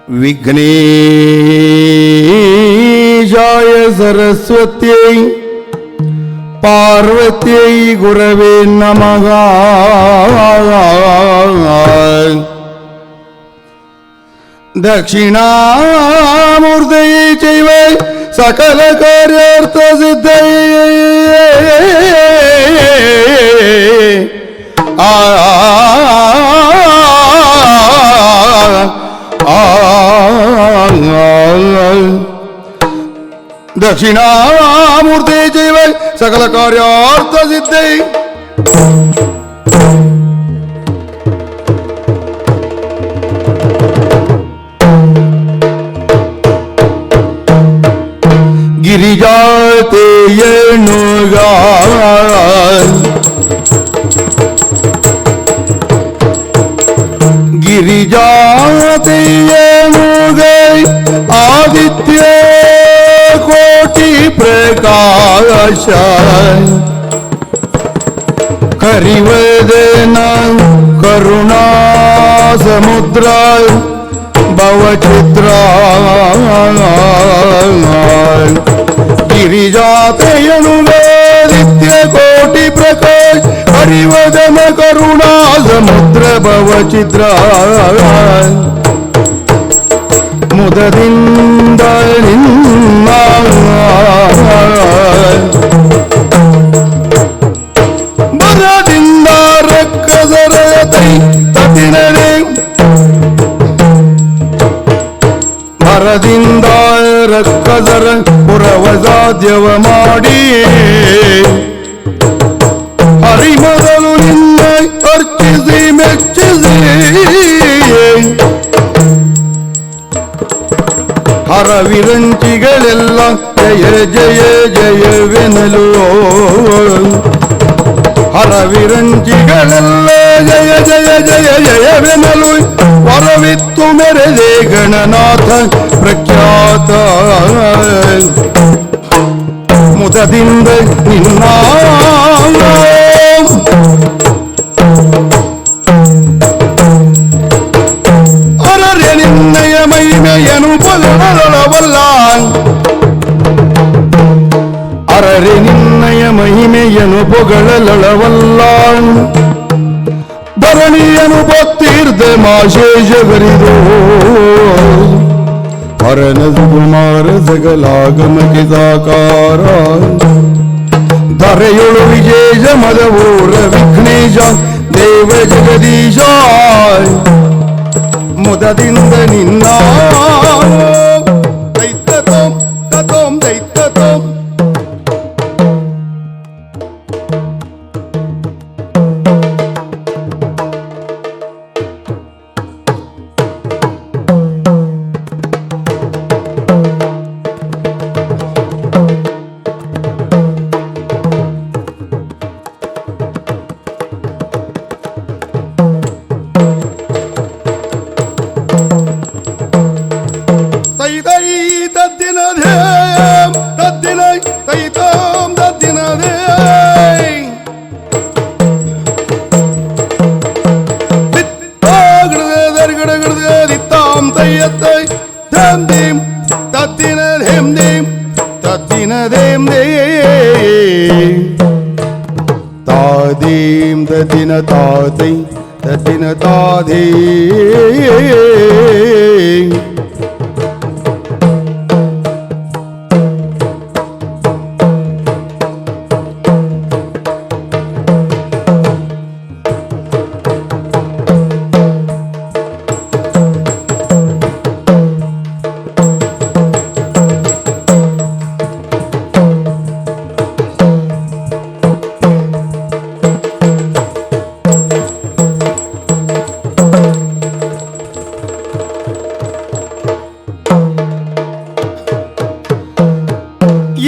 ವಿಘ್ನೇಶಾಯ ಸರಸ್ವತ್ಯೈ ಪಾರ್ವತ್ಯೈ ಗುರವೇ ನಮಃ. ದಕ್ಷಿಣಾಮೂರ್ತಯೇ ಚೈವ ಸಕಲ ಕಾರ್ಯಾರ್ಥ ಸಿದ್ಧಯೇ. ದಕ್ಷಿಣಾಮೂರ್ತಿ ಚೈವ ಸಕಲ ಕಾರ್ಯಾರ್ಥ ಸಿದ್ಧೈ. ಗಿರಿಜಾತೆಯನುಗ ಗಿರಿಜಾತೆಯನುಗ ಆದಿತ್ಯ ಕೋಟಿ ಪ್ರಕಾಶ ಕರಿವದನ ಕರುಣಾ ಸಮುದ್ರ ಭವಚಿತ್ರ ಗಿರಿಜಾತೆಯನುಗಾದಿತ್ಯ ಕೋಟಿ ಪ್ರಕಾಶ ಹರಿವದನ ಕರುಣಾ ಸಮುದ್ರ ಭವಚಿತ್ರ ಮುದದಿಂದ ನಿನ್ನ ಬರದಿಂದ ರಕ್ಕಸರತೈ ತದಿನರೆ ಮರದಿಂದ ರಕ್ಕಸರ ಪುರವಸಾಧ್ಯವ ಮಾಡಿ ಹರಿಮದಲು ನಿನ್ನ ಅರ್ಚಿಸಿ ಮೆಚ್ಚಿಸಿ ಹರವಿರಂಚಿಗಳೆಲ್ಲ ಜಯ ಜಯ ಜಯವೆನಲು ಹರವಿರಂಚಿಗಳೆಲ್ಲ ಜಯ ಜಯ ಜಯ ಜಯವೆನಲು ವರವಿತ್ತು ಮೆರೆದೆ ಗಣನಾಥ ಪ್ರಖ್ಯಾತ ಮುದದಿಂದ ನಿನ್ನ ಅರರೆ ನಿನ್ನಯ ಮಹಿಮೆಯನು ಪೊಗಳಲವಲ್ಲ ಅರರೆ ನಿನ್ನಯ ಮಹಿಮೆಯನು ಪೊಗಳಲವಲ್ಲ ಧರಣಿಯನು ಭಕ್ತಿರ್ದ ಮಾಶೇಷಗರಿದು ಹರನ ಸುಕುಮಾರ ಸಕಲಾಗಮಕ್ಕೆ ಸಾಕಾರ ಧರೆಯೊಳು ವಿಶೇಷ ಮದವೂರ ವಿಘ್ನೇಶ ದೇವ ಜಗದೀಶ ಮುದದಿಂದ ನಿನ್ನ ದೈತ್ಯತೋಂ ತತೋಂ ದೈತ್ಯತೋಂ ತಾದೇಂ ತದಿನ ತಾತೈ ತದಿನ ತಾಧೇ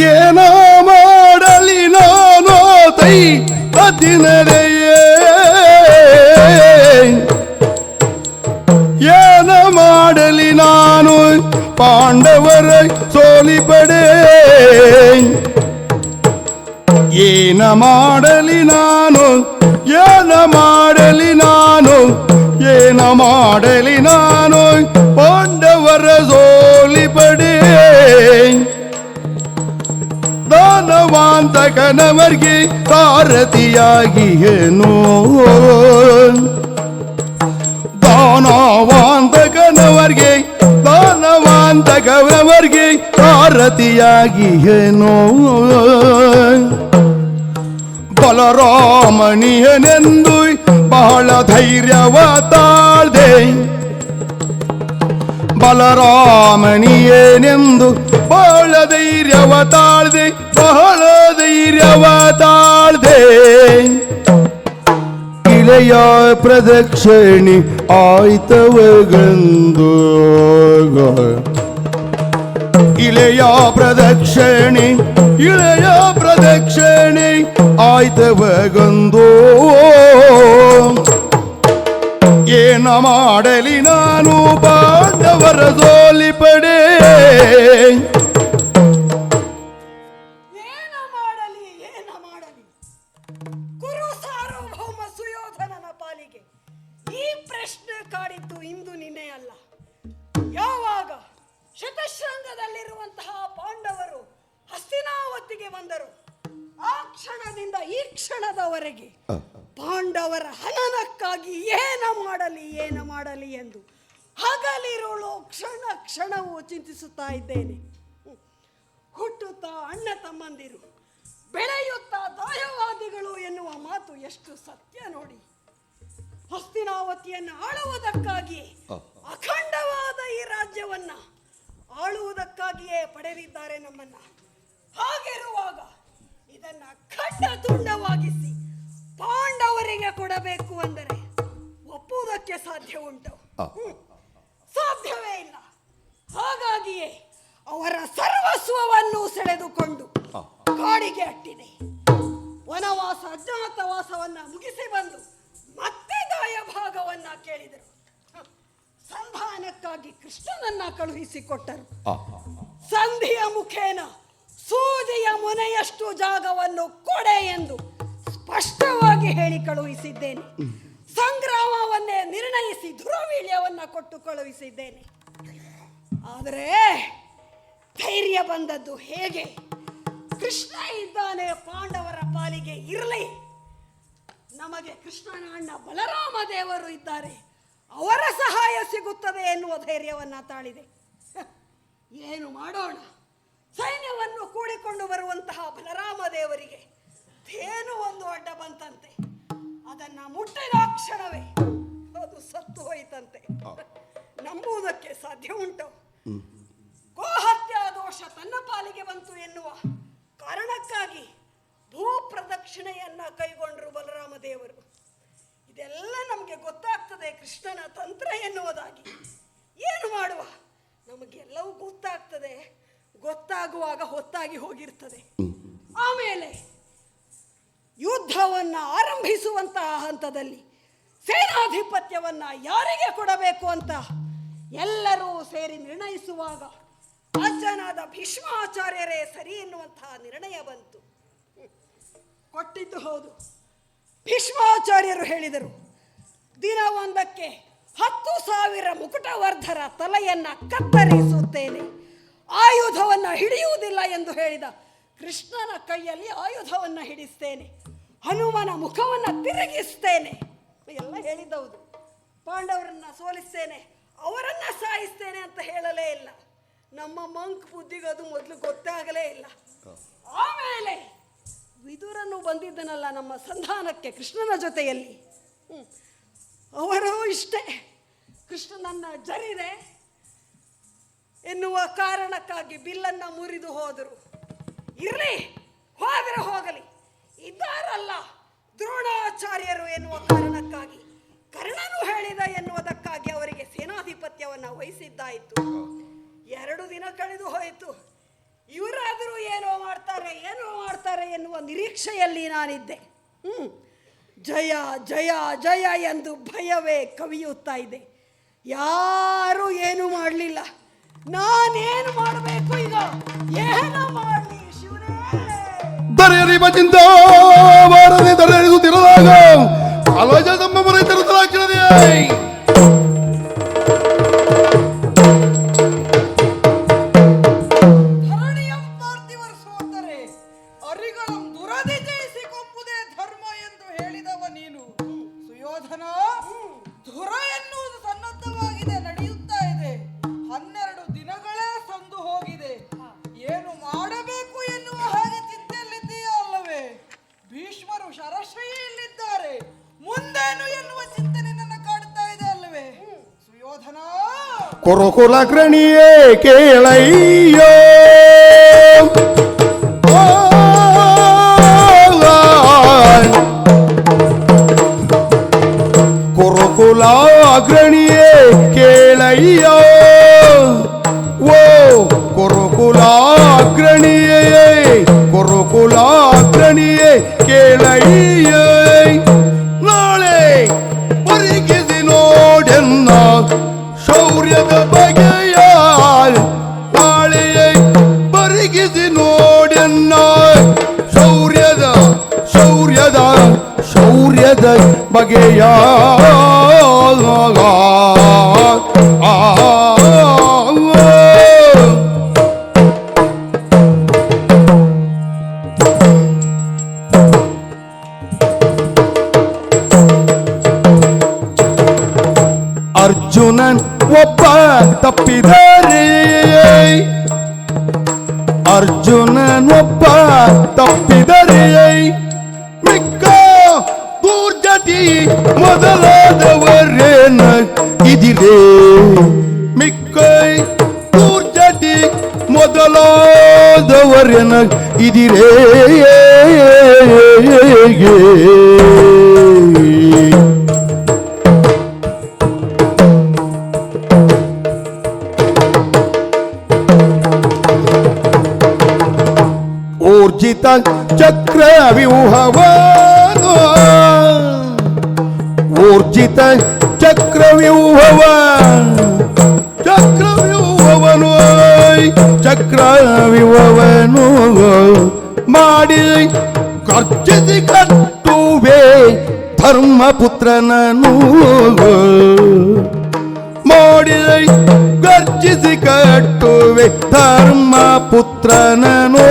ಏನ ಮಾಡಲಿ ನಾನು ತೈ ಅದಿನರೆಯೇ ಏನ ಮಾಡಲಿ ನಾನು ಪಾಂಡವರ ಸೋಲಿಪಡೆ ಏನ ಮಾಡಲಿ ನಾನು ಏನ ಮಾಡಲಿ ನಾನು ಏನ ಮಾಡಲಿ ನಾನು ಪಾಂಡವರ ದಾನವಾಂತಕನವರಿಗೆ ಸಾರಥಿಯಾಗಿಯೇನು ದಾನವಾಂತಕನವರಿಗೆ ಸಾರಥಿಯಾಗಿಯೇನು ಬಲರಾಮನಿಯನೆಂದು ಬಹಳ ಧೈರ್ಯವ ತಾಳ್ದೆ ಬಲರಾಮನಿಯನೆಂದು ಬಹಳ ಧೈರ್ಯವ ತಾಳ್ದೆ ಬಹಳ ಧೈರ್ಯವ ತಾಳ್ದೆ ಇಳೆಯ ಪ್ರದಕ್ಷಿಣೆ ಆಯ್ತವಗಂದು ಇಳೆಯ ಪ್ರದಕ್ಷಿಣೆ ಆಯ್ತವಗಂದು ಏನ ಮಾಡಲಿ ನಾನು ಪಾಂಡವರ ಸೋಲಿಪಡೆ ಏನ ಮಾಡಲಿ ಕುರು ಸಾರ್ವಭೌಮ ಸುಯೋಧನನ ಪಾಲಿಗೆ ಈ ಪ್ರಶ್ನೆ ಕಾಡಿದ್ದು ಇಂದು ನಿನ್ನೆ ಅಲ್ಲ. ಯಾವಾಗ ಶತಶೃಂಗದಲ್ಲಿರುವಂತಹ ಪಾಂಡವರು ಹಸ್ತಿನಾವತಿಗೆ ಬಂದರು, ಆ ಕ್ಷಣದಿಂದ ಈ ಕ್ಷಣದವರೆಗೆ ಪಾಂಡವರ ಹನನಕ್ಕಾಗಿ ಏನ ಮಾಡಲಿ ಎಂದು ಹಗಲಿರುಳು ಕ್ಷಣ ಕ್ಷಣವೂ ಚಿಂತಿಸುತ್ತಾ ಇದ್ದೇನೆ. ಹುಟ್ಟುತ್ತಾ ಅಣ್ಣ ತಮ್ಮಂದಿರು, ಬೆಳೆಯುತ್ತಾ ದಾಯವಾದಿಗಳು ಎನ್ನುವ ಮಾತು ಎಷ್ಟು ಸತ್ಯ ನೋಡಿ. ಹಸ್ತಿನಾವತಿಯನ್ನು ಆಳುವುದಕ್ಕಾಗಿ ಅಖಂಡವಾದ ಈ ರಾಜ್ಯವನ್ನ ಆಳುವುದಕ್ಕಾಗಿಯೇ ಪಡೆದಿದ್ದಾರೆ ನಮ್ಮನ್ನ. ಹಾಗಿರುವಾಗ ಇದನ್ನ ಖಂಡ ತುಂಡವಾಗಿಸಿ ಪಾಂಡವರಿಗೆ ಕೊಡಬೇಕು ಅಂದರೆ ಒಪ್ಪುವುದಕ್ಕೆ ಸಾಧ್ಯ ಉಂಟು? ಸಾಧ್ಯವೇ ಇಲ್ಲ. ಹಾಗಾಗಿಯೇ ಅವರ ಸರ್ವಸ್ವವನ್ನು ಸೆಳೆದುಕೊಂಡು ಕಾಡಿಗೆ ಅಟ್ಟಿದೆ. ವನವಾಸ ಅಜ್ಞಾತವಾಸವನ್ನ ಮುಗಿಸಿ ಬಂದು ಮತ್ತೆ ದಾಯಭಾಗವನ್ನ ಕೇಳಿದರು. ಸಂಧಾನಕ್ಕಾಗಿ ಕೃಷ್ಣನನ್ನ ಕಳುಹಿಸಿಕೊಟ್ಟರು. ಸಂಧಿಯ ಮುಖೇನ ಸೂಜಿಯ ಮೊನೆಯಷ್ಟು ಜಾಗವನ್ನು ಕೊಡೆ ಎಂದು ಸ್ಪಷ್ಟವಾಗಿ ಹೇಳಿ ಕಳುಹಿಸಿದ್ದೇನೆ. ಸಂಗ್ರಾಮವನ್ನೇ ನಿರ್ಣಯಿಸಿ ದುರವೀಳ್ಯವನ್ನ ಕೊಟ್ಟು ಕಳುಹಿಸಿದ್ದೇನೆ. ಆದರೆ ಧೈರ್ಯ ಬಂದದ್ದು ಹೇಗೆ? ಕೃಷ್ಣ ಇದ್ದಾನೆ, ಪಾಂಡವರ ಪಾಲಿಗೆ ಇರಲಿ, ನಮಗೆ ಕೃಷ್ಣನ ಅಣ್ಣ ಬಲರಾಮ ದೇವರು ಇದ್ದಾರೆ, ಅವರ ಸಹಾಯ ಸಿಗುತ್ತದೆ ಎನ್ನುವ ಧೈರ್ಯವನ್ನ ತಾಳಿದೆ. ಏನು ಮಾಡೋಣ? ಸೈನ್ಯವನ್ನು ಕೂಡಿಕೊಂಡು ಬರುವಂತಹ ಬಲರಾಮ ದೇವರಿಗೆ ಏನು ಒಂದು ಅಡ್ಡ ಬಂತಂತೆ. ಅದನ್ನ ಮುಟ್ಟಿದ ಕ್ಷಣವೇ ಅದು ಸತ್ತು ಹೋಯಿತಂತೆ. ನಂಬುವುದಕ್ಕೆ ಸಾಧ್ಯ ಉಂಟು? ಗೋಹತ್ಯಾ ದೋಷ ತನ್ನ ಪಾಲಿಗೆ ಬಂತು ಎನ್ನುವ ಕಾರಣಕ್ಕಾಗಿ ಭೂ ಪ್ರದಕ್ಷಿಣೆಯನ್ನ ಕೈಗೊಂಡರು ಬಲರಾಮ ದೇವರು. ಇದೆಲ್ಲ ನಮಗೆ ಗೊತ್ತಾಗ್ತದೆ ಕೃಷ್ಣನ ತಂತ್ರ ಎನ್ನುವುದಾಗಿ. ಏನು ಮಾಡುವ? ನಮಗೆಲ್ಲವೂ ಗೊತ್ತಾಗ್ತದೆ, ಗೊತ್ತಾಗುವಾಗ ಹೊತ್ತಾಗಿ ಹೋಗಿರ್ತದೆ. ಆಮೇಲೆ ಯುದ್ಧವನ್ನ ಆರಂಭಿಸುವಂತಹ ಹಂತದಲ್ಲಿ ಸೇನಾಧಿಪತ್ಯವನ್ನ ಯಾರಿಗೆ ಕೊಡಬೇಕು ಅಂತ ಎಲ್ಲರೂ ಸೇರಿ ನಿರ್ಣಯಿಸುವಾಗ ಅಜ್ಜನಾದ ಭೀಷ್ಮಾಚಾರ್ಯರೇ ಸರಿ ಎನ್ನುವಂತಹ ನಿರ್ಣಯ ಬಂತು. ಕೊಟ್ಟಿದ್ದು ಹೌದು. ಭೀಷ್ಮಾಚಾರ್ಯರು ಹೇಳಿದರು, ದಿನವೊಂದಕ್ಕೆ 10,000 ಮುಕುಟವರ್ಧರ ತಲೆಯನ್ನ ಕತ್ತರಿಸುತ್ತೇನೆ, ಆಯುಧವನ್ನ ಹಿಡಿಯುವುದಿಲ್ಲ ಎಂದು ಹೇಳಿದ ಕೃಷ್ಣನ ಕೈಯಲ್ಲಿ ಆಯುಧವನ್ನ ಹಿಡಿಸ್ತೇನೆ, ಹನುಮನ ಮುಖವನ್ನ ತಿರುಗಿಸ್ತೇನೆ ಎಲ್ಲ ಹೇಳಿದ್ದವುದು. ಪಾಂಡವರನ್ನ ಸೋಲಿಸ್ತೇನೆ, ಅವರನ್ನ ಸಾಯಿಸ್ತೇನೆ ಅಂತ ಹೇಳಲೇ ಇಲ್ಲ. ನಮ್ಮ ಮಂಕ್ ಬುದ್ಧಿಗದು ಮೊದಲು ಗೊತ್ತಾಗಲೇ ಇಲ್ಲ. ಆಮೇಲೆ ವಿದುರನು ಬಂದಿದ್ದನಲ್ಲ ನಮ್ಮ ಸಂಧಾನಕ್ಕೆ ಕೃಷ್ಣನ ಜೊತೆಯಲ್ಲಿ, ಅವರು ಇಷ್ಟೇ ಕೃಷ್ಣನನ್ನ ಜರಿದೆ ಎನ್ನುವ ಕಾರಣಕ್ಕಾಗಿ ಬಿಲ್ಲನ್ನ ಮುರಿದು ಹೋದರು. ಇರಲಿ, ಹೋದರೆ ಹೋಗಲಿ, ಇದ್ದಾರಲ್ಲ ದ್ರೋಣಾಚಾರ್ಯರು ಎನ್ನುವ ಕಾರಣಕ್ಕಾಗಿ, ಕರ್ಣನು ಹೇಳಿದ ಎನ್ನುವುದಕ್ಕಾಗಿ ಅವರಿಗೆ ಸೇನಾಧಿಪತ್ಯವನ್ನು ವಹಿಸಿದ್ದಾಯಿತು. 2 ದಿನ ಕಳೆದು ಹೋಯಿತು. ಇವರಾದರೂ ಏನೋ ಮಾಡ್ತಾರೆ ಎನ್ನುವ ನಿರೀಕ್ಷೆಯಲ್ಲಿ ನಾನಿದ್ದೆ. ಜಯ ಜಯ ಜಯ ಎಂದು ಭಯವೇ ಕವಿಯುತ್ತಾ ಇದೆ. ಯಾರೂ ಏನು ಮಾಡಲಿಲ್ಲ. ನಾನೇನು ಮಾಡಬೇಕು ಈಗ? ಏನು ಮಾಡಲಿ ಶಿವನೇ? ದರೆಯರಿ ಬಚಿಂತ ಬಾರದೆ ದರೆಯರಿಸುತ್ತಿರಲಾಗ ಅಲಜ ತಮ್ಮ ರೈತರ ತಲಾಕ್ಷಣದೇ ಧರಣಿಯಂ ಪಾರ್ಥಿವರು ಸೋತರೆ ಅರಿಗಳ ಕುರುಕುಲಗ್ರಣಿಯೇ ಕೇಳಯ್ಯೋ ಕುರುಕುಲಾಗ್ರಣಿಯೇ ಕೇಳಯ್ಯೋ ಓ ಕುರುಕುಲಾಗ್ರಣಿಯೇ ಕುರುಕುಲಾಗ್ರಣಿಯೇ ಕೇಳಯ್ಯೇ ನಾಳೆ ಬರಿಗಿಸಿ ನೋಡೆನ್ನ ಶೌರ್ಯದ ಬಗೆಯ ನಾಳೆಯೇ ಬರಿಗಿಸಿ ನೋಡೆನ್ನ ಶೌರ್ಯದ ಶೌರ್ಯದ ಶೌರ್ಯದ ಬಗೆಯ ಅರ್ಜುನನ್ ಒಬ್ಬ ತಪ್ಪಿದರೆ ಅರ್ಜುನನ್ ಒಬ್ಬ ತಪ್ಪಿದರೆ ಮಿಕ್ಕ ದೂರ್ಜಟಿ ಮೊದಲಾದವರೇನ ಇದಿರೇ ಮಿಕ್ಕ ದೂರ್ಜಟಿ ಮೊದಲಾದವರೇನ ಇದಿರೇ ಊರ್ಜಿತ ಚಕ್ರವ್ಯೂಹವನು ಊರ್ಜಿತ ಚಕ್ರವ್ಯೂಹವ ಚಕ್ರವ್ಯೂಹವನು ಚಕ್ರವ್ಯೂಹವನು ಮಾಡಿ ಗರ್ಜಿಸಿ ಕಟ್ಟುವೆ ಧರ್ಮಪುತ್ರನನು ಮಾಡಿ ಗರ್ಜಿಸಿ ಕಟ್ಟುವೆ ಧರ್ಮಪುತ್ರನನು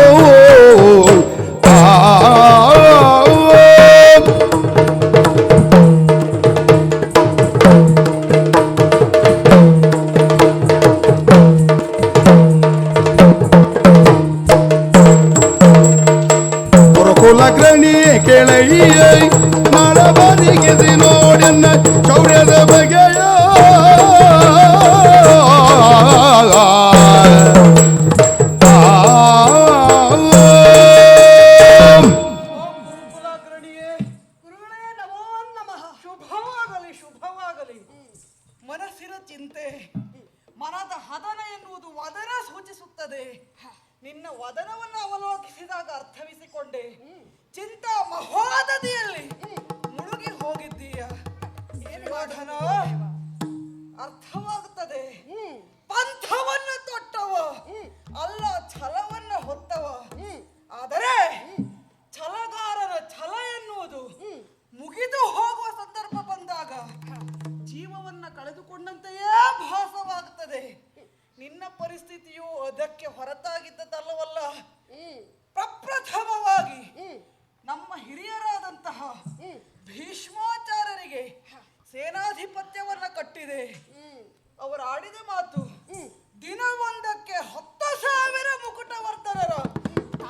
ಕುರುಕುಲಗ್ರಣಿಯೇ ಕೇಳಯ್ಯೇ ನಳಬರಿಗಿಸಿ ನೋಡನ್ನ ಶೌರ್ಯದ ಬಗೆಯ ಮನಸ್ಸಿನ ಚಿಂತೆ ಮನದ ಹದನ ಎನ್ನುವುದು ವದನ ಸೂಚಿಸುತ್ತದೆ. ನಿನ್ನ ವದನವನ್ನು ಅವಲೋಕಿಸಿದಾಗ ಅರ್ಥವಿಸಿಕೊಂಡೆ. ಚಿಂತಾ ಮಹೋದಧಿಯಲ್ಲಿ ಮುಳುಗಿ ಹೋಗಿದ್ದೀಯ. ವದನ ಅರ್ಥವಾಗುತ್ತದೆ. ಪಂಥವನ್ನ ತೊಟ್ಟವ ಅಲ್ಲ, ಛಲವನ್ನ ಹೊತ್ತವ. ಆದರೆ ಛಲಗಾರನ ಛಲ ಎನ್ನುವುದು ಮುಗಿದು ಹೋಗುವ ಸಂದರ್ಭ ಬಂದಾಗ ಜೀವವನ್ನ ಕಳೆದುಕೊಂಡಂತೆಯೇ ಭಾಸವಾಗುತ್ತದೆ. ನಿನ್ನ ಪರಿಸ್ಥಿತಿಯು ಅದಕ್ಕೆ ಹೊರತಾಗಿದ್ದಲ್ಲವಲ್ಲ. ಪ್ರಪ್ರಥಮವಾಗಿ ನಮ್ಮ ಹಿರಿಯರಾದಂತಹ ಭೀಷ್ಮಾಚಾರ್ಯರಿಗೆ ಸೇನಾಧಿಪತ್ಯವನ್ನ ಕಟ್ಟಿದೆ. ಅವರು ಆಡಿದ ಮಾತು ದಿನವೊಂದಕ್ಕೆ 10,000 ಮುಕುಟವರ್ಧನರ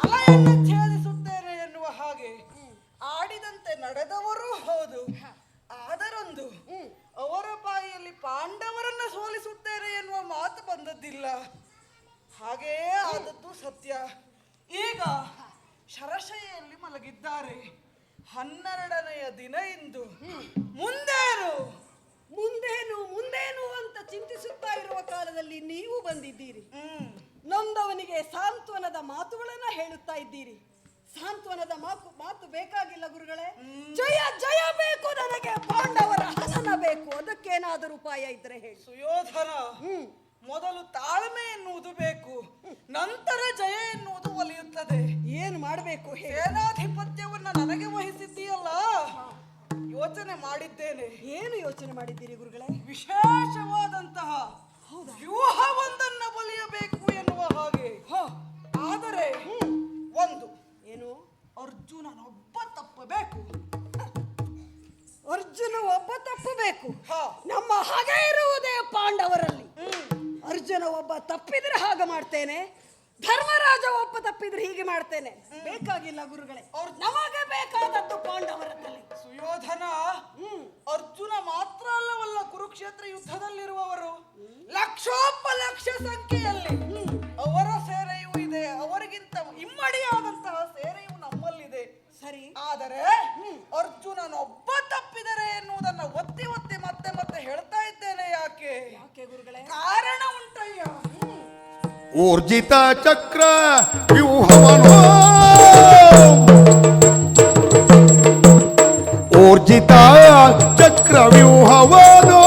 ತಲೆಯನ್ನು ಛೇದಿಸುತ್ತೇನೆ ಎನ್ನುವ ಹಾಗೆ ಆಡಿದಂತೆ ನಡೆದವರೂ ಹೌದು. ಆದರೊಂದು ಅವರ ಬಾಯಿಯಲ್ಲಿ ಪಾಂಡವರನ್ನ ಸೋಲಿಸುತ್ತೇನೆ ಎನ್ನುವ ಮಾತು ಬಂದದ್ದಿಲ್ಲ. ಹಾಗೆಯೇ ಆದದ್ದು ಸತ್ಯ. ಈಗ ಶರಶೈಯಲ್ಲಿ ಮಲಗಿದ್ದಾರೆ. 12ನೆಯ ದಿನ ಇಂದು. ಮುಂದೇನು ಮುಂದೇನು ಮುಂದೇನು ಅಂತ ಚಿಂತಿಸುತ್ತಾ ಇರುವ ಕಾಲದಲ್ಲಿ ನೀವು ಬಂದಿದ್ದೀರಿ. ನೊಂದವನಿಗೆ ಸಾಂತ್ವನದ ಮಾತುಗಳನ್ನ ಹೇಳುತ್ತಾ ಇದ್ದೀರಿ. ಸಾಂತ್ವನದ ಮಾತು ಬೇಕಾಗಿಲ್ಲ ಗುರುಗಳೇ. ಜಯ ಜಯ ಬೇಕು ನನಗೆ, ಪಾಂಡವರ ಹನನ ಬೇಕು. ಅದಕ್ಕೇನಾದರೂ ಉಪಾಯ ಇದ್ರೆ ಹೇಳಿ. ಸುಯೋಧನ, ಮೊದಲು ತಾಳ್ಮೆ ಎನ್ನುವುದು ಬೇಕು, ನಂತರ ಜಯ ಎನ್ನುವುದು ಒಲಿಯುತ್ತದೆ. ಏನು ಮಾಡಬೇಕು? ಸೇನಾಧಿಪತ್ಯವನ್ನ ನನಗೆ ವಹಿಸಿದ್ದೀಯಲ್ಲ, ಯೋಚನೆ ಮಾಡಿದ್ದೇನೆ. ಏನು ಯೋಚನೆ ಮಾಡಿದ್ದೀರಿ ಗುರುಗಳೇ? ವಿಶೇಷವಾದಂತಹ ವ್ಯೂಹವೊಂದನ್ನ ಬಲಿಯಬೇಕು ಎನ್ನುವ ಹಾಗೆ. ಆದರೆ ಒಂದು ಏನು, ಅರ್ಜುನನೊಬ್ಬ ತಪ್ಪಬೇಕು. ಅರ್ಜುನ ಒಬ್ಬ ತಪ್ಪಬೇಕು. ನಮ್ಮ ಹಾಗೆ ಇರುವುದೇ ಪಾಂಡವರಲ್ಲಿ. ಅರ್ಜುನ ಒಬ್ಬ ತಪ್ಪಿದ್ರೆ ಹಾಗೆ ಮಾಡ್ತೇನೆ, ಧರ್ಮರಾಜ ಒಪ್ಪ ತಪ್ಪಿದ್ರೆ ಹೀಗೆ ಮಾಡ್ತೇನೆ. ಬೇಕಾಗಿಲ್ಲ ಗುರುಗಳೇ, ನಮಗೆ ಬೇಕಾದದ್ದು ಪಾಂಡವರ ತಲೆ. ಸುಯೋಧನ ಅರ್ಜುನ ಮಾತ್ರ ಅಲ್ಲವಲ್ಲ, ಕುರುಕ್ಷೇತ್ರ ಯುದ್ಧದಲ್ಲಿರುವವರು ಲಕ್ಷೋಪಲಕ್ಷ ಸಂಖ್ಯೆಯಲ್ಲಿ ಅವರ ಸೇನೆಯೂ ಇದೆ, ಅವರಿಗಿಂತ ಇಮ್ಮಡಿಯಾದಂತಹ ಸೇನೆಯು ನಮ್ಮಲ್ಲಿದೆ. ಸರಿ, ಆದರೆ ಅರ್ಜುನನೊಬ್ಬ ತಪ್ಪಿದರೆ ಎನ್ನುವುದನ್ನ ಒತ್ತಿ ಒತ್ತಿ ಮತ್ತೆ ಮತ್ತೆ ಹೇಳ್ತಾ ಇದ್ದೇನೆ. ಯಾಕೆ ಗುರುಗಳೇ? ಕಾರಣ ಉಂಟಯ್ಯ. ಊರ್ಜಿತ ಚಕ್ರ ವ್ಯೂಹವನೋ, ಊರ್ಜಿತ ಚಕ್ರ ವ್ಯೂಹವನೋ,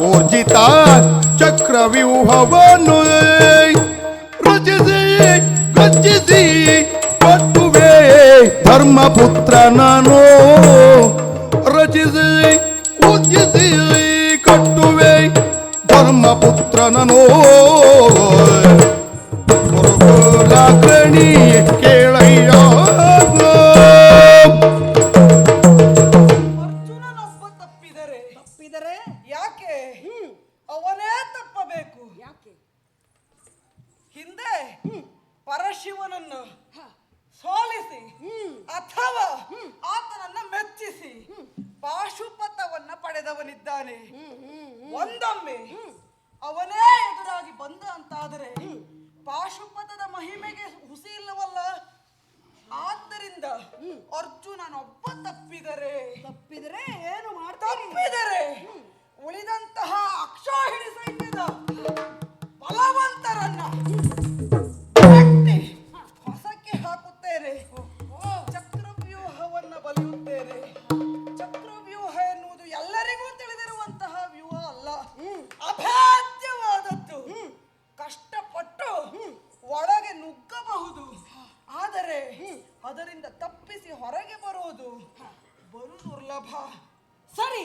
ಊರ್ಜಿತ ಚಕ್ರ ವ್ಯೂಹವನು ರಚಿಸಿ ಗರ್ಜಿಸಿ ಕಟ್ಟುವೆ ಧರ್ಮಪುತ್ರನನು, ರಚಿಸಿ ಉಜ್ಜಿಸಿ ಕಟ್ಟುವೆ ಧರ್ಮಪುತ್ರನನು. ಗುರುಕುಲಾಗ್ರಣಿ ಕೇಳಯ್ಯ, ಅರ್ಜುನನೊಬ್ಬ ತಪ್ಪಿದರೆ ಯಾಕೆ ಅವನೇ ತಪ್ಪಬೇಕು? ಯಾಕೆ? ಹಿಂದೆ ಪರಶಿವನನ್ನು ಸೋಲಿಸಿ ಅಥವಾ ಆತನನ್ನ ಮೆಚ್ಚಿಸಿ ಪಾಶುಪತವನ್ನ ಪಡೆದವನಿದ್ದಾನೆ. ಒಂದೊಮ್ಮೆ ಅವನೇ ಎದುರಾಗಿ ಬಂದ ಅಂತಾದರೆ ಪಾಶುಪತದ ಮಹಿಮೆಗೆ ಹುಸಿ ಇಲ್ಲವಲ್ಲ. ಆದ್ದರಿಂದ ಅರ್ಜುನನೊಬ್ಬ ತಪ್ಪಿದರೆ ಏನು ತಪ್ಪಿದರೆ ಉಳಿದಂತಹ ಅಕ್ಷೋಹಿಣಿ ಸೈನ್ಯದ ಬಲವಂತರನ್ನ ಹೊಸಕ್ಕೆ ಹಾಕುತ್ತೇನೆ. ಚಕ್ರವ್ಯೂಹವನ್ನ ಬಲಿಯುತ್ತೇನೆ. ಚಕ್ರವ್ಯೂಹ ಎನ್ನುವುದು ಎಲ್ಲರಿಗೂ ತಿಳಿದಿರುವಂತಹ ವ್ಯೂಹ ಅಲ್ಲ, ಅಭೇದ್ಯವಾದದ್ದು. ಕಷ್ಟಪಟ್ಟು ಒಳಗೆ ನುಗ್ಗಬಹುದು, ಆದರೆ ಅದರಿಂದ ತಪ್ಪಿಸಿ ಹೊರಗೆ ಬರುವುದು ಬಲು ದುರ್ಲಭ. ಸರಿ,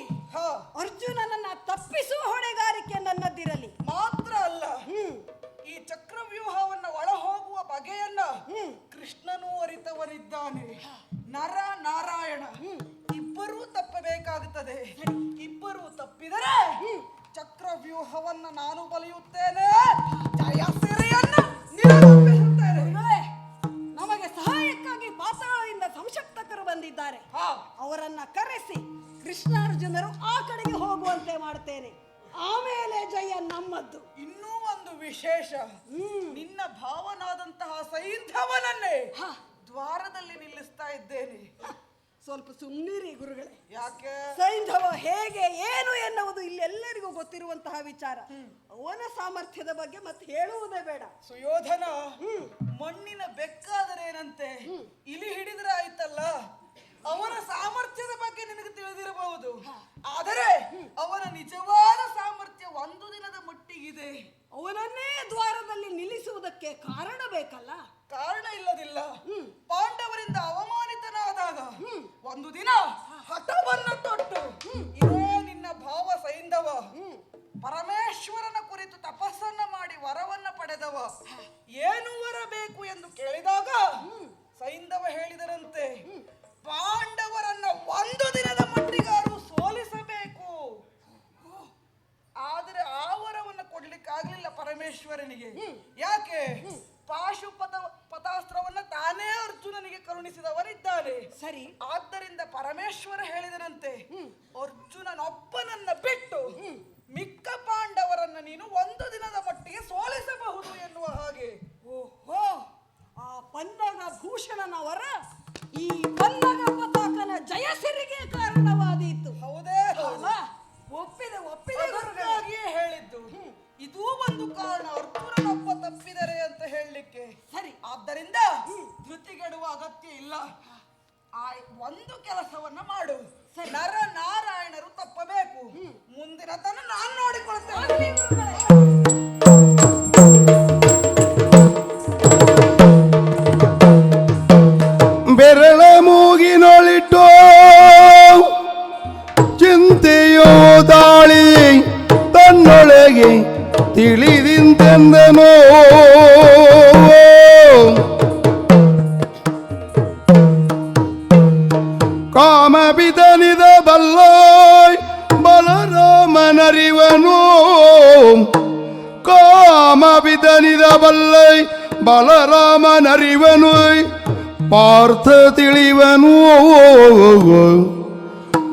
ಅರ್ಜುನನನ್ನ ತಪ್ಪಿಸುವ ಹೊಣೆಗಾರಿಕೆ ನನ್ನದಿರಲಿ. ಮಾತ್ರ ಅಲ್ಲ, ಈ ಚಕ್ರವ್ಯೂಹವನ್ನ ಒಳ ಹೋಗುವ ಬಗೆಯನ್ನ ಕೃಷ್ಣನೂ ಅರಿತವರಿದ್ದಾನೆ. ನರ ನಾರಾಯಣ ಇಬ್ಬರೂ ತಪ್ಪಬೇಕಾಗುತ್ತದೆ. ಇಬ್ಬರೂ ತಪ್ಪಿದರೆ ಚಕ್ರವ್ಯೂಹವನ್ನ ನಾನು ಬಲಿಯುತ್ತೇನೆ, ಜಯಸಿರಿಯನ್ನ ನಿರೂಪಿಸುತ್ತೇನೆ. ನಮಗೆ ಸಹಾಯಕ್ಕಾಗಿ ಪಾತಾಳದಿಂದ ಸಂಶಕ್ತಕರು ಬಂದಿದ್ದಾರೆ. ಅವರನ್ನ ಕರೆಸಿ ಕೃಷ್ಣಾರ್ಜುನರು ಆ ಕಡೆಗೆ ಹೋಗುವಂತೆ ಮಾಡ್ತೇನೆ. ಆಮೇಲೆ ಜಯ ನಮ್ಮದ್ದು. ಇನ್ನೂ ಒಂದು ವಿಶೇಷ, ನಿನ್ನ ಭಾವನಾದಂತಹ ಸೈಂಧವನನ್ನೇ ದ್ವಾರದಲ್ಲಿ ನಿಲ್ಲಿಸ್ತಾ ಇದ್ದೇನೆ. ಸ್ವಲ್ಪ ಸುಮ್ಮನಿರಿ ಗುರುಗಳೇ. ಯಾಕೆ? ಸೈಂಧವ ಹೇಗೆ ಏನು ಎನ್ನುವುದು ಇಲ್ಲೆಲ್ಲರಿಗೂ ಗೊತ್ತಿರುವಂತಹ ವಿಚಾರ. ಅವನ ಸಾಮರ್ಥ್ಯದ ಬಗ್ಗೆ ಮತ್ತೆ ಹೇಳುವುದೇ ಬೇಡ. ಸುಯೋಧನ ಮಣ್ಣಿನ ಬೆಕ್ಕಾದರೇನಂತೆ, ಇಲಿ ಹಿಡಿದ್ರೆ ಆಯ್ತಲ್ಲ. ಅವನ ಸಾಮರ್ಥ್ಯದ ಬಗ್ಗೆ ನಿನಗೆ ತಿಳಿದಿರಬಹುದು, ಆದರೆ ಅವನ ನಿಜವಾದ ಸಾಮರ್ಥ್ಯ ಒಂದು ದಿನದ ಮಟ್ಟಿಗಿದೆ. ಅವನನ್ನೇ ದ್ವಾರದಲ್ಲಿ ನಿಲ್ಲಿಸುವುದಕ್ಕೆ ಕಾರಣ ಬೇಕಲ್ಲ? ಕಾರಣ ಇಲ್ಲದಿಲ್ಲ. ಪಾಂಡವರಿಂದ ಅವಮಾನಿತನಾದಾಗ ಒಂದು ದಿನ ಹಠವನ್ನು ತೊಟ್ಟು, ಇದೇ ನಿನ್ನ ಭಾವ ಸೈಂಧವ ಪರಮೇಶ್ವರನ ಕುರಿತು ತಪಸ್ಸನ್ನ ಮಾಡಿ ವರವನ್ನ ಪಡೆದವ. ಏನು ವರ ಬೇಕು ಎಂದು ಕೇಳಿದಾಗ ಸೈಂಧವ ಹೇಳಿದರಂತೆ, ಪಾಂಡವರನ್ನ ಒಂದು ದಿನದ ಮಟ್ಟಿಗಾರು ಸೋಲಿಸಬೇಕು. ಆದರೆ ಆ ವರವನ್ನು ಕೊಡ್ಲಿಕ್ಕಾಗಲಿಲ್ಲ ಪರಮೇಶ್ವರನಿಗೆ. ಯಾಕೆ? ಪತಾಸ್ತ್ರವನ್ನ ತಾನೇ ಅರ್ಜುನನಿಗೆ ಕರುಣಿಸಿದವರಿದ್ದಾರೆ. ಸರಿ, ಆದ್ದರಿಂದ ಪರಮೇಶ್ವರ ಹೇಳಿದನಂತೆ, ಅರ್ಜುನನೊಬ್ಬನನ್ನ ಬಿಟ್ಟು ಮಿಕ್ಕ ಪಾಂಡವರನ್ನ ನೀನು ಒಂದು ದಿನದ ಮಟ್ಟಿಗೆ ಸೋಲಿಸಬಹುದು ಎನ್ನುವ ಹಾಗೆ. ಓಹೋ, ಆ ಪನ್ನಗ ಭೂಷಣನ ವರ ಈ ಪನ್ನಗ ಪತಾಕನ ಜಯಸಿರಿಗೆ ಕಾರಣವಾದೀತು. ಹೌದೇ? ಒಪ್ಪಿದೆ. ಅದಕ್ಕಾಗಿಯೇ ಹೇಳಿದ್ದು. ಇದೂ ಒಂದು ಕಾರಣ ಅರ್ಜುನನೊಬ್ಬ ತಪ್ಪಿದರೆ ಅಂತ ಹೇಳಲಿಕ್ಕೆ. ಸರಿ, ಆದ್ದರಿಂದ ಧೃತಿಗೆಡುವ ಅಗತ್ಯ ಇಲ್ಲ. ಆ ಒಂದು ಕೆಲಸವನ್ನ ಮಾಡು. ನರ ನಾರಾಯಣರು ತಪ್ಪಬೇಕು. ಮುಂದಿನ ತನ ನಾನು ನೋಡಿಕೊಳ್ತೇನೆ. ಬೆರಳ ಮೂಗಿನೊಳಿಟ್ಟು ಚಿಂತೆಯೋ ದಾಳಿ ತನ್ನೊಳಗೆ ತಿಳಿದಿಂತೆಂದನೋ. ಕಾಮ ಬಿದನಿದ ಬಲ್ಲೋಯ್ ಬಲರಾಮನರಿವನು, ಕಾಮ ಬಿದನಿದ ಬಲ್ಲೈ ಬಲರಾಮನರಿವನು ಪಾರ್ಥ ತಿಳಿವನು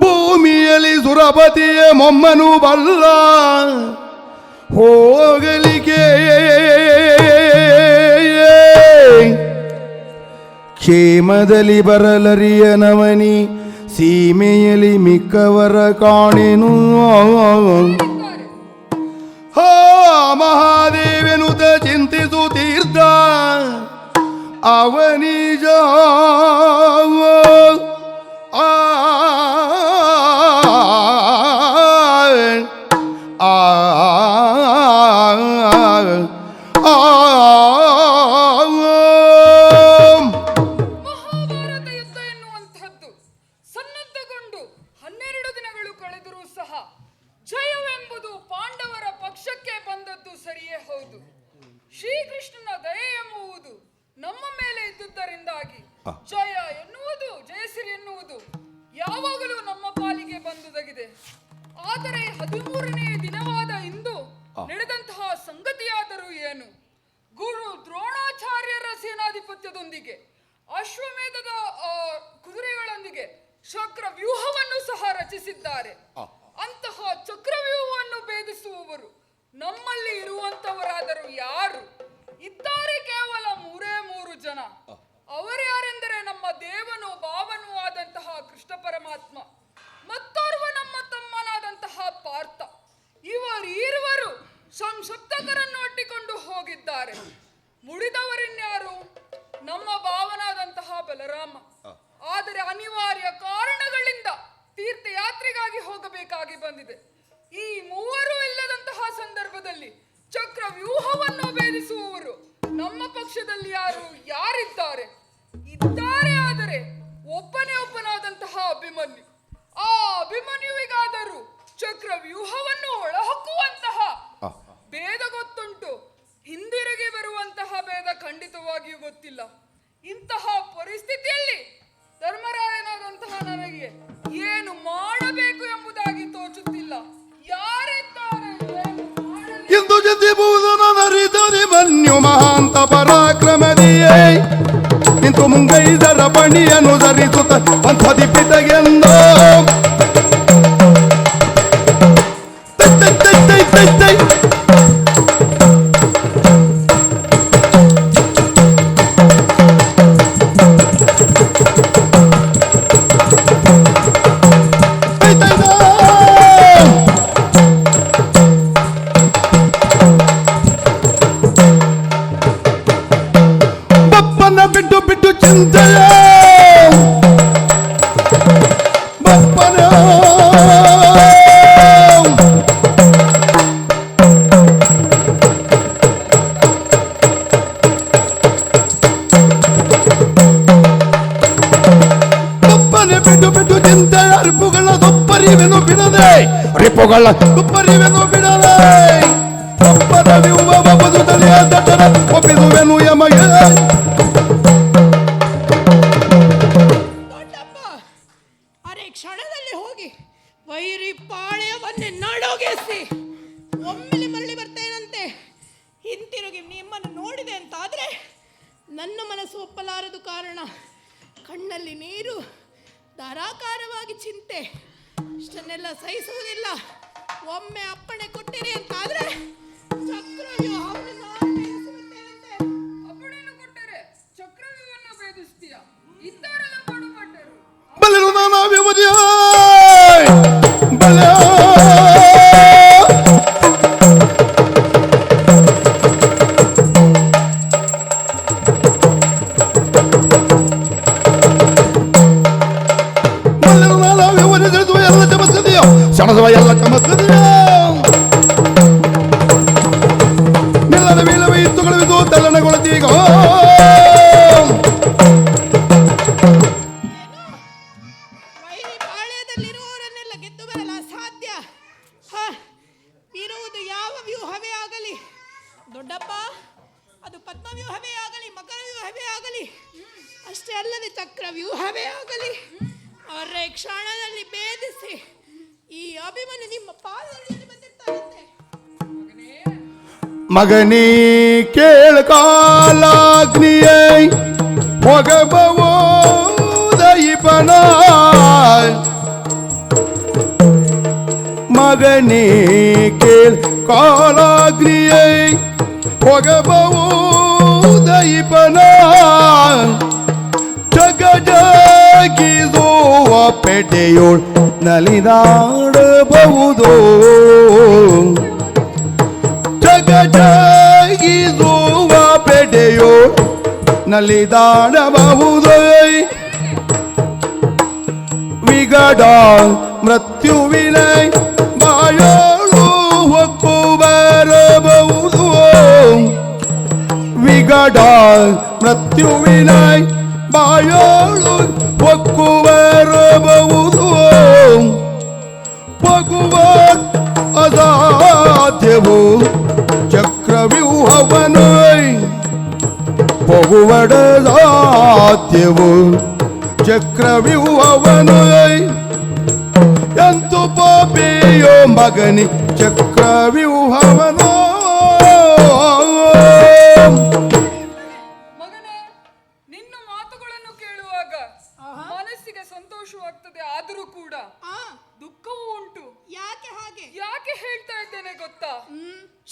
ಭೂಮಿಯಲ್ಲಿ ಸುರಪತಿಯ ಮೊಮ್ಮನು ಬಲ್ಲ ಹೋಗಲಿಕೆ ಕ್ಷೇಮದಲ್ಲಿ ಬರಲರಿಯನವನಿ ಸೀಮೆಯಲ್ಲಿ ಮಿಕ್ಕವರ ಕಾಣೆನು ಹೋ ಮಹಾದೇವನುತ ಚಿಂತಿಸುತ್ತೀರ್ಥ ಅವನಿಜ ಮಹಾಭಾರತ ಯುದ್ಧ ಎನ್ನುವಂತಹದ್ದು ಸನ್ನದ್ಧಗೊಂಡು 12 ದಿನಗಳು ಕಳೆದರೂ ಸಹ ಜಯವೆಂಬುದು ಪಾಂಡವರ ಪಕ್ಷಕ್ಕೆ ಬಂದದ್ದು ಸರಿಯೇ ಹೌದು. ಶ್ರೀಕೃಷ್ಣನ ದಯೆ ಎಂಬುವುದು ನಮ್ಮ ಮೇಲೆ ಇದ್ದುದರಿಂದಾಗಿ ಜಯ ಎನ್ನುವುದು ಜಯಸಿರಿ ಎನ್ನುವುದು ಯಾವಾಗಲೂ ನಮ್ಮ ಪಾಲಿಗೆ ಬಂದುದಗಿದೆ. ಆದರೆ 13ನೇ ದಿನವಾದ ಇಂದು ನಡೆದಂತಹ ಸಂಗತಿಯಾದರೂ ಏನು? ಗುರು ದ್ರೋಣಾಚಾರ್ಯರ ಸೇನಾಧಿಪತ್ಯದೊಂದಿಗೆ ಅಶ್ವಮೇಧದ ಕುದುರೆಗಳೊಂದಿಗೆ ಚಕ್ರವ್ಯೂಹವನ್ನು ಸಹ ರಚಿಸಿದ್ದಾರೆ. ಅಂತಹ ಚಕ್ರವ್ಯೂಹವನ್ನು ಭೇದಿಸುವವರು ನಮ್ಮಲ್ಲಿ ಇರುವಂತವರಾದರೂ ಯಾರು? ಇದ್ದಾರೆ ಕೇವಲ 3 ಜನ. ಅವರ್ಯಾರೆಂದರೆ ನಮ್ಮ ದೇವನು ಭಾವನೂ ಆದಂತಹ ಕೃಷ್ಣ ಪರಮಾತ್ಮ, ಮತ್ತೋರ್ವ ನಮ್ಮ ತಮ್ಮನಾದಂತಹ ಪಾರ್ಥ. ಇವರೀರ್ವರು ಸಂಸಪ್ತಕರನ್ನು ಒಟ್ಟಿಕೊಂಡು ಹೋಗಿದ್ದಾರೆ. ಮುಡಿದವರಿನ್ಯಾರು? ನಮ್ಮ ಭಾವನಾದಂತಹ ಬಲರಾಮ. ಆದರೆ ಅನಿವಾರ್ಯ ಕಾರಣಗಳಿಂದ ತೀರ್ಥಯಾತ್ರೆಗಾಗಿ ಹೋಗಬೇಕಾಗಿ ಬಂದಿದೆ. ಈ ಮೂವರು ಇಲ್ಲದಂತಹ ಸಂದರ್ಭದಲ್ಲಿ ಚಕ್ರವ್ಯೂಹವನ್ನು ಭೇದಿಸುವವರು ನಮ್ಮ ಪಕ್ಷದಲ್ಲಿ ಯಾರಿದ್ದಾರೆ? ಇದ್ದಾರೆ, ಆದರೆ ಒಬ್ಬನಾದಂತಹ ಅಭಿಮನ್ಯು. ಆ ಅಭಿಮನ್ಯುವಿಗಾದರೂ ಚಕ್ರವ್ಯೂಹವನ್ನು ಒಳಹೊಕ್ಕುವಂತಹ ಭೇದ ಗೊತ್ತುಂಟು, ಹಿಂದಿರುಗಿ ಬರುವಂತಹ ಭೇದ ಖಂಡಿತವಾಗಿಯೂ ಗೊತ್ತಿಲ್ಲ. ಇಂತಹ ಪರಿಸ್ಥಿತಿಯಲ್ಲಿ ಧರ್ಮರಾಯನಾದಂತಹ ನನಗೆ ಏನು ಮಾಡಬೇಕು ಎಂಬುದಾಗಿ ತೋಚುತ್ತಿಲ್ಲ. ಯಾರಿದ್ದಾರೆ? ಇಂದು ಜತಿಬೂದನರಿದರೆ ಮನ್ಯು ಮಹಾಂತ ಪರಾಕ್ರಮದಿಯೇ ನಿಂತು ಮುಂಗೈದರ ಪಣಿಯನ್ನು ಧರಿಸುತ್ತ ಪಂಥದಿಪ್ಪಿದಗೆಂದು ಬಿಟ್ಟು ಚಿಂತೆಯ ಬಪ್ಪನ ಬಿಟ್ಟು ಚಿಂತೆಯ ರಿಪುಗಳ ದುಪ್ಪರಿವೆನು ಬಿಡದೆ ಒಪ್ಪದ ವಿವ್ವಬದು ತಲೆಯ ದಟ್ಟರ ಒಪ್ಪಿದುವೆನು ಯಮಗೆ. ಕ್ಷಣದಲ್ಲಿ ಹೋಗಿ ವೈರಿ ಪಾಳ್ಯವನ್ನೇ ನಡೋಗಿಸಿ ಒಮ್ಮೆಲೆ ಮರಳಿ ಬರ್ತೇನಂತೆ. ಹಿಂತಿರುಗಿ ನಿಮ್ಮನ್ನು ನೋಡಿದೆ ಅಂತಾದ್ರೆ ನನ್ನ ಮನಸ್ಸು ಒಪ್ಪಲಾರದು. ಕಾರಣ ಕಣ್ಣಲ್ಲಿ ನೀರು, ಧಾರಾಕಾರವಾಗಿ ಚಿಂತೆ, ಇಷ್ಟನ್ನೆಲ್ಲ ಸಹಿಸುವುದಿಲ್ಲ. ಒಮ್ಮೆ ಅಪ್ಪಣೆ ಕೊಟ್ಟಿರಿ ಅಂತಾದ್ರೆ ಚಕ್ರವ್ಯೂಹವನ್ನು ನಾನು ಭೇದಿಸುತ್ತೇನಂತೆ. ಅಪ್ಪಣೆಯನ್ನು ಕೊಟ್ಟರೆ ಚಕ್ರವ್ಯೂಹವನ್ನು ಭೇದಿಸ್ತೀಯ? ಇದ್ದಾರಲ್ಲ ಪಡುಪಟ್ಟರು. ಬಲರು ನಾನಾ ವ್ಯವಧಿಯ ಬಲ ಬಲರು ನಾನಾ ವ್ಯವಧಿಯ ಎಲ್ಲ ಚಮತ್ಕದೆಯೋ ಕ್ಷಣದವ ಎಲ್ಲ ಚಮತ್ಕದೆಯೋ ನಿಲ್ಲದ ಬೀಳವೆ ಇತ್ತುಗಳಿದು ತಲ್ಲಣಗೊಳತೀಗ ಇರುವುದು ಯಾವ ವ್ಯೂಹವೇ ಆಗಲಿ ದೊಡ್ಡಪ್ಪ, ಅದು ಪದ್ಮವ್ಯೂಹವೇ ಆಗಲಿ, ಮಕರ ವ್ಯೂಹವೇ ಆಗಲಿ, ಅಷ್ಟೇ ಅಲ್ಲದೆ ಚಕ್ರವ್ಯೂಹವೇ ಆಗಲಿ, ಅವರ ಕ್ಷಣದಲ್ಲಿ ಭೇದಿಸಿ ಈ ಅಭಿಮನ್ಯು ನಿಮ್ಮ ಪಾದದಲ್ಲಿ ಬಂದಿರ್ತಾರಂತೆ. ಮಗನೇ ಕೇಳ್ಕಾಲಾಗ್ನಿಯೇ ಹೊಗಬವೋ ದೈಪನ ಮಗನೇ ಕೇಳ್ಕಾಲಾಗ್ನಿಯೇ ಹೊಗಬವೋ ದೈಪನ ಜಗ ಜಗಿಸುವ ಪೇಟೆಯೋಳ್ ನಲಿದಾಡಬಹುದೋ ಜಗ ಜಗಿಸುವ ಪೇಟೆಯೋಳ್ ನಲಿದಾಡಬಹುದೋ ವಿಗಡ ಮೃತ್ಯುವಿನ ಬಾಯೋಳು ಹೊಕ್ಕು ಬರಬಹುದು ವಿಗಡ ಮೃತ್ಯುವಿನ ಬಾಯೋಳು ಹೊಕ್ಕು ಬರಬಹುದು ಹೋಗುವ ಅಸಾಧ್ಯವು ಚಕ್ರವ್ಯೂಹವನು ಹೋಗುವಡ ಸಾಧ್ಯವು ಚಕ್ರವ್ಯೂಹವನು ಎಂತು ಪಾಪಿಯೋ ಮಗನಿ ಚಕ್ರವ್ಯೂಹವನು ಮಗನೇ, ನಿನ್ನ ಮಾತುಗಳನ್ನು ಕೇಳುವಾಗ ಮನಸ್ಸಿಗೆ ಸಂತೋಷವಾಗ್ತದೆ. ಆದರೂ ಕೂಡ ದುಃಖವೂ ಉಂಟು. ಯಾಕೆ ಹಾಗೆ? ಯಾಕೆ ಹೇಳ್ತಾ ಇದ್ದೇನೆ ಗೊತ್ತಾ?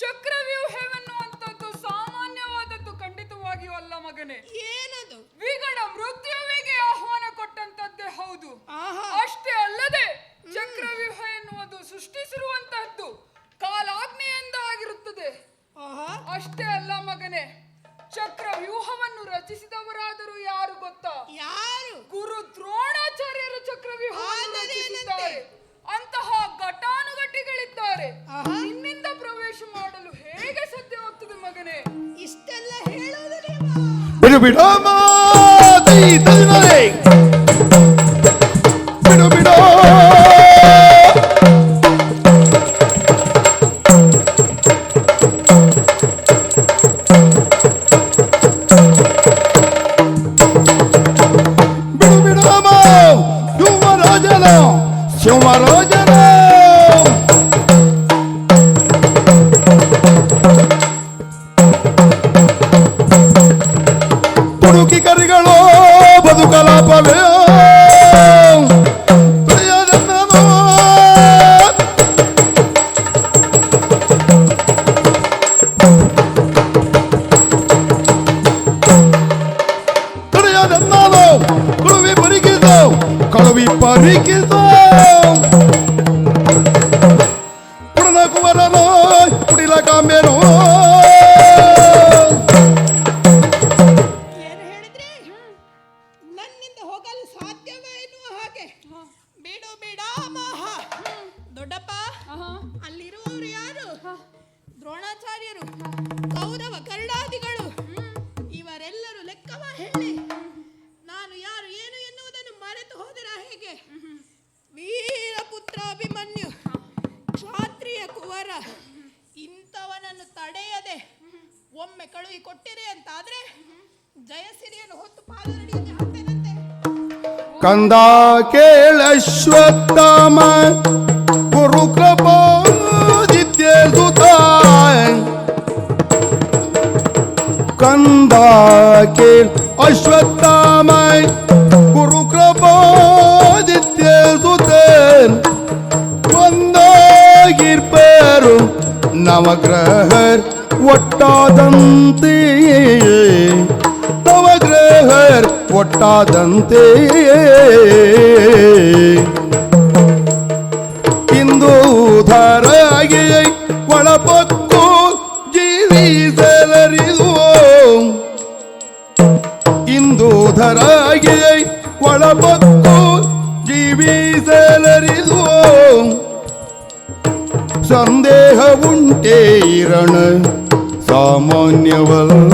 ಚಕ್ರವ್ಯೂಹವೆನ್ನುವಂಥದ್ದು ಸಾಮಾನ್ಯವಾದದ್ದು ಖಂಡಿತವಾಗಿಯೂ ಅಲ್ಲ ಮಗನೇ. ಏನದು? ವಿಗಡ ಮೃತ್ಯುವಿಗೆ ಆಹ್ವಾನ ಕೊಟ್ಟಂತದ್ದೇ ಹೌದು. ಅಷ್ಟೇ ಅಲ್ಲದೆ ಚಕ್ರವ್ಯೂಹ ಎನ್ನುವುದು ಸೃಷ್ಟಿಸಿರುವಂತಹದ್ದು ಕಾಲಾಗ್ನಿಯಿಂದ ಆಗಿರುತ್ತದೆ. ಅಷ್ಟೇ ಅಲ್ಲ ಮಗನೇ, ಚಕ್ರವ್ಯೂಹವನ್ನು ರಚಿಸಿದವರಾದರೂ ಯಾರು ಗೊತ್ತಾ? ಯಾರು? ಗುರು ದ್ರೋಣಾಚಾರ್ಯರು ಚಕ್ರವ್ಯೂಹವನ್ನು ರಚಿಸಿದ್ದಾರೆ. ಅಂತಹ ಘಟಾನುಘಟಿಗಳಿದ್ದಾರೆ. ನಿನ್ನಿಂದ ಪ್ರವೇಶ ಮಾಡಲು ಹೇಗೆ ಸಾಧ್ಯವಾಗ್ತದೆ ಮಗನೇ? ಇಷ್ಟೆಲ್ಲ ಹೇಳೋದು ಬಿಡು ಬಿಡೋಮ ದೈತನೇ ಬಿಡು ಬಿಡೋ ಬಿಡು ಬಿಡೋಮ ಯುವರಾಜನ ಶಿವರಾಜನ ತುಡುಕಿ ಕರಿಗಳು ಬದುಕಲಾಪವೇ ಕಳುವಿ ಪರಿಗಿಸೋ ಕಳುವಿ ಪರಿಗಿಸೋ ಪುಡನ ಕುವರನೋ ಕುಡಿಲ ಕಾಮ್ಯನೋ ಏನು ಹೇಳಿದ್ರಿ? ನನ್ನಿಂದ ಹೋಗಲು ಸಾಧ್ಯವೇ ಎನ್ನುವ ಹಾಗೆ? ಬಿಡು ಬಿಡಾಮಹ. ದೊಡ್ಡಪ್ಪ, ಅಲ್ಲಿರುವವರು ಯಾರು? ದ್ರೋಣಾಚಾರ್ಯರು, ಕೌರವ ಕರ್ಣಾದಿಗಳು, ಇವರೆಲ್ಲರೂ ಲೆಕ್ಕವ ಹೇಳಿ ನಾನು ಯಾರು ಏನು ಎನ್ನುವುದನ್ನು ಮರೆತು ಹೋದರ ಹೇಗೆ? ವೀರಪುತ್ರ ಅಭಿಮನ್ಯು, ಕ್ಷಾತ್ರಿಯ ಕುವರ, ಇಂಥವನನ್ನು ತಡೆಯದೆ ಒಮ್ಮೆ ಕಳುಹಿ ಕೊಟ್ಟಿರಿ ಅಂತಾದ್ರೆ ಜಯಸಿರಿಯನ್ನು ಹೊತ್ತು ಪಾದರಡಿಯಲ್ಲಿ ಹಾಕ್ತೇನಂತೆ. ಕಂದ ಕೇಳಶ್ವತ್ಥಾಮ ಗುರು ಕೃಪಾದಿತ್ಯ ಸುತ ಕಂದ ಕೇಳ ಅಶ್ವತ್ಥಾಮ ಗುರು ಕೃಪಾದಿತ್ಯ ಸುತ ಒಂದಾಗಿರ್ಪರು ನವಗ್ರಹರ್ ಒಟ್ಟಾದಂತೆ ನವಗ್ರಹರ್ ಒಟ್ಟಾದಂತೆ ಇಂದು ಧರಾಗಿ ಒಳಪಕ್ಕು ಜೀವಿಸಲರಿದು ಇಂದು ಧರಾಗಿ ಒಳಪಕ್ಕು ಜೀವಿಸಲರಿದು ಸಂದೇಹ ಉಂಟೇ ಇರಣ ಸಾಮಾನ್ಯವಲ್ಲ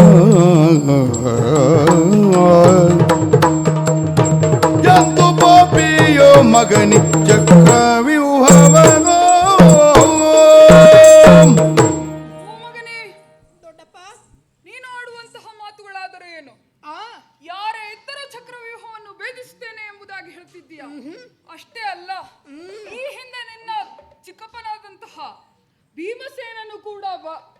ಎಂದು ಪಾಪಿಯೋ ಮಗನಿ ಚಕ್ರವ್ಯೂಹವನೋ ಮಗನೇ, ದೊಡ್ಡಪ್ಪ, ನೀನು ಆಡುವಂತಹ ಮಾತುಗಳಾದರೆ ಏನು? ಆ ಯಾರ ಎತ್ತರ ಚಕ್ರವ್ಯೂಹವನ್ನು ಭೇದಿಸುತ್ತೇನೆ ಎಂಬುದಾಗಿ ಹೇಳ್ತಿದ್ದೀಯ. ಅಷ್ಟೇ ಅಲ್ಲ, ಈ ಹಿಂದೆ ನಿನ್ನ ಚಿಕ್ಕಪ್ಪನಾದಂತಹ ಭೀಮಸೇನನು ಕೂಡ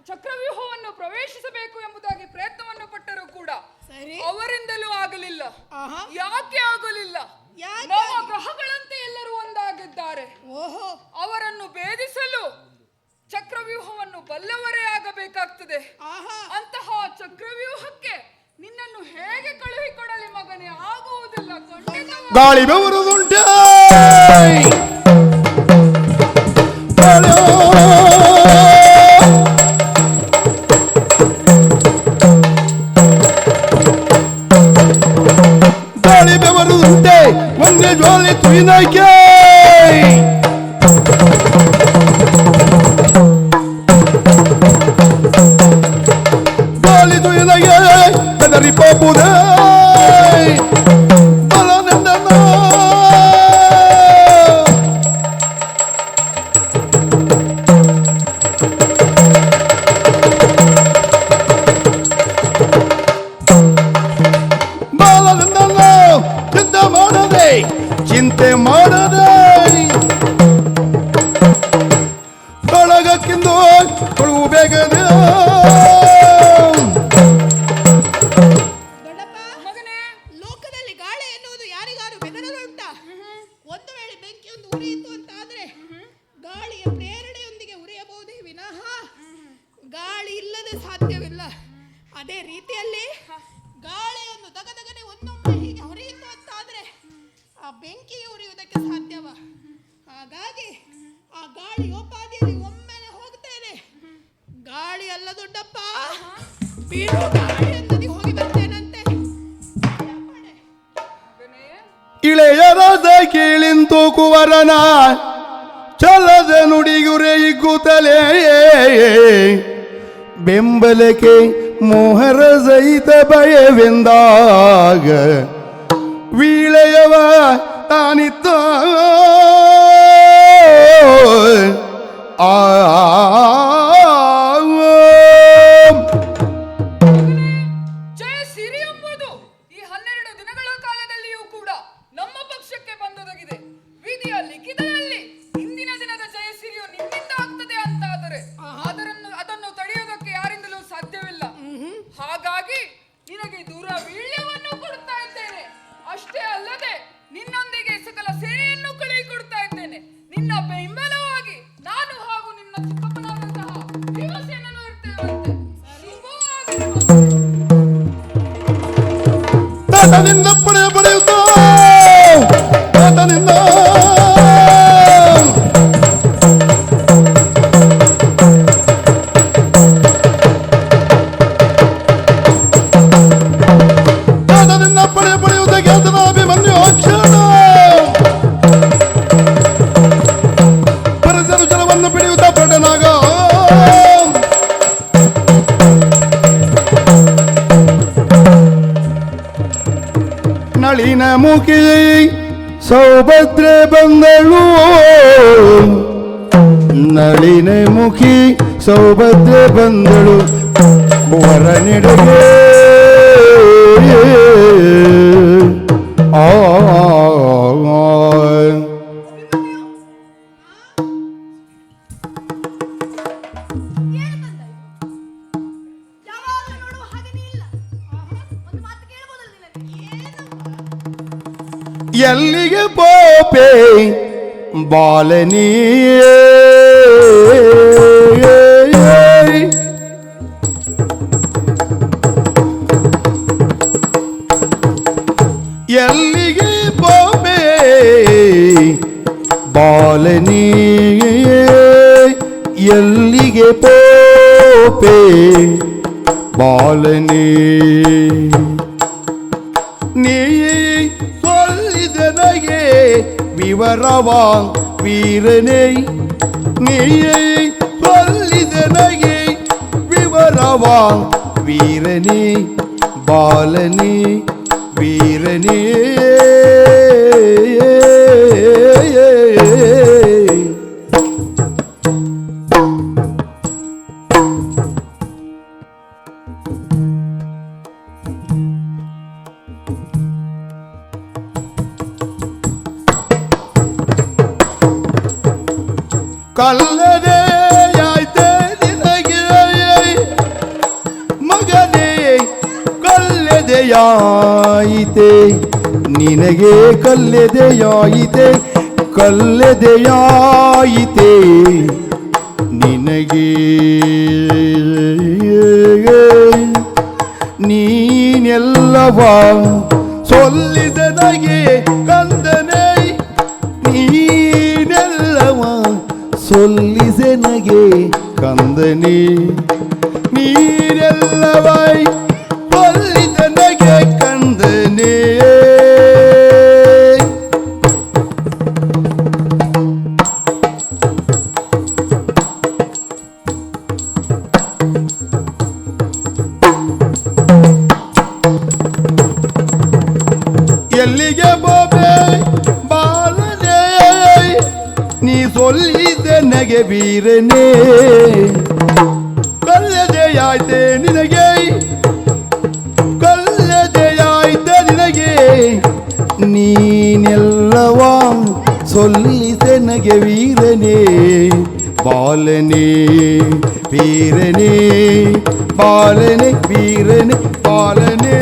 ಚಕ್ರ ಚಕ್ರವ್ಯೂಹವನ್ನು ಪ್ರವೇಶಿಸಬೇಕು ಎಂಬುದಾಗಿ ಪ್ರಯತ್ನವನ್ನು ಪಟ್ಟರೂ ಕೂಡ ಸರಿ. ಅವರಿಂದಲೂ ಆಗಲಿಲ್ಲ. ಆಹಾ. ಯಾಕೆ ಆಗಲಿಲ್ಲ? ಯಾಕೆ? ನಮ್ಮ ಗ್ರಹಗಳಂತೆ ಎಲ್ಲರೂ ಒಂದಾಗಿದ್ದಾರೆ. ಓಹೋ, ಅವರನ್ನು ಭೇದಿಸಲು ಚಕ್ರವ್ಯೂಹವನ್ನು ಬಲ್ಲವರೇ ಆಗಬೇಕಾಗ್ತದೆ. ಆಹಾ, ಅಂತಹ ಚಕ್ರವ್ಯೂಹಕ್ಕೆ ನಿನ್ನನ್ನು ಹೇಗೆ ಕಳುಹಿಕೊಡಲಿ ಮಗನೇ? ಆಗುವುದಿಲ್ಲ ಖಂಡಿತವಾಗಿ. ಗಾಳಿ ಬೆವರುದುಂಟೆ ಗಾಳಿ ಬೆವರುದುಂಟೆ ಒಂದೇ ಜೋಲಿ ತುಯಿನಕ್ಕೆ ಗಾಳಿ ತುಯಿನಗೆ ಬೆದರಿ ಪೋಪುದೇ ಚಿಂತೆ ಮಾಡದೆ ತೊಳಗಕ್ಕಿಂದು ಕೊಳುವು ಬೇಗದೆ ದೊಡ್ಡಪ್ಪ, ಮಗನೇ, ಲೋಕದಲ್ಲಿ ಗಾಳಿ ಎನ್ನುವುದು ಯಾರಿಗಾರು ಬೆದರಲುಂಟ? ಒಂದು ವೇಳೆ ಬೆಂಕಿಯೊಂದು ಉರಿಯಿತು ಅಂತ ಆದ್ರೆ ಗಾಳಿಯ ಪ್ರೇರಣೆಯೊಂದಿಗೆ ಉರಿಯಬಹುದೇ ವಿನಃ ಗಾಳಿ ಇಲ್ಲದೆ ಸಾಧ್ಯವಿಲ್ಲ. ಅದೇ ರೀತಿಯಲ್ಲಿ ಗಾಳಿಯನ್ನು ದಗದಗನೆ ಒಂದೊಮ್ಮೆ ಹೀಗೆ ಹೊರೆಯಿತು ಅಂತ ಆದ್ರೆ ಆ ಬೆಂಕಿಗೆ ಉರಿಯುವುದಕ್ಕೆ ಸಾಧ್ಯವ? ಹಾಗಾಗಿ ಆ ಗಾಳಿಯೋಪಾದಿಯಲ್ಲಿ ಒಮ್ಮೆಲೆ ಹೋಗ್ತೇನೆ. ಗಾಳಿ ಅಲ್ಲ ದೊಡ್ಡಪ್ಪ, ಬೀಳು ಗಾಳಿ ಅನ್ನದಿ ಹೋಗಿ ಬರ್ತೇನಂತೆ. ಮಗನೇ, ಇಳೆಯರಾದ ಕೀಳಿಂತು ಕುವರನ ಚಲದ ನುಡಿಗುರೆ ಇಗ್ಗುತ್ತಲೇ ಬೆಂಬಲಕ್ಕೆ ಮೋಹರ ಸಹಿತ ಭಯವೆಂದಾಗ ವೀಳೆಯವ ತಾನಿತ್ತ ಜಯಸಿರಿ ಎಂಬುದು ಈ 12 ದಿನಗಳ ಕಾಲದಲ್ಲಿಯೂ ಕೂಡ ನಮ್ಮ ಪಕ್ಷಕ್ಕೆ ಬಂದೊದಗಿದೆ. ವಿಧಿಯ ಲಿಖಿತದಲ್ಲಿ ಇಂದಿನ ದಿನದ ಜಯಸಿರಿಯು ನಿಮ್ಮಿಂದ ಆಗ್ತದೆ ಅಂತಾದರೆ ಅದನ್ನು ತಡೆಯುವುದಕ್ಕೆ ಯಾರಿಂದಲೂ ಸಾಧ್ಯವಿಲ್ಲ. ಹಾಗಾಗಿ ನಿನಗೆ ದೂರ ವೀಳ್ಯವನ್ನು ಕೊಡ್ತಾ ಇದ್ದೇನೆ. ಅಷ್ಟೇ ಅಲ್ಲದೆ ನಿನ್ನೊಂದಿಗೆ ಸಕಲ ಸೇನೆಯನ್ನು ಕಳುಹಿಕೊಡ್ತಾ ಇದ್ದೇನೆ. ನಿನ್ನ ಬೆಂಬಲವಾಗಿ ನಾನು ಹಾಗೂ ನಿನ್ನ ಚಿಕ್ಕಪ್ಪನಾದಂತಹ ಭೀಮಸೇನನು ಇರ್ತೇವಂತೆ. ತಾತನಿಂದ ಪಡೆಯುತ್ತಾ ತಾತನಿಂದ ಪಡೆಯುವುದ ಗೆದ್ದನಾಭಿಮನ್ಯು ಅಕ್ಷರ ಪರಿಸರ ಜಲವನ್ನು ಬಿಡಿಯುತ್ತಾ ಪಡನಾಗ ನಳಿನ ಮುಖಿ ಸೌಭದ್ರೆ ಬಂದಳು ನಳಿನ ಮುಖಿ ಸೌಭದ್ರೆ ಬಂದಳು ವರನಿಡೆಗೆ ಎಲ್ಲಿಗೆ ಪೋಪೆ ಬಾಲನಿ ಎಲ್ಲಿಗೆ ಪೋಪೆ ಬಾಲನಿ ಎಲ್ಲಿಗೆ ಪೋಪೆ ಬಾಲನಿ ನೀ ಸೊಲ್ಲಿದನಗೆ ವಿವರವ ವೀರನೇ ನೀಯೇ ಸೊಲ್ಲಿದನಗೆ ವಿವರವ ವೀರನೇ ಬಾಲನೇ ವೀರನೇ ಕಲ್ಲದೆ ಆಯ್ತೆ ನಿನಗೆ ಕಲ್ಲೆದೆಯಾಯಿತೆ ನಿನಗೆ ಕಲ್ಲೆದೆಯಾಯಿತೆ ಕಲ್ಲೆದೆಯಾಯಿತೆ ನಿನಗೆ ನೀನೆಲ್ಲವ ಸೊಲ್ಲಿಸನಗೆ ಕಂದನೆ ನೀನೆಲ್ಲವ ಸೊಲ್ಲಿಸನಗೆ ಕಂದನೆ ನೀನೆಲ್ಲವ ಸೊಲ್ಲಿಸನಗೆ ಕಂದನೆ ಎಲ್ಲಿಗೆ ಬೋಬೆ ಬಾಲನೆ ನೀ ಸೊಲ್ಲಿದೆ ನಗೆ ವೀರನೇ ಕಲ್ಲದೆಯಾಯ್ತೆ ನಿನಗೆ ಕಲ್ಲದೆಯಾಯ್ತೆ ನಿನಗೆ ನೀನೆಲ್ಲವ ಸೊಲ್ಲಿದೆ ನಗೆ ವೀರನೇ ಬಾಲನೆ ವೀರನೇ ಬಾಲನೆ ವೀರನೇ ಬಾಲನೆ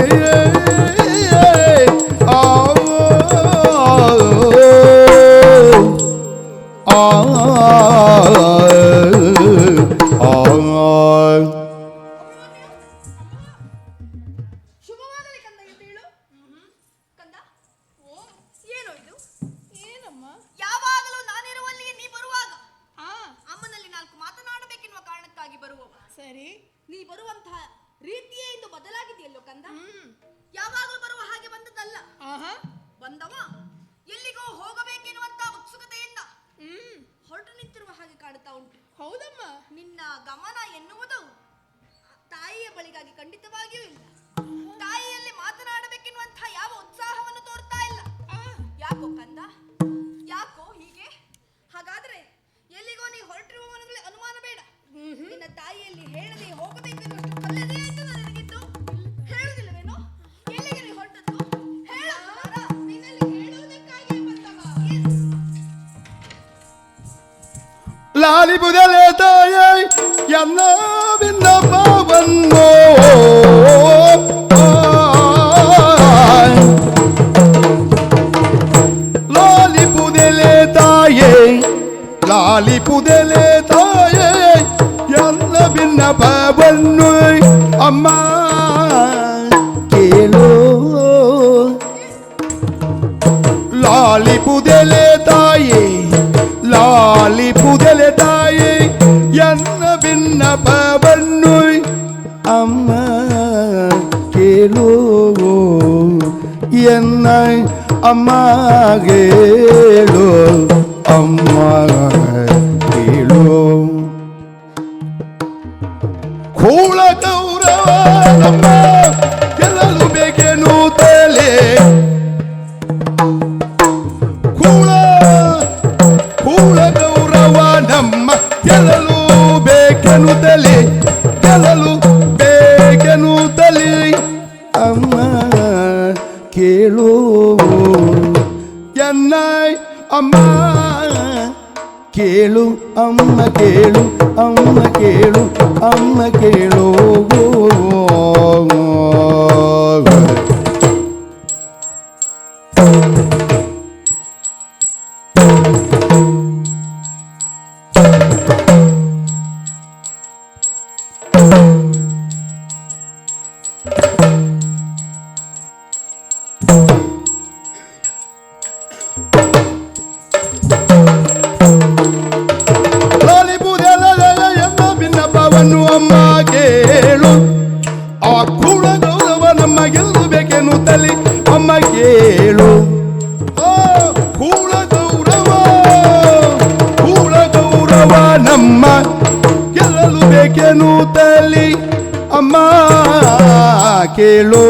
ಶುಭವಾಗಲಿ ಕಂದ ಎದ್ದೇಳು. ಕಂದ ಓ ಏನೋ ಇದು? ಏನಮ್ಮ ಯಾವಾಗಲೂ ನಾನಿರುವಲ್ಲಿಯೇ ನೀ ಬರುವಾಗ ಆ ಅಮ್ಮನಲ್ಲಿ ನಾಲ್ಕು ಮಾತನಾಡಬೇಕೆನ್ನುವ ಕಾರಣಕ್ಕಾಗಿ ಬರುವವ. ಸರಿ ನೀ ಬರುವಂತಹ ರೀತಿಯೇ ಇಂದು ಬದಲಾಗಿದೆಯಲ್ಲೋ ಕಂದ. ಹ್ಮ್ ಯಾವಾಗಲೂ ಬರುವ ಹಾಗೆ ಬಂದದ್ದಲ್ಲ. ಆಹಾ ಬಂದವ ಎಲ್ಲಿಗೋ ಹೋಗಬೇಕೆನ್ನುವಂತಹ ಉತ್ಸುಕತೆಯಿಂದ ಹ್ಮ್ ಹೊರಟು ನಿಂತಿರುವ ಹಾಗೆ ಕಾಡುತ್ತಾ ಉಂಟು. ಹೌದಮ್ಮ ನಿನ್ನ ಗಮನ ಎನ್ನುವುದು ತಾಯಿಯ ಬಳಿಗಾಗಿ ಖಂಡಿತವಾಗಿಯೂ ಇಲ್ಲ. ತಾಯಿಯಲ್ಲಿ ಮಾತನಾಡಬೇಕೆನ್ನುವಂತಹ ಯಾವ ಉತ್ಸಾಹವನ್ನು ತೋರ್ತಾ ಇಲ್ಲ. ಯಾಕೋ ಕಂದ, ಯಾಕೋ ಹೀಗೆ? ಹಾಗಾದ್ರೆ ಎಲ್ಲಿಗೋ ನೀ ಹೊರಟಿರುವವನಲ್ಲಿ ಅನುಮಾನ ಬೇಡ. ನಿನ್ನ ತಾಯಿಯಲ್ಲಿ ಹೇಳದೆ ಹೋಗಬೇಕೆನ್ನುವಷ್ಟು ಕಲ್ಲದೆ ಆಯ್ತು ನನಗಿದ್ದು. ಹೇಳುವುದಿಲ್ಲವೇನೋ? ಎಲ್ಲಿಗೆ ನೀ ಹೊರಟದ್ದು? ಹೇಳು ಕುಮಾರ. ನಿನ್ನಲ್ಲಿ ಹೇಳುವುದಕ್ಕಾಗಿ ಬಂದವ. ಲಾಲಿ ಬುದಲೆ ತಾಯ ಎನ್ನ ಬಿನ್ನಪ್ಪವನ್ನು ಲಾಲಿ ಬುದಲೆ ತಾಯೇ ಲಾಲಿ ಬುದಲೆ ತಾಯೇ ಎನ್ನ ಬಿನ್ನಪ್ಪವನ್ನು ಅಮ್ಮ ಕೇಳು ಲಾಲಿ ಬುದಲೆ ತಾಯೇ ಲಾಲಿ ಪುದಲೆ ತಾಯಿ ಎನ್ನ ಬಿನ್ನಪವನ್ನು ಅಮ್ಮ ಕೇಳು ಎನ್ನ ಅಮ್ಮ ಕೇಳು ಅಮ್ಮ ಕೇಳು ಕೂಳ ಗೌರವ ನಮ್ಮ ಗೆಲ್ಲಲು ಬೇಕೇನು ತಲೆ ಕೂಳ ಗೌರವ ನಮ್ಮ ಗೆಲ್ಲಲು ಬೇಕೆನ್ನುತ್ತಲೇ ಗೆಲ್ಲಲು ಬೇಕೆನ್ನುತ್ತಲೇ ಅಮ್ಮ ಕೇಳು ಎನ್ನ ಅಮ್ಮ ಕೇಳು ಅಮ್ಮ ಕೇಳು ಅಮ್ಮ ಕೇಳು ಅಮ್ಮ ಕೇಳು ಬಿನ್ನಪ್ಪವನ್ನು ಅಮ್ಮ ಕೇಳು ಆ ಕೂಡ ಗೌರವ ನಮ್ಮ ಗೆಲ್ಲು ಬೇಕೆನ್ನುತ್ತಲಿ ಅಮ್ಮ ಕೇಳು ಕೂಡ ಗೌರವ ನಮ್ಮ ಗೆಲ್ಲಲು ಬೇಕೆನ್ನುತ್ತಲಿ ಅಮ್ಮ ಕೇಳು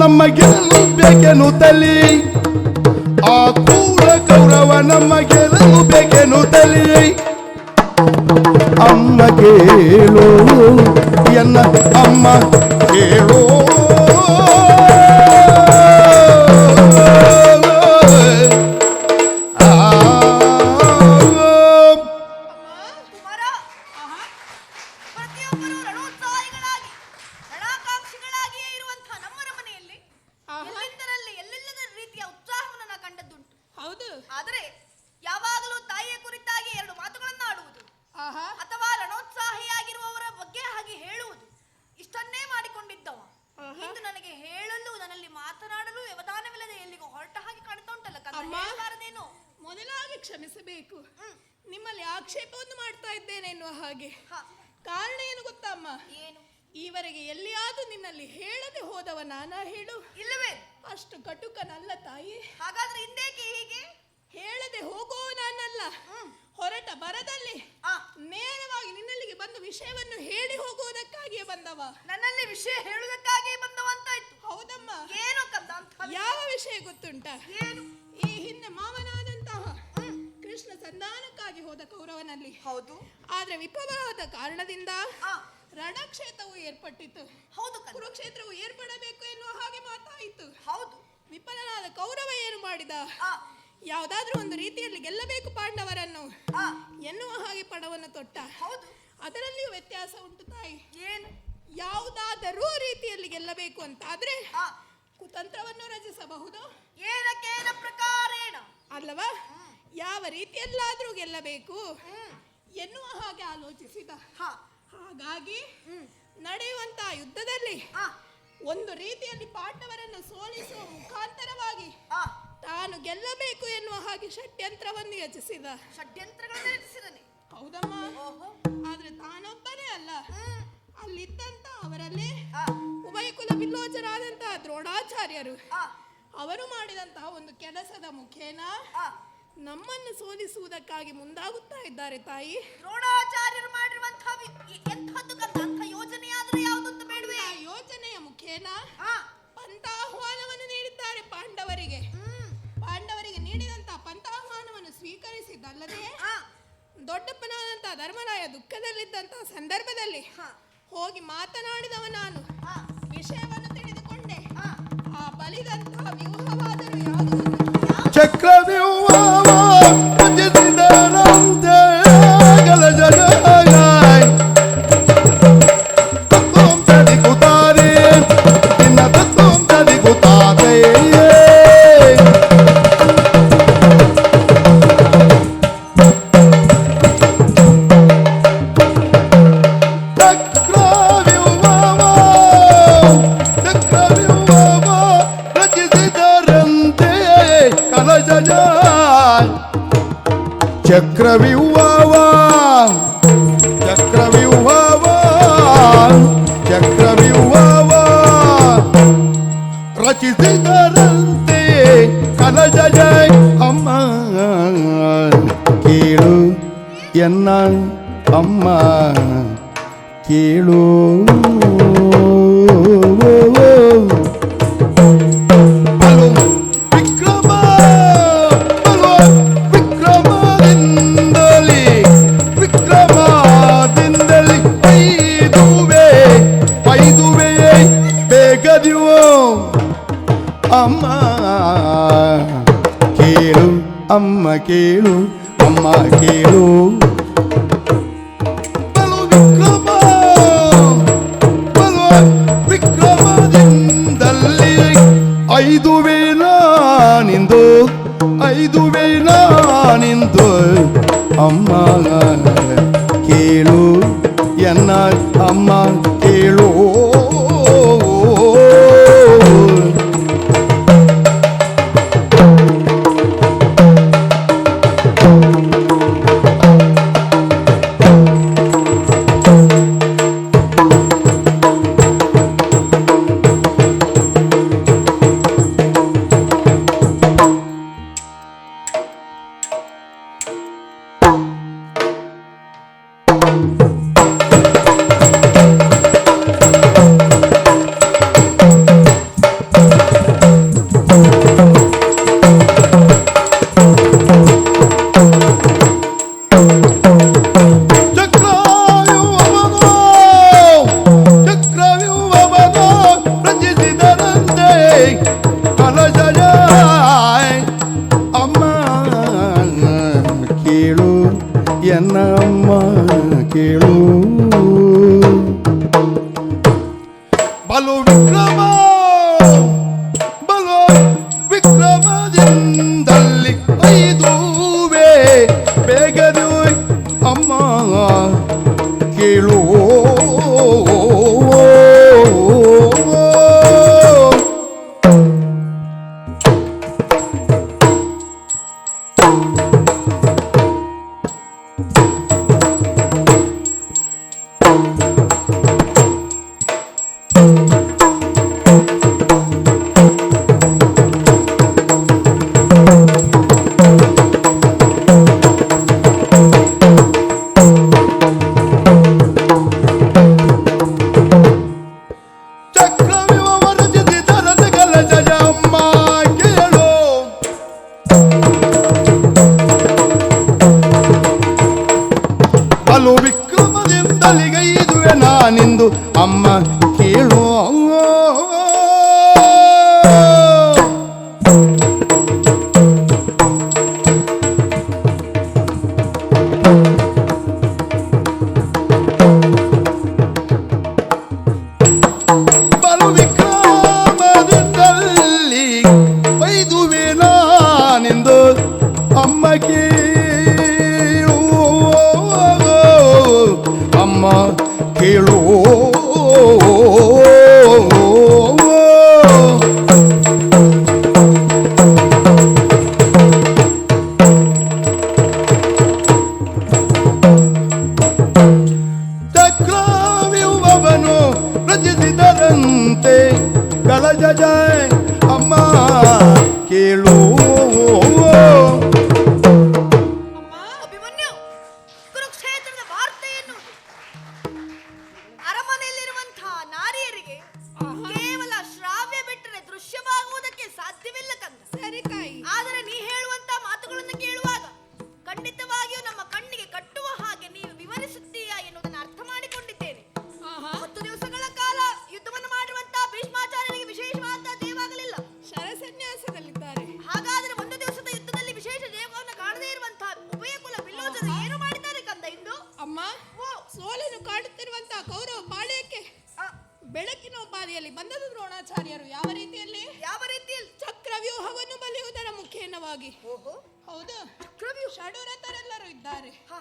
ನಮ್ಮ ಗೆಲ್ಲಲು ಬೇಕೆನು ತಲಿ ಆ ಕೂಡ ಗೌರವ ನಮ್ಮ ಗೆಲ್ಲಲು ಬೇಕೆನು ತಲಿ ಅಮ್ಮ ಕೇಳು ಎನ್ನ ಅಮ್ಮ ಕೇಳು ಕುಮಾರ, ಪ್ರತಿಯೊಬ್ಬರು ರಣೋತ್ಸಾಹಿಗಳಾಗಿ ರಣಾಕಾಂಕ್ಷಿಗಳಾಗಿಯೇ ಇರುವಂತಹ ನಮ್ಮ ಮನೆಯಲ್ಲಿ ಎಲ್ಲೆಲ್ಲದ ರೀತಿಯ ಉತ್ಸಾಹವನ್ನು ನಾ ಕಂಡದ್ದುಂಟು. ಹೌದು. ಆದರೆ ಯಾವಾಗಲೂ ತಾಯಿಯ ಕುರಿತಾಗಿ ಎರಡು ಮಾತುಗಳನ್ನು ಆಡುವುದು ಅಥವಾ ರಣೋತ್ಸಾಹಿಯಾಗಿರುವವರ ಬಗ್ಗೆ ಹಾಗೆ ಹೇಳುವುದು ಇಷ್ಟನ್ನೇ ಮಾಡಿಕೊಂಡಿದ್ದವ. ಇಂದು ನನಗೆ ಹೇಳಲು ನನ್ನಲ್ಲಿ ಮಾತನಾಡಲು ವ್ಯವಧಾನವಿಲ್ಲದೆ ಎಲ್ಲಿಗೂ ಹೊರಟ ಹಾಗೆ ಕಾಣ್ತಾ ಉಂಟಲ್ಲ. ಹೇಳಬಾರದೇನು? ಮೊದಲಾಗಿ ಕ್ಷಮಿಸಬೇಕು. ನಿಮ್ಮಲ್ಲಿ ಆಕ್ಷೇಪವನ್ನು ಮಾಡ್ತಾ ಇದ್ದೇನೆ ಎನ್ನುವ ಹಾಗೆ. ಕಾರಣ ಏನು ಗೊತ್ತಮ್ಮ? ಏನು? ಈವರೆಗೆ ಎಲ್ಲಿಯಾದ್ರೂ ನಿನ್ನಲ್ಲಿ ಹೇಳದೆ ಹೋದವ ನಾನಾ ಹೇಳು? ಇಲ್ಲವೇ? ಅಷ್ಟು ಕಟುಕನಲ್ಲ ತಾಯಿ. ಹಾಗಾದ್ರೆ ಹಿಂದೇಕೆ ಹೀಗೆ? ಹೇಳದೆ ಹೋಗುವ ನಾನಲ್ಲ. ಹೊರಟ ಬರದಲ್ಲಿ ನೇರವಾಗಿ ನಿನ್ನಲ್ಲಿಗೆ ಬಂದ ವಿಷಯವನ್ನು ಹೇಳಿ ಹೋಗುವುದಕ್ಕಾಗಿಯೇ ಬಂದವ. ನನ್ನಲ್ಲಿ ವಿಷಯ ಹೇಳುವುದಕ್ಕಾಗಿಯೇ ಬಂದವ ಅಂತ ಇತ್ತು. ಹೌದಮ್ಮ. ಏನು ಕಂದ ಅಂತ? ಯಾವ ವಿಷಯ ಗೊತ್ತುಂಟ? ಏನು? ಈ ಹಿಂದೆ ಮಾವನಾದಂತಹ ಕೃಷ್ಣ ಸಂಧಾನಕ್ಕಾಗಿ ಹೋದ ಕೌರವನಲ್ಲಿ. ಹೌದು. ಆದ್ರೆ ವಿಫಲವಾದ ಕಾರಣದಿಂದ ರಣಕ್ಷೇತ್ರವು ಏರ್ಪಟ್ಟಿತು. ಹೌದು. ಕುರುಕ್ಷೇತ್ರವು ಏರ್ಪಡಬೇಕು ಎನ್ನುವ ಹಾಗೆ ಮಾತಾಯಿತು. ಹೌದು. ವಿಫಲನಾದ ಕೌರವ ಏನು ಮಾಡಿದ? ಯಾವುದಾದ್ರೂ ಒಂದು ರೀತಿಯಲ್ಲಿ ಗೆಲ್ಲಬೇಕು ಪಾಂಡವರನ್ನು ಎನ್ನುವ ಹಾಗೆ ಪಣವನ್ನು ತೊಟ್ಟ. ಹೌದು. ಅದರಲ್ಲಿಯೂ ವ್ಯತ್ಯಾಸ ಉಂಟು ತಾಯಿ. ಏನು? ಯಾವುದಾದರೂ ರೀತಿಯಲ್ಲಿ ಗೆಲ್ಲಬೇಕು ಅಂತಾದ್ರೆ ಕುತಂತ್ರವನ್ನು ರಚಿಸಬಹುದು. ಏನಕ್ಕೇನ ಪ್ರಕಾರೇಣ ಅಲ್ಲವಾ? ಯಾವ ರೀತಿಯಲ್ಲಾದ್ರೂ ಗೆಲ್ಲಬೇಕು ಎನ್ನುವ ಹಾಗೆ ಆಲೋಚಿಸಿದ. ಹಾಗಾಗಿ ನಡೆಯುವಂತಹ ಯುದ್ಧದಲ್ಲಿ ಒಂದು ರೀತಿಯಲ್ಲಿ ಪಾಂಡವರನ್ನು ಸೋಲಿಸುವ ಮುಖಾಂತರವಾಗಿ ತಾನು ಗೆಲ್ಲಬೇಕು ಎನ್ನುವ ಹಾಗೆ ಷಡ್ಯಂತ್ರವನ್ನು ಯೋಚಿಸಿದ. ಷಡ್ಯಂತ್ರಗಳನ್ನು ರಚಿಸಿದನೆ. ಹೌದಮ್ಮ. ಆದ್ರೆ ತಾನೊಬ್ಬನೇ ಅಲ್ಲ, ಅಲ್ಲಿದ್ದಂತ ಅವರಲ್ಲಿ ಉಭಯ ಕುಲ ವಿಲ್ಲೋಚರಾದಂತಹ ದ್ರೋಣಾಚಾರ್ಯರು ಅವರು ಮಾಡಿದಂತಹ ಒಂದು ಕೆಲಸದ ಮುಖೇನ ನಮ್ಮನ್ನು ಸೋಲಿಸುವುದಕ್ಕಾಗಿ ಮುಂದಾಗುತ್ತಾ ಇದ್ದಾರೆ ತಾಯಿ. ದ್ರೋಣಾಚಾರ್ಯರು ಮಾಡಿರುವಂತಹ ಯೋಜನೆಯಾದ್ರೂ ಯಾವುದಂತ ಬೇಡವೇ? ಆ ಯೋಜನೆಯ ಮುಖೇನ ಪಂಥಾಹ್ವಾನವನ್ನು ನೀಡಿದ್ದಾರೆ ಪಾಂಡವರಿಗೆ. ಪಾಂಡವರಿಗೆ ನೀಡಿದಂತಹ ಪಂಥಾಹ್ವಾನವನ್ನು ಸ್ವೀಕರಿಸಿದ್ದಲ್ಲದೆ ದೊಡ್ಡಪ್ಪನಾದಂತಹ ಧರ್ಮರಾಯ ದುಃಖದಲ್ಲಿದ್ದಂತಹ ಸಂದರ್ಭದಲ್ಲಿ ಹೋಗಿ ಮಾತನಾಡಿದವ ನಾನು. ವಿಷಯವನ್ನು ತಿಳಿದುಕೊಂಡೆ. ಆ ಬಲಿದಂತಹ ವ್ಯೂಹವಾದರೂ ಯಾವುದು? ಚಕ್ರವ್ಯೂಹ ರಚಿಸಿದರಂತೆ ಗಲಜಗಾಯ್ ತತ್ವಂ ತದಿಗುತ್ತಾರೆ ನಿನ್ನ ತತ್ವಂ ತದಿಗುತ್ತಾರೆ ಚಕ್ರವ್ಯೂಹವ ಚಕ್ರವ್ಯೂಹವ ಚಕ್ರವ್ಯೂಹವ ರಚಿಸಿದರಂತೆ ಕಲಜ ಜಯ ಅಮ್ಮ ಕೇಳು ಎನ್ನ ಅಮ್ಮ ಕೇಳು ಅಮ್ಮ ಕೇಳು ಅಮ್ಮ ಕೇಳು ಅಮ್ಮ ಕೇಳು ಬಲು ವಿಕ್ರಮ ಬಲು ವಿಕ್ರಮದಿಂದಲ್ಲಿ 5 ವೇಳ ನಿಂದು 5 ವೇಳ ನಿಂದು ಅಮ್ಮ ಕೇಳು ಎನ್ನ ಅಮ್ಮ ಕೇಳು ಬಲು ವಿಕ್ರಮ ಬಲು ವಿಕ್ರಮದಿಂದಲ್ಲಿ ಐದುವೆ ಬೇಗನೆ ಅಮ್ಮ ಕೇಳು ವಿಕ್ರಮದಿಂದಲಿಗೈದುವೆ ನಾನಿಂದು ಅಮ್ಮ ಕೇಳು ಬಲು ವಿಕ್ರಮದಿಂದಲ್ಲಿ ಐದುವೆ ನಾನಿಂದು ಅಮ್ಮ ಕೇಳು ಅಮ್ಮ ಕೇಳು ಚಕ್ರವ್ಯೂಹವನ್ನು ರಚಿಸಿದರಂತೆ ಕಲಜ ಜಯ ಅಮ್ಮ ಕೇಳು ಅಭಿಮನ್ಯು, ಕುರುಕ್ಷೇತ್ರದ ವಾರ್ತೆಯನ್ನು ಅರಮನೆಯಲ್ಲಿರುವಂತಹ ನಾರಿಯರಿಗೆ ಕೇವಲ ಶ್ರಾವ್ಯ ಬಿಟ್ಟರೆ ದೃಶ್ಯವಾಗುವುದಕ್ಕೆ ಸಾಧ್ಯವಿಲ್ಲ ಕಂದ. ಸರಿ ತಾಯಿ. ಆದರೆ ನೀ ಹೇಳುವಂತ ಮಾತುಗಳನ್ನು ಕೇಳುವಾಗ ಖಂಡಿತವಾಗಿಯೂ ನಮ್ಮ ಕಣ್ಣಿಗೆ ಕಟ್ಟುವ ಹಾಗೆ ನೀನು ವಿವರಿಸುತ್ತೀಯಾ ಎನ್ನುವುದನ್ನು ಅರ್ಥ ಮಾಡಿಕೊಂಡಿದ್ದೇನೆ. 10 ದಿವಸಗಳ ಕಾಲ ಯುದ್ಧವನ್ನು ಮಾಡಿರುವಂತಹ ಭೀಷ್ಮಾಚಾರ್ಯರಿಗೆ ವಿಶೇಷವಾದ ದೇವಾಗಲಿಲ್ಲ. ಶರಸನ್ಯಾಸದಲ್ಲಿದ್ದಾರೆ. ಹಾಗಾದರೆ ಒಂದು ದಿವಸದ ಯುದ್ಧದಲ್ಲಿ ವಿಶೇಷ ದೇವವನ್ನು ಕಾಣದೇ ಇರುವಂತಹ ಉಭಯ ಕುಲ ಬಿಲ್ಲೋಜರು ಏನು ಮಾಡಿದ್ದಾರೆ ಕಂದ ಇಂದು? ಅಮ್ಮ, ಸೋಲನ್ನು ಕಾಡುತ್ತಿರುವಂತಹ ಕೌರವ ಪಾಳ್ಯಕ್ಕೆ ಆ, ಬೆಳಕಿನ ಉಪಾಧಿಯಲ್ಲಿ ಬಂದದ್ದು ದ್ರೋಣಾಚಾರ್ಯರು. ಯಾವ ರೀತಿಯಲ್ಲಿ? ಯಾವ ರೀತಿಯಲ್ಲಿ? ಚಕ್ರವ್ಯೂಹವನ್ನು ಬಲಿಯುವುದರ ಮುಖೇನವಾಗಿ. ಓಹೋ, ಹೌದು, ಷಡೂರತರೆಲ್ಲರೂ ಇದ್ದಾರೆ. ಹ,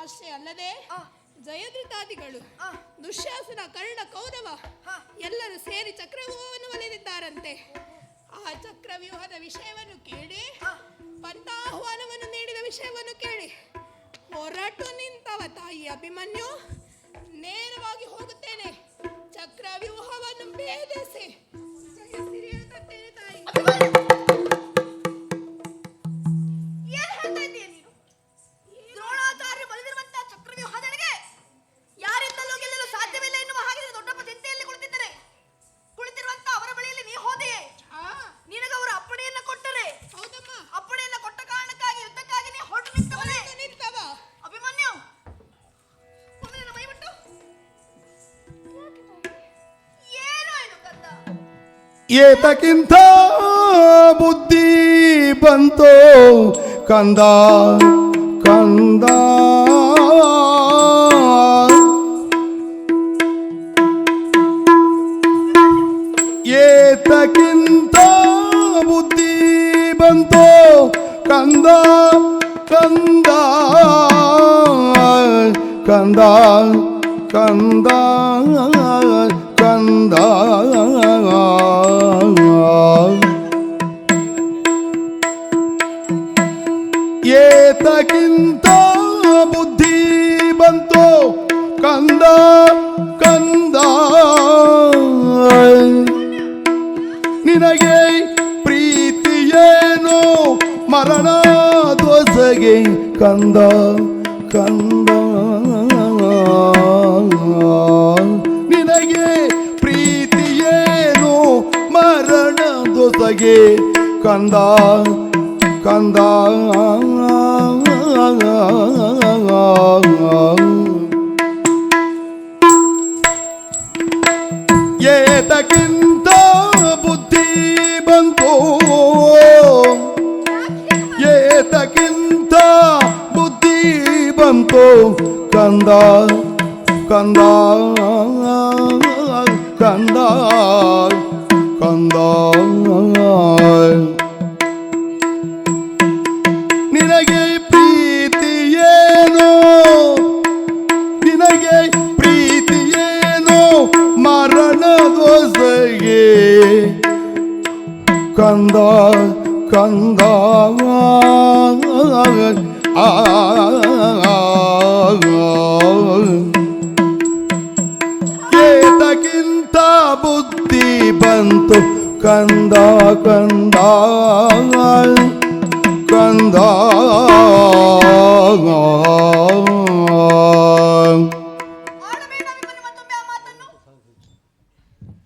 ಅಷ್ಟೇ ಅಲ್ಲದೆ ಆ, ಜಯದ್ರಥಾದಿಗಳು, ಆ, ದುಶ್ಯಾಸನ, ಕರ್ಣ, ಕೌರವ ಹ, ಎಲ್ಲರೂ ಸೇರಿ ಚಕ್ರವ್ಯೂಹವನ್ನು ಬಲಿದಿದ್ದಾರಂತೆ. ಆ ಚಕ್ರವ್ಯೂಹದ ವಿಷಯವನ್ನು ಕೇಳಿ, ಪಂಥಾಹ್ವಾನವನ್ನು ನೀಡಿದ ವಿಷಯವನ್ನು ಕೇಳಿ ಹೊರಟು ನಿಂತವ ತಾಯಿ ಅಭಿಮನ್ಯು. ನೇರವಾಗಿ ಹೋಗುತ್ತೇನೆ, ಚಕ್ರವ್ಯೂಹವನ್ನು ಭೇದಿಸಿ ಜಯಸಿರಿಯನ್ನು ತರ್ತೇನೆ ತಾಯಿ. ಏನ್ ಹೇಳ್ತಾ ಇದ್ದೀಯ ನೀನು? ದ್ರೋಣಾಚಾರ್ಯ ಬಲಿದಿರುವಂತಹ ಚಕ್ರವ್ಯೂಹದೊಳಗೆ ಯಾರಿಂದಲೂ ಗೆಲ್ಲಲು ಸಾಧ್ಯವಿಲ್ಲ ಎನ್ನುವ ಹಾಗೆ ದೊಡ್ಡಪ್ಪ ಚಿಂತೆಯಲ್ಲಿ ಕುಳಿತಿರುವಂತಹ ಅವರ ಬಳಿಯಲ್ಲಿ ನೀ ಹೋದೆಯೇ? ನಿನಗವರು ಅಪ್ಪಣೆಯನ್ನ ಕೊಟ್ಟರೆ? ಹೌದಮ್ಮ. ಅಪ್ಪಣೆಯನ್ನ ಕೊಟ್ಟ ಕಾರಣಕ್ಕಾಗಿ ಯುದ್ಧಕ್ಕಾಗಿ ನೀ ಹೊರಟು ನಿಂತವನೇ? ನಿಂತವ ಅಭಿಮನ್ಯು, ಒಮ್ಮೆ ನನ್ನ ಮೈ ಬಿಟ್ಟು ಏನು ಇದು ಕಂದ? ಏತಕ್ಕಿಂತ ಬುದ್ಧಿ ಬಂತೋ ಕಂದ ಕಂದ ಏತಕ್ಕಿಂತ ಬುದ್ಧಿ ಬಂತೋ ಕಂದ ಕಂದ ಕಂದ ಕಂದ ಕಂದ ಏತಕ್ಕಿಂತ ಬುದ್ಧಿ ಬಂತೋ ಕಂದ ಕಂದ ನಿನಗೆ ಪ್ರೀತಿಯೇನು ಮರಣ ದೋಸೆಗೆ ಕಂದ ಕಂದ ನಿನಗೆ ಪ್ರೀತಿಯೇನು ಮರಣ ದೋಸೆಗೆ ಕಂದ ಕಂದ ಏತಕ್ಕಿಂತ ಬುದ್ಧಿ ಬಂತು ಏತಕ್ಕಿಂತ ಬುದ್ಧಿ ಬಂತು ಕಂದ ಕಂದ ಕಂದ ಕಂದ ನಿನಗೆ ಪ್ರೀತಿಯೇನೋ ನಿನಗೆ ಪ್ರೀತಿಯೇನೋ ಮರಣದೊಸಗೆ ಕಂದ ಕಂದ ಏತಕ್ಕಿಂತ ಬುದ್ಧಿ ಬಂತು ಕಂದ ಕಂದ ಕಂದ ಆಡಬೇಡ ಅಭಿಮನ್ಯು, ಮತ್ತೊಮ್ಮೆ ಆ ಮಾತನ್ನು.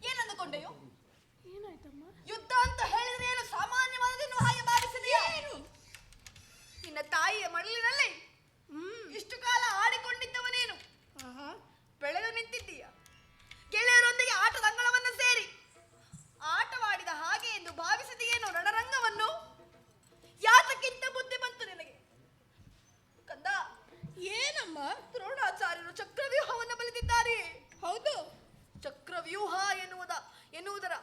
ಏನಂದುಕೊಂಡೆಯೋ? ಯುದ್ಧ ಅಂತ ಹೇಳಿದ್ರೆ ಏನು ಸಾಮಾನ್ಯವಾದದೆನ್ನುವ ಹಾಗೆ ಭಾವಿಸಿದೆಯಾ? ನಿನ್ನ ತಾಯಿಯ ಮಡಿಲಿನಲ್ಲಿ ಇಷ್ಟು ಕಾಲ ಆಡಿಕೊಂಡಿದ್ದವನೇನು ಬೆಳೆದು ನಿಂತಿದ್ದೀಯ. ಗೆಳೆಯರೊಂದಿಗೆ ಆಟದ ಅಂಗಳವನ್ನು ಸೇರಿ ಆಟವಾಡಿದ ಹಾಗೆ ಎಂದು ಭಾವಿಸಿದೆಯೇನೋ ರಣರಂಗವನ್ನು? ಯಾತಕ್ಕಿಂತ ಬುದ್ಧಿ ಬಂತು ನಿನಗೆ ಕಂದ? ಏನಮ್ಮ? ದ್ರೋಣಾಚಾರ್ಯರು ಚಕ್ರವ್ಯೂಹವನ್ನು ಬಲಿದಿದ್ದಾರೆ. ಹೌದು. ಚಕ್ರವ್ಯೂಹ ಎನ್ನುವುದರ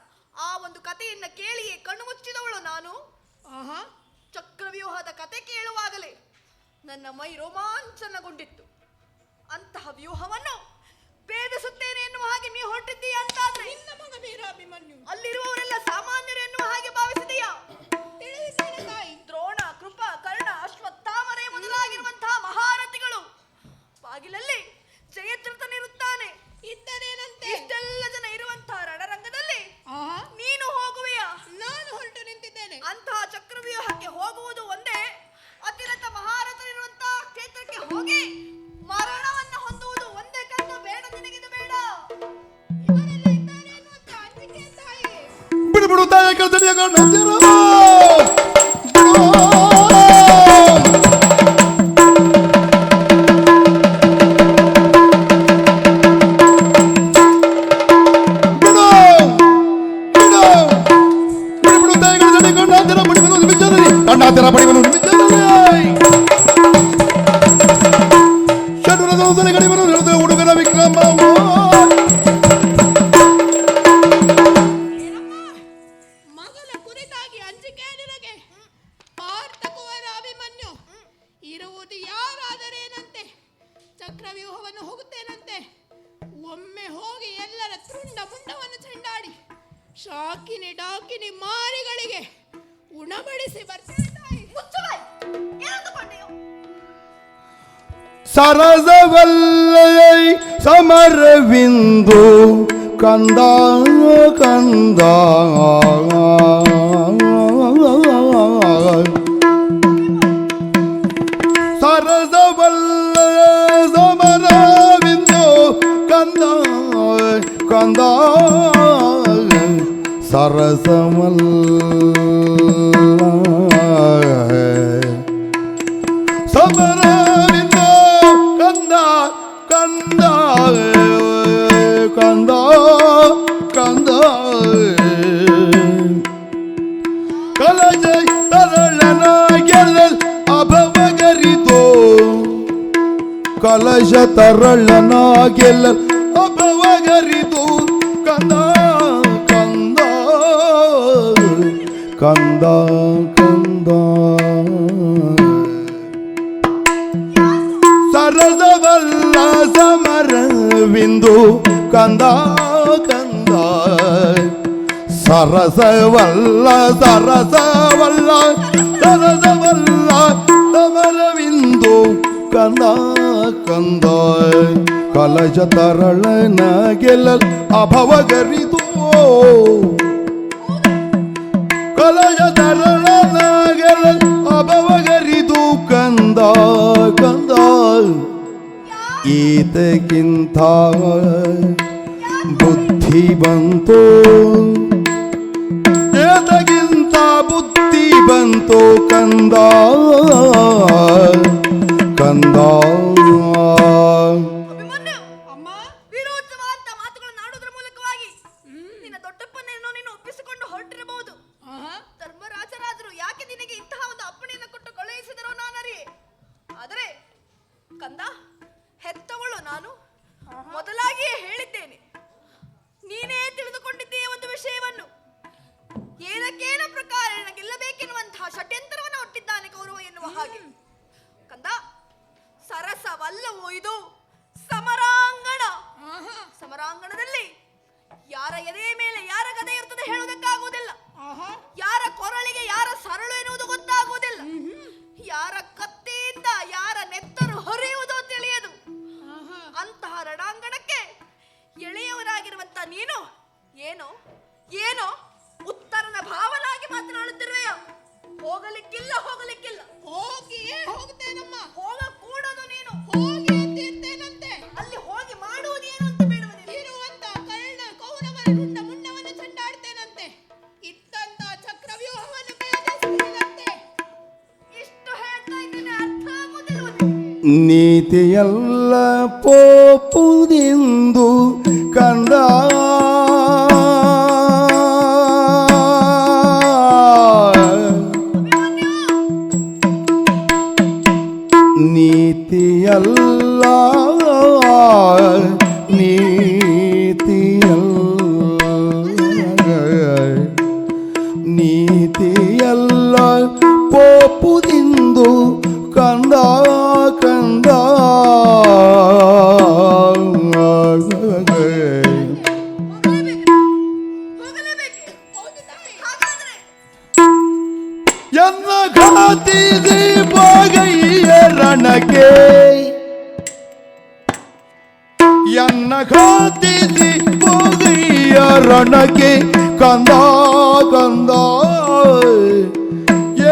ಆ ಒಂದು ಕಥೆಯನ್ನ ಕೇಳಿಯೇ ಕಣ್ಣು ಮುಚ್ಚಿದವಳು ನಾನು. ಆಹಾ, ಚಕ್ರವ್ಯೂಹದ ಕತೆ ಕೇಳುವಾಗಲೇ ನನ್ನ ಮೈ ರೋಮಾಂಚನಗೊಂಡಿತ್ತು. ಅಂತಹ ವ್ಯೂಹವನ್ನು ಭೇದಿಸುತ್ತೇನೆ ಎನ್ನುವ ಹಾಗೆ ನೀ ಹೊರಟಿದ್ದೀಯ ಅಂತಾದ್ರೆ ನಿನ್ನ ಮಗ ವೀರಾಭಿಮನ್ಯು ಅಲ್ಲಿರುವವರೆಲ್ಲ ಸಾಮಾನ್ಯರು ಎನ್ನುವ ಹಾಗೆ ಭಾವಿಸಿದೀಯಾ? ತಿಳಿದಿದ್ದೇನೆ ತಾಯಿ. ದ್ರೋಣ, ಕೃಪ, ಕರ್ಣ, ಅಶ್ವತ್ಥಾಮರೇ ಮೊದಲಾಗಿರುವಂತಹ ಮಹಾರಥಿಗಳು ಬಾಗಿಲಲ್ಲಿ ಜಯದ್ರಥನಿರುತ್ತಾನೆ. ಇದ್ದರೇನಂತೆ? ಇಷ್ಟೆಲ್ಲ ಜನ ಇರುವಂತಹ ರಣರಂಗದಲ್ಲಿ ಆಹಾ, ನೀನು ಹೋಗುವೆಯಾ? ನಾನು ಹೊರಟು ನಿಂತಿದ್ದೇನೆ. ಅಂತಹ ಚಕ್ರವ್ಯೂಹಕ್ಕೆ ಹೋಗುವುದು ಒಂದೇ, ಅತಿರಥ ಮಹಾರಥರಿರುವಂತಹ ಕ್ಷೇತ್ರಕ್ಕೆ ಹೋಗಿ ಮರಣವನ್ನು ಹೊಂದುವುದು ಒಂದೇ ಕಂದ. ಬೇಡ, ನಿನಗಿದು ಬೇಡ. ಇವರೆಲ್ಲ ಇದ್ದಾರೆ ಅನ್ನುವಂತ ಅಂಜಿಕೆ ತಾಯಿ. ಬಿಡು ಬಿಡು ತಾಯ ಕಲ್ತಡಿಯ ಕಂಡಿರ ಕಣ್ಣಾತಿರ ಪಡಿವನು ಷಡ್ರದ ಕಡಿಮನು ಹುಡುಗನ ವಿಕ್ರಮ ಮಗನ ಕುರಿತಾಗಿ ಅಂಜಿಕೆ ನಿನಗೆ? ಪಾರ್ಥಕುವರ ಅಭಿಮನ್ಯು ಇರುವುದು ಯಾರಾದರೇನಂತೆ? ಚಕ್ರವ್ಯೂಹವನ್ನು ಹೋಗುತ್ತೇನಂತೆ. ಒಮ್ಮೆ ಹೋಗಿ ಎಲ್ಲರ ತುಂಡ ಮುಂಡವನ್ನು ಚೆಂಡಾಡಿ ಶಾಕಿನಿ ಡಾಕಿನಿ ಮಾರಿಗಳಿಗೆ ಉಣಬಡಿಸಿ ಬರ್ತೇನೆ ತಾಯಿ. ಮುಚ್ಚಬಾಯಿ. ಏನಂದುಕೊಂಡೆಯೋ? ಸರಸವಲ್ಲೈ ಸಮರವಿಂದು ಕಂದ ಕಂದ ಸರಸವಲ್ಲ ಸಮರವಿಂದು ಕಂದ ಕಂದ ಸರಸವಲ್ಲ ಸಮರವಿಂದ ಕಂದ ಕಂದ ಕಂದ ಕಂದ ಕಲಜ ತರಳನ ಗೆಲ್ಲಲ್ ಅಭವಗರಿತು ಕಲಶ ತರಳನ ಗೆಲ್ಲಲ್ ಅಭವಗರಿತು ಕಂದ ಕಂದ ಕಂದ ಕಂದ ಸರಸವಲ್ಲ ಸಮರವಿಂದು ಕಂದ ಕಂದ ಸರಸವಲ್ಲ ಸರಸವಲ್ಲ ಸರಸವಲ್ಲ ಸಮರವಿಂದು ಕಂದ ಕಂದ ಕಲಶ ತರಳನ ಗೆಲ್ಲಲ್ ಅಭವಗರಿದು ಕಲಶ ತರಳನ ಗೆಲ್ಲಲ್ ಅಭವಗರಿದು ಕಂದ ಕಂದ ಈತಕ್ಕಿಂತ ಬುದ್ಧಿ ಬಂತು ಏತಕ್ಕಿಂತ ಬುದ್ಧಿ ಬಂತು ಕಂದ ಕಂದ ಅಭಿಮನ್ಯು, ಅಮ್ಮ, ವಿರೋಧವಾದ ಮಾತುಗಳನ್ನು ಆಡುವುದರ ಮೂಲಕವಾಗಿ ನಿನ್ನ ದೊಡ್ಡಪ್ಪನನ್ನು ನೀನು ಒಪ್ಪಿಸಿಕೊಂಡು ಹೊರಟಿರಬಹುದು. ಆಹಾ, ಧರ್ಮರಾಜರಾದರು ಯಾಕೆ ನಿನಗೆ ಇಂತಹ ಒಂದು ಅಪ್ಪಣೆಯನ್ನು ಕೊಟ್ಟು ಕಳುಹಿಸಿದರೋ ನಾನರಿಯೆ. ಆದರೆ ಕಂದ, ಹೆತ್ತವಳು ನಾನು ಮೊದಲಾಗಿಯೇ ಹೇಳಿದ್ದೇನೆ, ನೀನೇ ಯಾರ ಎದೆಯ ಮೇಲೆ ಯಾರ ಗದೆ ಇರ್ತದೆ ಹೇಳುವುದಕ್ಕಾಗುವುದಿಲ್ಲ. ಆಹಾ ಯಾರ ಕೊರಳಿಗೆ ಯಾರ ಸರಳು ಎನ್ನುವುದು ಗೊತ್ತಾಗುವುದಿಲ್ಲ. ಯಾರ ಕತ್ತಿಯಿಂದ ಯಾರ ನೆತ್ತರು ಹರಿಯುವುದೋ ತಿಳಿಯದು. ಆಹಾ ಅಂತಹ ರಣಾಂಗಣಕ್ಕೆ ಎಳೆಯವನಾಗಿರುವಂತ ನೀನು ಏನೋ ಏನೋ ಉತ್ತರನ ಭಾವನಾಗಿ ಮಾತನಾಡುತ್ತಿರುವೆಯ. ಹೋಗಲಿಕ್ಕಿಲ್ಲ ಹೋಗಲಿಕ್ಕಿಲ್ಲ. ಹೋಗಿಯೇ ಹೋಗ್ತೇನಮ್ಮ. ಹೋಗಕೂಡದು ನೀನು. ಹೋಗಿ ಅಂತಿರ್ತೇನಂತೆ. ಅಲ್ಲಿ ಹೋಗಿ ಮಾಡುವುದೇನು ಅಂತ ಬೇಡವನಿಲ್ಲ. ಇರುವಂತ ಕರ್ಣ ಕೌರವರ ರುಂಡ ಮುಂಡವನ್ನು ಚೆಂಡಾಡ್ತೇನಂತೆ. ಇತ್ತಂತ ಚಕ್ರವ್ಯೂಹವನ್ನು ಭೇದಿಸ್ತೇನಂತೆ. ಇಷ್ಟು ಹೇಳ್ತಾ ಇದ್ದೇನೆ, ಅರ್ಥ ಆಗುವುದಿಲ್ಲ. ನೀತಿಯಲ್ಲ ಪೋಪುದೆಂದು ಕಂದ ನೀತಿಯಲ್ಲ ನೀತಿಯಲ್ಲ ಪೋಪುದೆಂದು ಕಂದ ಕಂದ ಹೋಗಲೇಬೇಕೆ? ಹೌದು ತಾಯಿ. ಹಾಗಾದ್ರೆ ಎನ್ನ ಘಾತಿದಿ ಬಾಗೈಯ ರಣಕ್ಕೆ ಎನ್ನ ಘಾತಿದಿ ಬಾಗೈಯ ರಣಕ್ಕೆ ಕಂದ ಕಂದ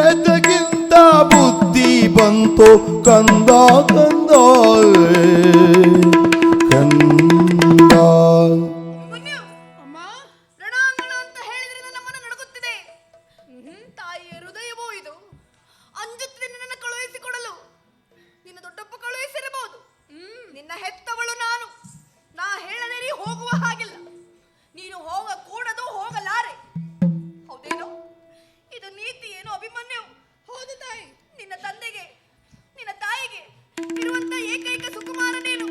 ಎದಗಿಂತ ಬುದ್ಧಿ ಬಂತು ಕಂದ ಕಂದ ಕಂದ. ಮುನ್ಯು, ಅಮ್ಮ ರಣಾಂಗಣ ಅಂತ ಹೇಳಿದ್ರೆ ನನ್ನ ಮನ ನಡುಗುತ್ತಿದೆ. ತಾಯಿಯ ಹೃದಯವೋ ಇದು. ಅಂಜುತ್ತಿದೆ ನಿನ್ನನ್ನು ಕಳುಹಿಸಿಕೊಡಲು. ನಿನ್ನ ದೊಡ್ಡಪ್ಪ ಕಳುಹಿಸಿರಬಹುದು. ನಿನ್ನ ಹೆತ್ತವಳು ನಾನು. ನಾ ಹೇಳದೆ ನೀ ಹೋಗುವ ಹಾಗಿಲ್ಲ. ನೀನು ಹೋಗಕೂಡದು, ಹೋಗಲಾರೆ. ಹೌದೇನೋ? ಇದು ನೀತಿ ಏನು ಅಭಿಮನ್ಯು? ಹೌದು ತಾಯಿ. ನಿನ್ನ ತಂದೆಗೆ ನಿನ್ನ ತಾಯಿಗೆ ಇರುವಂತ ಏಕೈಕ ಸುಕುಮಾರ ನೀನು.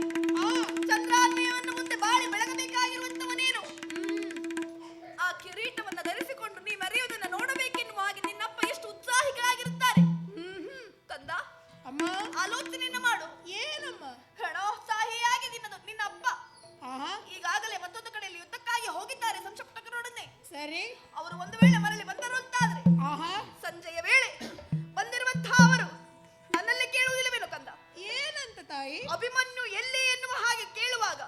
ಚಂದ್ರಾನ್ವಯವನ್ನು ಮುಂದೆ ಬಾಳಿ ಬೆಳಗಬೇಕಾಗಿರುವಂತವ ನೀನು. ಆ ಕಿರೀಟವನ್ನು ಧರಿಸಿಕೊಂಡು ನೀ ಮೆರೆಯುವುದನ್ನು ನೋಡಬೇಕೆನ್ನುವ ಹಾಗೆ ನಿನ್ನಪ್ಪ ಎಷ್ಟು ಉತ್ಸಾಹಿಗಳಾಗಿರುತ್ತಾರೆ. ಕಂದ, ಅಮ್ಮ ಆಲೋಚನೆಯನ್ನು ಮಾಡು. ಏನಮ್ಮ? ರಣೋತ್ಸಾಹಿಯಾಗಿ ನಿನ್ನ ಅಪ್ಪ ಆಹಾ ಈಗಾಗಲೇ ಮತ್ತೊಂದು ಕಡೆಯಲ್ಲಿ ಯುದ್ಧಕ್ಕಾಗಿ ಹೋಗಿದ್ದಾರೆ ಸಂಶಪ್ತಕರೊಡನೆ. ಸರಿ. ಅವರು ಒಂದು ವೇಳೆ ಮರಳಿ ಬಂದರು ಅಂತಾದ್ರೆ ಆಹಾ ಸಂಜೆಯ ವೇಳೆ ಬಂದಿರುವಂತಹ ಅವರು ನನ್ನಲ್ಲಿ ಕೇಳುವುದಿಲ್ಲವೇನು ಕಂದ? ಏನಂತ ತಾಯಿ? ಅಭಿಮನ್ಯು ಎಲ್ಲಿ ಎನ್ನುವ ಹಾಗೆ ಕೇಳುವಾಗ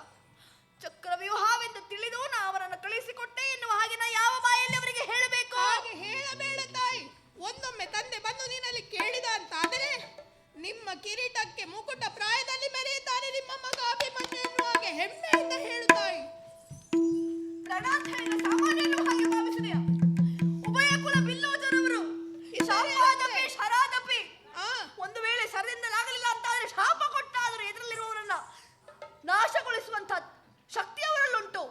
ಚಕ್ರವ್ಯೂಹವೆಂದು ತಿಳಿದು ನಾ ಅವರನ್ನು ಕಳಿಸಿಕೊಟ್ಟೆ ಎನ್ನುವ ಹಾಗೆ ನಾ ಯಾವ ಬಾಯಲ್ಲಿ ಅವರಿಗೆ ಹೇಳಬೇಕು? ಹಾಗೆ ಹೇಳಬೇಡ ತಾಯಿ. ಒಂದೊಮ್ಮೆ ತಂದೆ ಬಂದು ನಿನ್ನಲ್ಲಿ ಕೇಳಿದ ಅಂತಾದರೆ ನಿಮ್ಮ ಕಿರೀಟಕ್ಕೆ ಮುಕುಟ ಪ್ರಾಯದಲ್ಲಿ ಮೆರೆಯುತ್ತಾನೆ ನಿಮ್ಮ ಮಗ ಅಭಿಮನ್ಯು ಎನ್ನುವ ಹಾಗೆ ಹೆಮ್ಮೆಯಿಂದ ಹೇಳು ತಾಯಿ. ರಣ ಅಂತ ಹೇಳಿದ ಸಾಮಾನ್ಯ ಎನ್ನುವ ಹಾಗೆ ಭಾವಿಸಿದೆಯಾ? ಉಭಯ ಕುಲ ಬಿಲ್ಲೋಜರವರು ಶಾಪಾದಪಿ ಶರಾದಪಿ. ಒಂದು ವೇಳೆ ಶರದಿಂದಲಾಗಲಿಲ್ಲ ಅಂತಾದ್ರೆ ಶಾಪ ಕೊಟ್ಟಾದರೂ ಎದುರಲ್ಲಿರುವವರನ್ನ ನಾಶಗೊಳಿಸುವಂತ ಶಕ್ತಿ ಅವರಲ್ಲುಂಟು.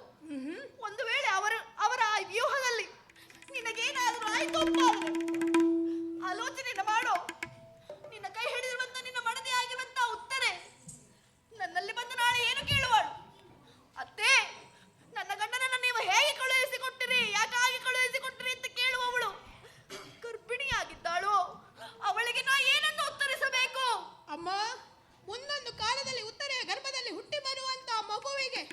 ಒಂದು ವೇಳೆ ಅವರ ಆ ವ್ಯೂಹದಲ್ಲಿ ನಿನಗೇನಾದರೂ ಆಯ್ತು ಅಂತಾದ್ರೆ ಆಲೋಚನೆಯನ್ನು ಮಾಡೋ. ನಿನ್ನ ಕೈ ಹಿಡಿದಿರುವಂತ ನಿನ್ನ ಮಡದಿ ಆಗಿರುವಂತ ಉತ್ತರೆ ನನ್ನಲ್ಲಿ ಬಂದು ನಾಳೆ ಏನು ಕೇಳುವಳು? ಅತ್ತೆ, ನನ್ನ ಗಂಡನನ್ನು ನೀವು ಹೇಗೆ ಕಳುಹಿಸಿಕೊಟ್ಟಿರಿ, ಯಾಕಾಗಿ ಕಳುಹಿಸಿಕೊಟ್ಟಿರಿ ಅಂತ ಕೇಳುವವಳು ಗರ್ಭಿಣಿಯಾಗಿದ್ದಾಳು. ಅವಳಿಗೆ ನಾ ಏನನ್ನು ಉತ್ತರಿಸಬೇಕು? ಅಮ್ಮ, ಮುಂದೊಂದು ಕಾಲದಲ್ಲಿ ಉತ್ತರೆಯ ಗರ್ಭದಲ್ಲಿ ಹುಟ್ಟಿ ಬರುವಂತ ಮಗುವಿಗೆ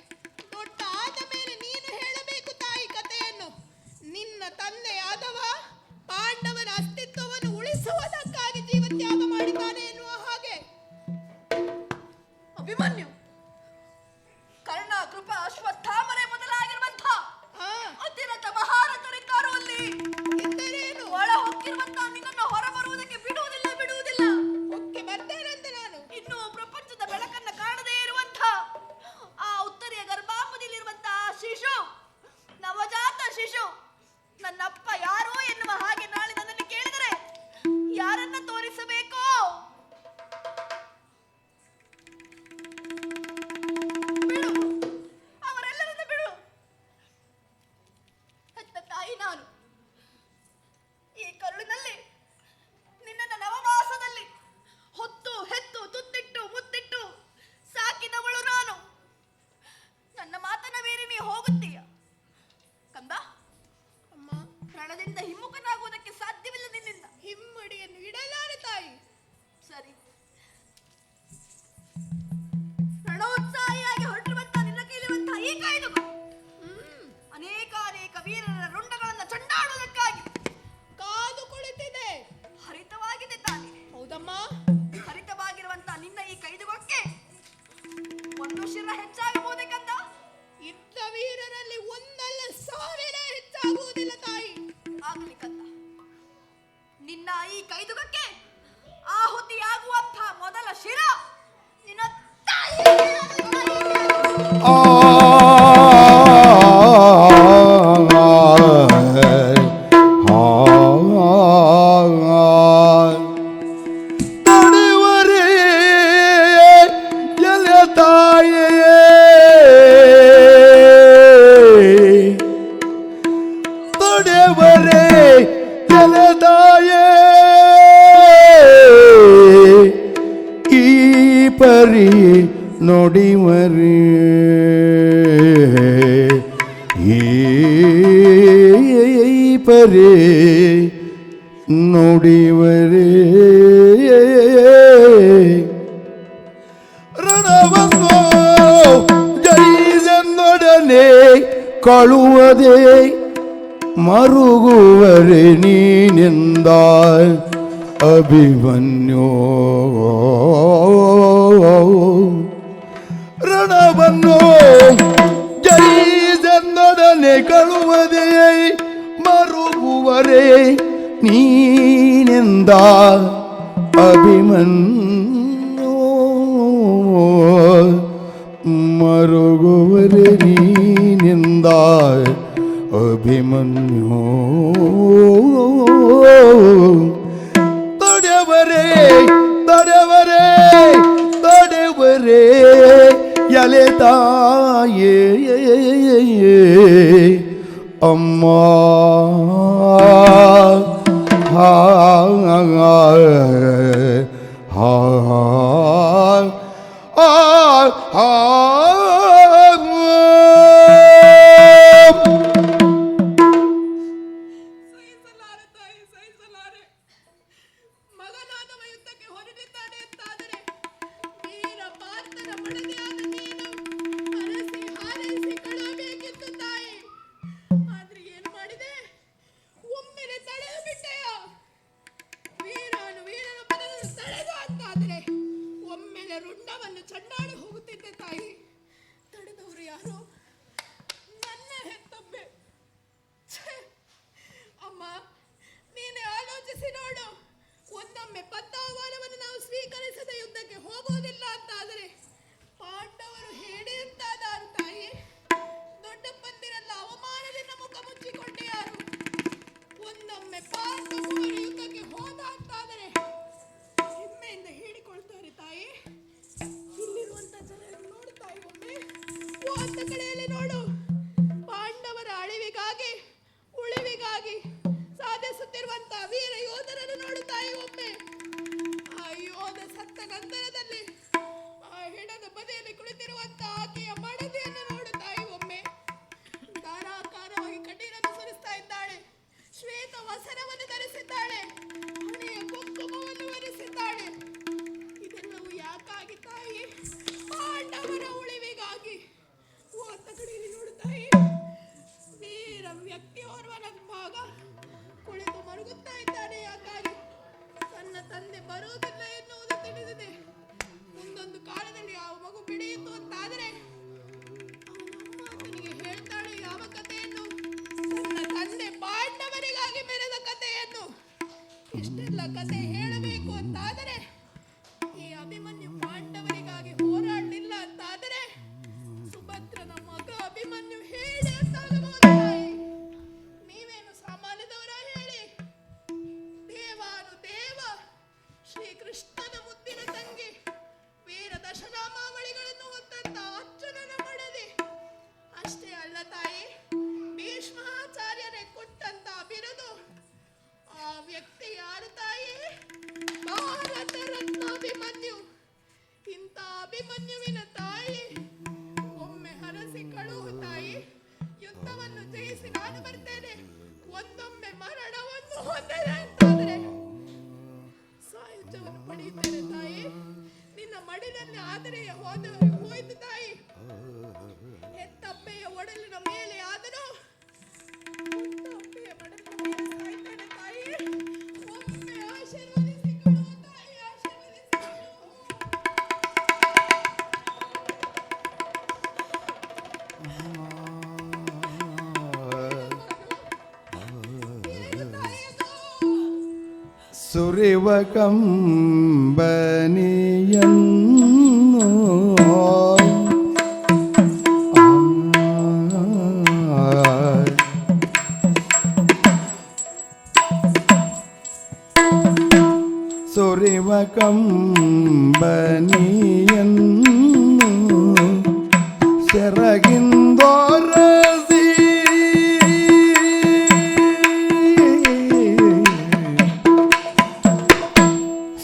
ದೊಡ್ಡ ಆದ ಮೇಲೆ ನೀನು ಹೇಳಬೇಕು ತಾಯಿ ಕಥೆಯನ್ನು. ನಿನ್ನ ತಂದೆ ಅಥವಾ ಪಾಂಡವನ ಅಸ್ತಿತ್ವವನ್ನು ಉಳಿಸುವುದಕ್ಕಾಗಿ ಜೀವತ್ಯಾಗ ಮಾಡಿದ್ದಾನೆ ಎನ್ನುವ ಹಾಗೆ. ಅಭಿಮನ್ಯು, ಕರ್ಣ, ಕೃಪ, ಅಶ್ವತ್ಥಾಮರೆ ಮೊದಲಾಗಿರುವಂಥ ಅತಿರಥ ಮಹಾರಥರಿದ್ದಾರು ಅಲ್ಲಿ. ಎಂದರೇನು? ಒಳ ಹೊಕ್ಕಿರುವಂತ ನಿನ್ನನ್ನು ಹೊರಬರುವುದಕ್ಕೆ ಬಿಡುವುದಿಲ್ಲ ಬಿಡುವುದಿಲ್ಲ. ಒಕ್ಕೆ ಬರ್ತೇನಂತೆ ನಾನು. ಇನ್ನು ಪ್ರಪಂಚದ ಬೆಳಕನ್ನು ಕಾಣದೇ ಇರುವಂಥ ಆ ಉತ್ತರೆಯ ಗರ್ಭಾಪದಲ್ಲಿರುವಂತಹ ಶಿಶು, ನವಜಾತ ಶಿಶು, ನನ್ನಪ್ಪ ಯಾರೋ ಎನ್ನುವ ಹಾಗೆ ನಾಳೆ ನನ್ನನ್ನು ಕೇಳಿದರೆ ಯಾರನ್ನ ತೋರಿಸಬೇಕೋ? ಬಿಡು, ಅವರೆಲ್ಲರನ್ನ ಬಿಡು. ಹೆತ್ತ ತಾಯಿ ನಾನು. ಈ ಕರುಳಿನಲ್ಲಿ ನಿನ್ನನ್ನು ನವಮಾಸದಲ್ಲಿ ಹೊತ್ತು ಹೆತ್ತು ತುತ್ತಿಟ್ಟು ಮುತ್ತಿಟ್ಟು ಸಾಕಿದವಳು ನಾನು. ನನ್ನ ಮಾತನ್ನ ಮೀರಿ ನೀ ಹೋಗುತ್ತೀಯ ಕಂದ. ಅಮ್ಮ, ರಣದಿಂದ ಹಿಮ್ಮುಖನಾಗುವುದಕ್ಕೆ ಸಾಧ್ಯವಿಲ್ಲ ನಿನ್ನಿಂದ. ಹಿಮ್ಮಡಿಯನ್ನು ಇಡಲಾರೆ ತಾಯಿ. ಸರಿ, ರಣೋತ್ಸಾಹಿಯಾಗಿ ಹೊರಟಿರುವಂತಹ ನಿನ್ನ ಕೈಲಿರುವಂತಹ ಈ ಕಾಯ್ದುಕೋ. ಅನೇಕ ರುಂಡಗಳನ್ನು ಚಂಡಾಡುವುದಕ್ಕಾಗಿ ಕಾದು ಕುಳಿತಿದೆ. ಹರಿತವಾಗಿದೆ ತಾನೆ. ಹೌದಮ್ಮ. ಹರಿತವಾಗಿರುವಂತ ನಿನ್ನ ಈ ಕೈದುಗೊಕ್ಕೆ ಒಂದು ಶಿರ ಹೆಚ್ಚಾಗಬಹುದೇ ಕಂದ? ಇದ್ದ ವೀರರಲ್ಲಿ ಒಂದಲ್ಲ 1000 ಹೆಚ್ಚಾಗುವುದಿಲ್ಲ ತಾಯಿ. ಆಗಲಿ ಕಂದ, ನಿನ್ನ ಈ ಕೈದುಗಕ್ಕೆ ಆಹುತಿಯಾಗುವಂತಹ ಮೊದಲ ಶಿರ ನಿನ್ನ ತಾಯಿ. ತಡೆವರೇ ಎಲೆ ತಾಯೇ, ತಡೆವರೇ ಎಲೆ ತಾಯೇ, ಈ ಪರಿ ನುಡಿವರೇ, ಈ ಪರಿ ನುಡಿವರೇ. ರಣವನ್ನು ಜಯಿಸೆನ್ನೊಡನೆ ಕಳುವದೆ ಮರುಗುವರೆ ನೀನೆಂದ ಅಭಿಮನ್ಯೋ. ರಣವನ್ನು ಜಯಿಸೆನ್ನೊಡನೆ ಕಳುವದೆ ಮರುಗುವರೆ ನೀನೆಂದ ಅಭಿಮನ್ಯೋ. ಮರುಗುವರೆ ನೀನೆಂದ ಅಭಿಮನ್ಯೋ. ತಡೆವರೇ ತಡೆವರೇ ತಡೆವರೇ ಎಲೆ ತಾಯೇ, ಅಮ್ಮ ಹಾ ಹಾ ಸಹಿಸಲಾರೆ ತಾಯಿ, ಸಹಿಸಲಾರೆ. ಮಗನಾದವ ಯುದ್ಧಕ್ಕೆ ಹೊರಟಿದ್ದಾನೆ ಅಂತಾದರೆ ವೀರ ಪಾರ್ಥನ ಮಡದಿಯಾದ ನೀನು ಹರಸಿ ಹಾರೈಸಿ ಕಳುಹಬೇಕಿತ್ತು ತಾಯಿ. ಆದ್ರೆ ಏನು ಮಾಡಿದೆ? ಒಮ್ಮೆಲೆ ತಡೆದು ಬಿಟ್ಟೆಯ. ವೀರನ ಮನವನ್ನು ತಡೆದು ಅಂತಾದರೆ ಒಮ್ಮೆಲೆ ರುಂಡವನ್ನು ಚಂಡಾಡಿ ಹೋಗುತ್ತಿದ್ದೆ ತಾಯಿ. ತಡೆದವರು ಯಾರು? ನನ್ನ ಹೆತ್ತೊಬ್ಬೆ. ಛೇ! ಅಮ್ಮ, ನೀನೇ ಆಲೋಚಿಸಿ ನೋಡು. ಒಂದೊಮ್ಮೆ ಪತ್ತಾಹ್ವಾನವನ್ನು ನಾವು ಸ್ವೀಕರಿಸದ ಯುದ್ಧಕ್ಕೆ ಹೋಗೋದಿಲ್ಲ ಅಂತಾದರೆ ಪಾಂಡವರು ಹೇಳಿ ಅಂತಾದ ತಾಯಿ. ದೊಡ್ಡಪ್ಪಂದಿರೆಲ್ಲ ಅವಮಾನದಿಂದ ಮುಖ ಮುಚ್ಚಿಕೊಂಡೆ ಯಾರು? ಒಂದೊಮ್ಮೆ ಪಾಂಡವರು ಯುದ್ಧಕ್ಕೆ ಹೋದ ಅಂತಾದರೆ ಹೆಮ್ಮೆಯಿಂದ ಹೇಳಿಕೊಳ್ತಾರೆ ತಾಯಿ. ಇಲ್ಲಿರುವಂತ ಜನರನ್ನು ನೋಡು ತಾಯಿ ಒಮ್ಮೆ. ಒಂದು ಕಡೆಯಲ್ಲಿ ನೋಡು, ಪಾಂಡವರ ಅಳಿವಿಗಾಗಿ ಉಳಿವಿಗಾಗಿ ಸಾಧಿಸುತ್ತಿರುವಂತ ವೀರ ಯೋಧರನ್ನು ನೋಡು ತಾಯಿ ಒಮ್ಮೆ. ಆ ಯೋಧ ಸತ್ತ ನಂತರದಲ್ಲಿ ಆ ಹೆಣದ ಬದಿಯಲ್ಲಿ ಕುಳಿತಿರುವಂತ ಆಕೆಯ ಮಡದಿಯನ್ನು ನೋಡು ತಾಯಿ ಒಮ್ಮೆ. ಧಾರಾಕಾರವಾಗಿ ಕಣ್ಣೀರನ್ನು ಸುರಿಸ್ತಾ ಇದ್ದಾಳೆ. ಶ್ವೇತ ವಸನವನ್ನು ಧರಿಸಿದ್ದಾಳೆ. ಹಣೆಯ ಕುಂಕುಮವನ್ನು ಒರೆಸಿದ್ದಾಳೆ. ಇದೆಲ್ಲವೂ ಯಾಕಾಗಿ ತಾಯಿ? ಪಾಂಡವರ ಉಳಿವಿಗಾಗಿ. ಒಂದು ಕಡೆಯಲ್ಲಿ ನೋಡು ತಾಯಿ, ವೀರ ವ್ಯಕ್ತಿಯೋರ್ವನ ಮಗ ಕುಳಿತು ಮರುಗುತ್ತಾ ಇದ್ದಾನೆ. ಯಾಕಾಗಿ? ತನ್ನ ತಂದೆ ಬರುವುದಿಲ್ಲ ಎನ್ನುವುದು ತಿಳಿದಿದೆ. ಮುಂದೊಂದು ಕಾಲದಲ್ಲಿ ಆ ಮಗು ಬಿಡಿಯಿತು ಅಂತಾದರೆ ಅವನಮ್ಮ ಆತನಿಗೆ ಹೇಳ್ತಾಳೆ ಯಾವ ಕಥೆಯನ್ನು? ತನ್ನ ತಂದೆ ಪಾಂಡವರಿಗಾಗಿ ಮೆರೆದ ಕಥೆಯನ್ನು. ಇಷ್ಟೆಲ್ಲ ಕಥೆ ಹೇಳಬೇಕು ಅಂತಾದರೆ ಈ ಅಭಿಮನ್ಯು ಪಾಂಡವರಿಗಾಗಿ ಹೋರಾಡಲಿಲ್ಲ ಅಂತಾದರೆ ಸುಭದ್ರನ ಮಗ ಅಭಿಮನ್ಯು ಹೇಳಿ ಅಂತಾಗಬಹುದು ತಾಯಿ. ನೀವೇನು ಸಾಮಾನ್ಯದವರ ಹೇಳಿ? ದೇವಾನು ದೇವ ಶ್ರೀಕೃಷ್ಣನ ಮುದ್ದಿನ ತಂಗಿ, ವೀರ ದಶನಾಮಾವಳಿಗಳನ್ನು ಹೊತ್ತಂತ ಅರ್ಜುನನ ಮಡದಿ. ಅಷ್ಟೇ ಅಲ್ಲ ತಾಯಿ, ಭೀಷ್ಮಾಚಾರ್ಯರೇ ಕೊಟ್ಟಂತ ಬಿರುದು. ಆ ವ್ಯಕ್ತಿ ಯಾರು ತಾಯಿ? ಭಾರತ ರತ್ನ ಅಭಿಮನ್ಯು. ಇಂಥ ಅಭಿಮನ್ಯುವಿನ ತಾಯಿ ಒಮ್ಮೆ ಹರಸಿ ಕಳುಹು ತಾಯಿ. ಯುದ್ಧವನ್ನು ಜಯಿಸಿ ನಾನು ಬರ್ತೇನೆ. ಒಂದೊಮ್ಮೆ ಮರಣವನ್ನು ಹೊಂದಿದೆ ಅಂತಾದರೆ ಸಾಯುಜ್ಯವನ್ನು ಪಡೆಯುತ್ತೇನೆ ತಾಯಿ. ನಿನ್ನ ಮಡಿಲಲ್ಲಿ ಆದರೆ ಹೋಯ್ತು ತಾಯಿ. ಹೆತ್ತಪ್ಪೆಯ ಒಡಲಿನ ಮೇಲೆ ಆದರೂ ಸುರಿವ ಕಂಬನಿಯನ್ನು ಸುರಿವ ಕಂಬನಿಯನ್ನು ಸೆರಗಿಂದೋರಸಿ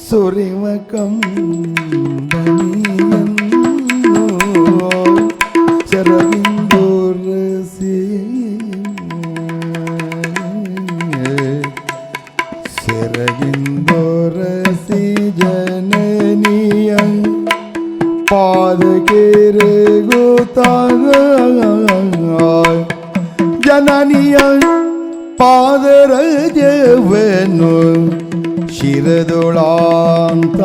ಸುರಿವ ಕಂಬನಿಯನ್ನು ಸೆರಗಿಂದೋರಸಿ ಸೆರಗಿಂದೋರಸಿ ಜನನಿಯ ಪಾದಕೆರೆಗುತ್ತಾಗ ಜನನಿಯ ಪಾದರಜವನ್ನು ಶಿರದೊಳಾಂತ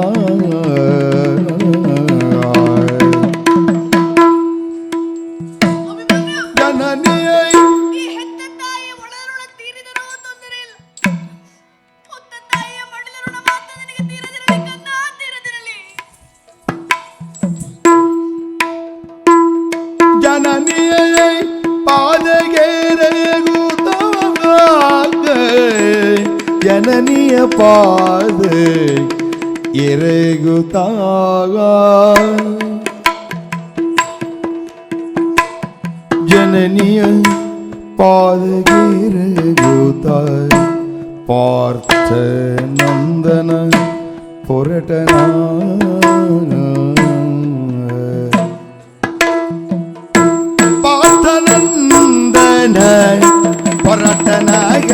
ಜನನಿಯ ಈ ಹೆತ್ತ ತಾಯಿಯ ಒಳಋಣ ತೀರಿದರೂ ತೊಂದರೆ ಇಲ್ಲ. ಹೊತ್ತ ತಾಯಿಯ ಮಡಿಲ ಋಣ ಮಾತ್ರ ನಿನಗೆ ತೀರದಿರಲಿ ಕನ್ನ, ತೀರದಿರಲಿ. ಜನನಿಯ ಪಾದಗೆರೆಗುತ್ತಾಗ ಜನನಿಯ ಪಾದ ಎರೆಗುತ್ತಾಗ ಜನನಿಯ ಪಾದಗೆರೆಗುತ್ತಾಗ ಪಾರ್ಥ ನಂದನ ಪೊರಟನ ಪಾರ್ಥನಂದನ ಪೊರಟನಾಗ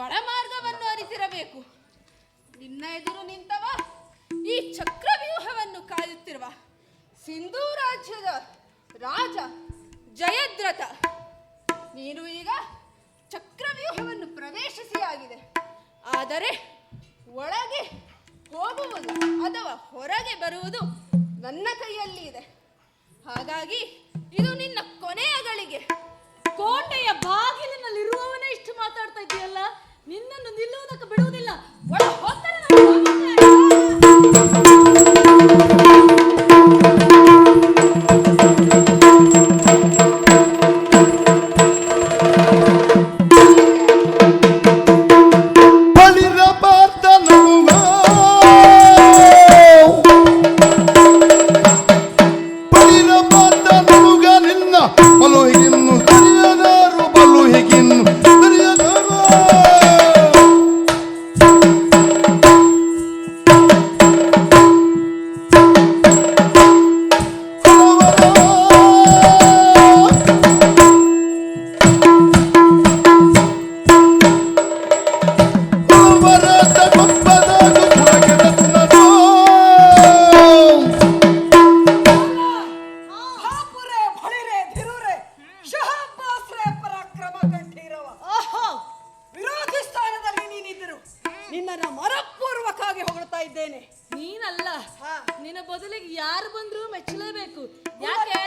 ಒಳಮಾರ್ಗವನ್ನು ಅರಿತಿರಬೇಕು. ನಿನ್ನ ಎದುರು ನಿಂತವ ಈ ಚಕ್ರವ್ಯೂಹವನ್ನು ಕಾಯುತ್ತಿರುವ ಸಿಂಧೂ ರಾಜ್ಯದ ರಾಜ ಜಯದ್ರಥ. ನೀನು ಈಗ ಚಕ್ರವ್ಯೂಹವನ್ನು ಪ್ರವೇಶಿಸಿ ಆಗಿದೆ. ಆದರೆ ಒಳಗೆ ಹೋಗುವುದು ಅಥವಾ ಹೊರಗೆ ಬರುವುದು ನನ್ನ ಕೈಯಲ್ಲಿ ಇದೆ. ಹಾಗಾಗಿ ಇದು ನಿನ್ನ ಕೊನೆಯ ಗಳಿಗೆ. ಕೋಟೆಯ ಬಾಗಿಲಿನಲ್ಲಿರುವವನೇ ಇಷ್ಟು ಮಾತಾಡ್ತಾ ಇದೆಯಲ್ಲ, ನಿನ್ನನ್ನು ನಿಲ್ಲುವುದಕ್ಕೆ ಬಿಡುವುದಿಲ್ಲ. ಒಳ ಹೋಗ್ತಾರೆ ನೀನಲ್ಲ, ನಿನ್ನ ಬದಲಿಗೆ ಯಾರು ಬಂದ್ರು ಮೆಚ್ಚಲೇಬೇಕು. ಯಾಕೆ?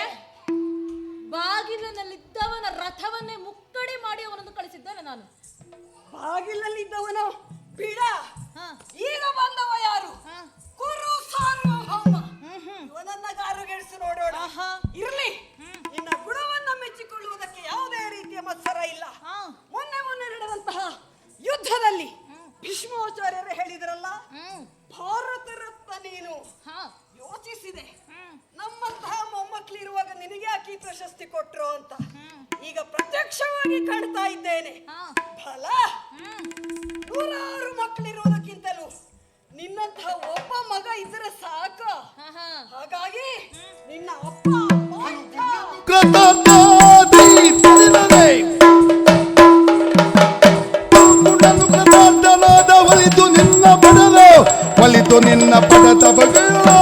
ಬಾಗಿಲಿನಲ್ಲಿದ್ದವನ ರಥವನ್ನೇ ಮುಕ್ಕಡಿ ಮಾಡಿ ಅವನನ್ನು ಕಳಿಸಿದ್ದಾನೆ ನಾನು. ಬಾಗಿಲಲ್ಲಿದ್ದವನು ಬಿಡ, ಈಗ ಬಂದವ ಯಾರು? ಕುರು ಸಾರ್ವಭೌಮ. ಇವನನ್ನ ಗಾರುಗೆಡಿಸಿ ನೋಡೋಣ. ಇರ್ಲಿ, ನಿನ್ನ ಗುಣವನ್ನ ಮೆಚ್ಚಿಕೊಳ್ಳುವುದಕ್ಕೆ ಯಾವುದೇ ರೀತಿಯ ಮತ್ಸರ ಇಲ್ಲ. ಮೊನ್ನೆ ನಡೆದಂತಹ ಯುದ್ಧದಲ್ಲಿ ಭೀಷ್ಮಾಚಾರ್ಯರು ಹೇಳಿದ್ರಲ್ಲ, ಭಾರತ ರತ್ನ ನೀನು ಯೋಚಿಸಿದೆ. ನಮ್ಮಂತಹ ಮೊಮ್ಮಕ್ಕಳಿರುವಾಗ ನಿನಗೆ ಯಾಕೆ ಈ ಪ್ರಶಸ್ತಿ ಕೊಟ್ರು ಅಂತ ಈಗ ಪ್ರತ್ಯಕ್ಷವಾಗಿ ಕಾಣ್ತಾ ಇದ್ದೇನೆ. ಫಲ ನೂರಾರು ಮಕ್ಕಳಿರುವುದಕ್ಕಿಂತಲೂ ನಿನ್ನಂತಹ ಒಬ್ಬ ಮಗ ಇದ್ರೆ ಸಾಕ. ಹಾಗಾಗಿ ನಿನ್ನ ಅಪ್ಪ ಒಲಿತು ನಿನ್ನ ಪದದ ಬಗೆಯೋ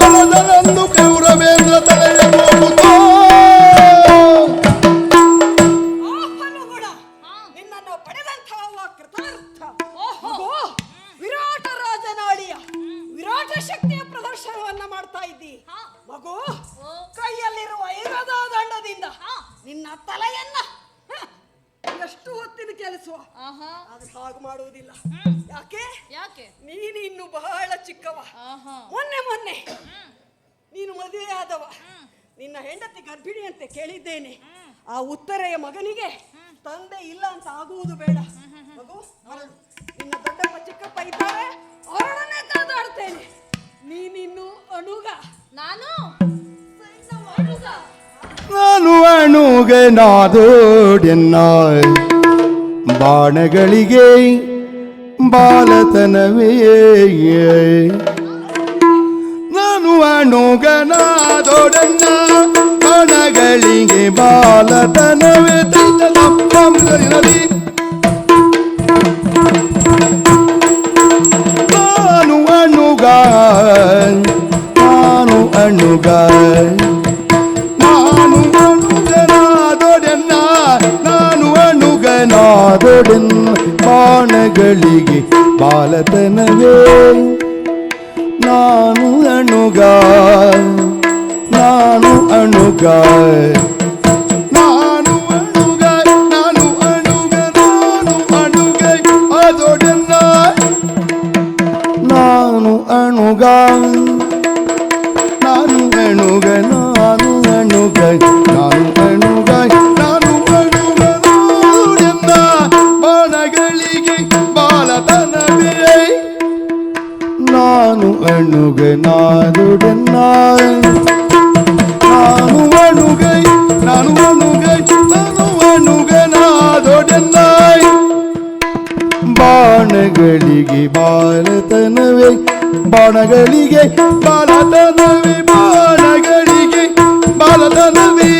ಅಲದರಂದು ಕೌರವೇಂದ್ರ ತಲೆಯ ಹೋಗುತ್ತೋ. ಫಲಗುಣ ನಿನ್ನನ್ನು ಪಡೆದಂತಹ ಕೃತಾರ್ಥ. ವಿರಾಟ ರಾಜನಾಡಿಯ ವಿರಾಟ ಶಕ್ತಿಯ ಪ್ರದರ್ಶನವನ್ನ ಮಾಡ್ತಾ ಇದ್ದಿ ಮಗು. ಕೈಯಲ್ಲಿರುವ ಐರದ ದಂಡದಿಂದ ನಿನ್ನ ತಲೆಯನ್ನ ಎಷ್ಟು ಹೊತ್ತಿನ ಕೆಲಸ, ಆದ್ರೆ ಹಾಗೆ ಮಾಡುವುದಿಲ್ಲ. ಯಾಕೆ? ನೀನು ಇನ್ನು ಬಹಳ ಚಿಕ್ಕವ. ಮೊನ್ನೆ ನೀನು ಮದುವೆ ಆದವ. ನಿನ್ನ ಹೆಂಡತಿ ಗರ್ಭಿಣಿ ಅಂತ ಕೇಳಿದ್ದೇನೆ. ಆ ಉತ್ತರೆಯ ಮಗನಿಗೆ ತಂದೆ ಇಲ್ಲ ಅಂತ ಆಗುವುದು ಬೇಡ ಮಗು. ನಿನ್ನ ದೊಡ್ಡಪ್ಪ ಚಿಕ್ಕಪ್ಪ ಇದ್ದಾರೆ, ಅವರನ್ನೇ ಕಾದಾಡ್ತೇನೆ. ನೀನಿನ್ನು ಅಣುಗ, ನಾನು ಅಣುಗನಾದೋಡೆನ್ನ ಬಾಣಗಳಿಗೆ ಬಾಲತನವೇ. ನಾನು ಅಣುಗನಾದೋಡೆನ್ನ ಬಾಣಗಳಿಗೆ ಬಾಲತನವೇ. ನಾನು ಅಣುಗ ಅಣುಗನಾದೊಡೆನ್ನ ಬಾಣಗಳಿಗೆ ಬಾಲತನವೇ. ನಾನು ಅಣುಗ ಅದೊಡೆನ್ನ ನಾನು ಅಣುಗ ಬಾಣಗಳಿಗೆ ಬಾಲತನವೇ. ನಾನು ಅಣುಗನಾದೊಡೆನ್ನ ಬಾಣಗಳಿಗೆ ಬಾಲತನವೇ. ಬಾಣಗಳಿಗೆ ಬಾಲತನವೇ ಬಾಣಗಳಿಗೆ ಬಾಲತನವೇ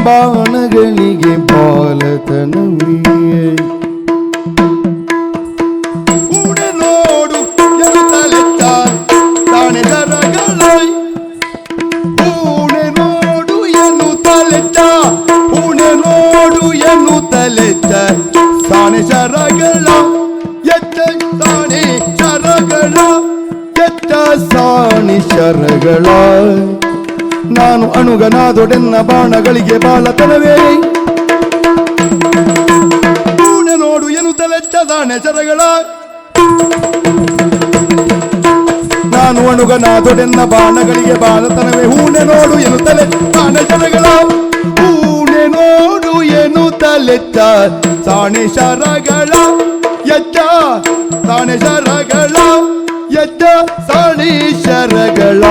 ಬಾಣಗಳಿಗೆ ಬಾಲತನವೇ ಕೂಡೆ ನೋಡು ಎನ್ನುತ್ತಲೆತ್ತ ತಾನೆ ಜರಗಳ ಹೂಣೆ ನೋಡು ಎನ್ನುತ್ತಲೆತ್ತ ಹೂಣೆ ನೋಡು ಎನ್ನುತ್ತಲೆತ್ತ ಸಾಣೆ ಶರಗಳ ಎತ್ತ ಸಾಣೆ ಶರಗಳ ಎತ್ತ ಸಾಣೆ ಶರಗಳ ನಾನು ಅಣುಗನಾದೊಡೆನ್ನ ಬಾಣಗಳಿಗೆ ಬಾಲತನವೇ ಹೂಣೆ ನೋಡು ಎನ್ನುತ್ತಲೆತ್ತ ಸಾಣೆ ಶರಗಳ ನಾನು ಅಣುಗನಾದೊಡೆನ್ನ ಬಾಣಗಳಿಗೆ ಬಾಲತನವೇ ಹೂಣೆ ನೋಡು ಎನ್ನುತ್ತಲೆ ಸಾಣೆ ಶರಗಳ ಹೂಣೆ ನೋಡು ಎನ್ನುತ್ತಲೆತ್ತ ಸಾಣೆ ಶರಗಳ ಎತ್ತ ಸಾಣೆ ಶರಗಳ ಎತ್ತ ಸಾಣೆ ಶರಗಳ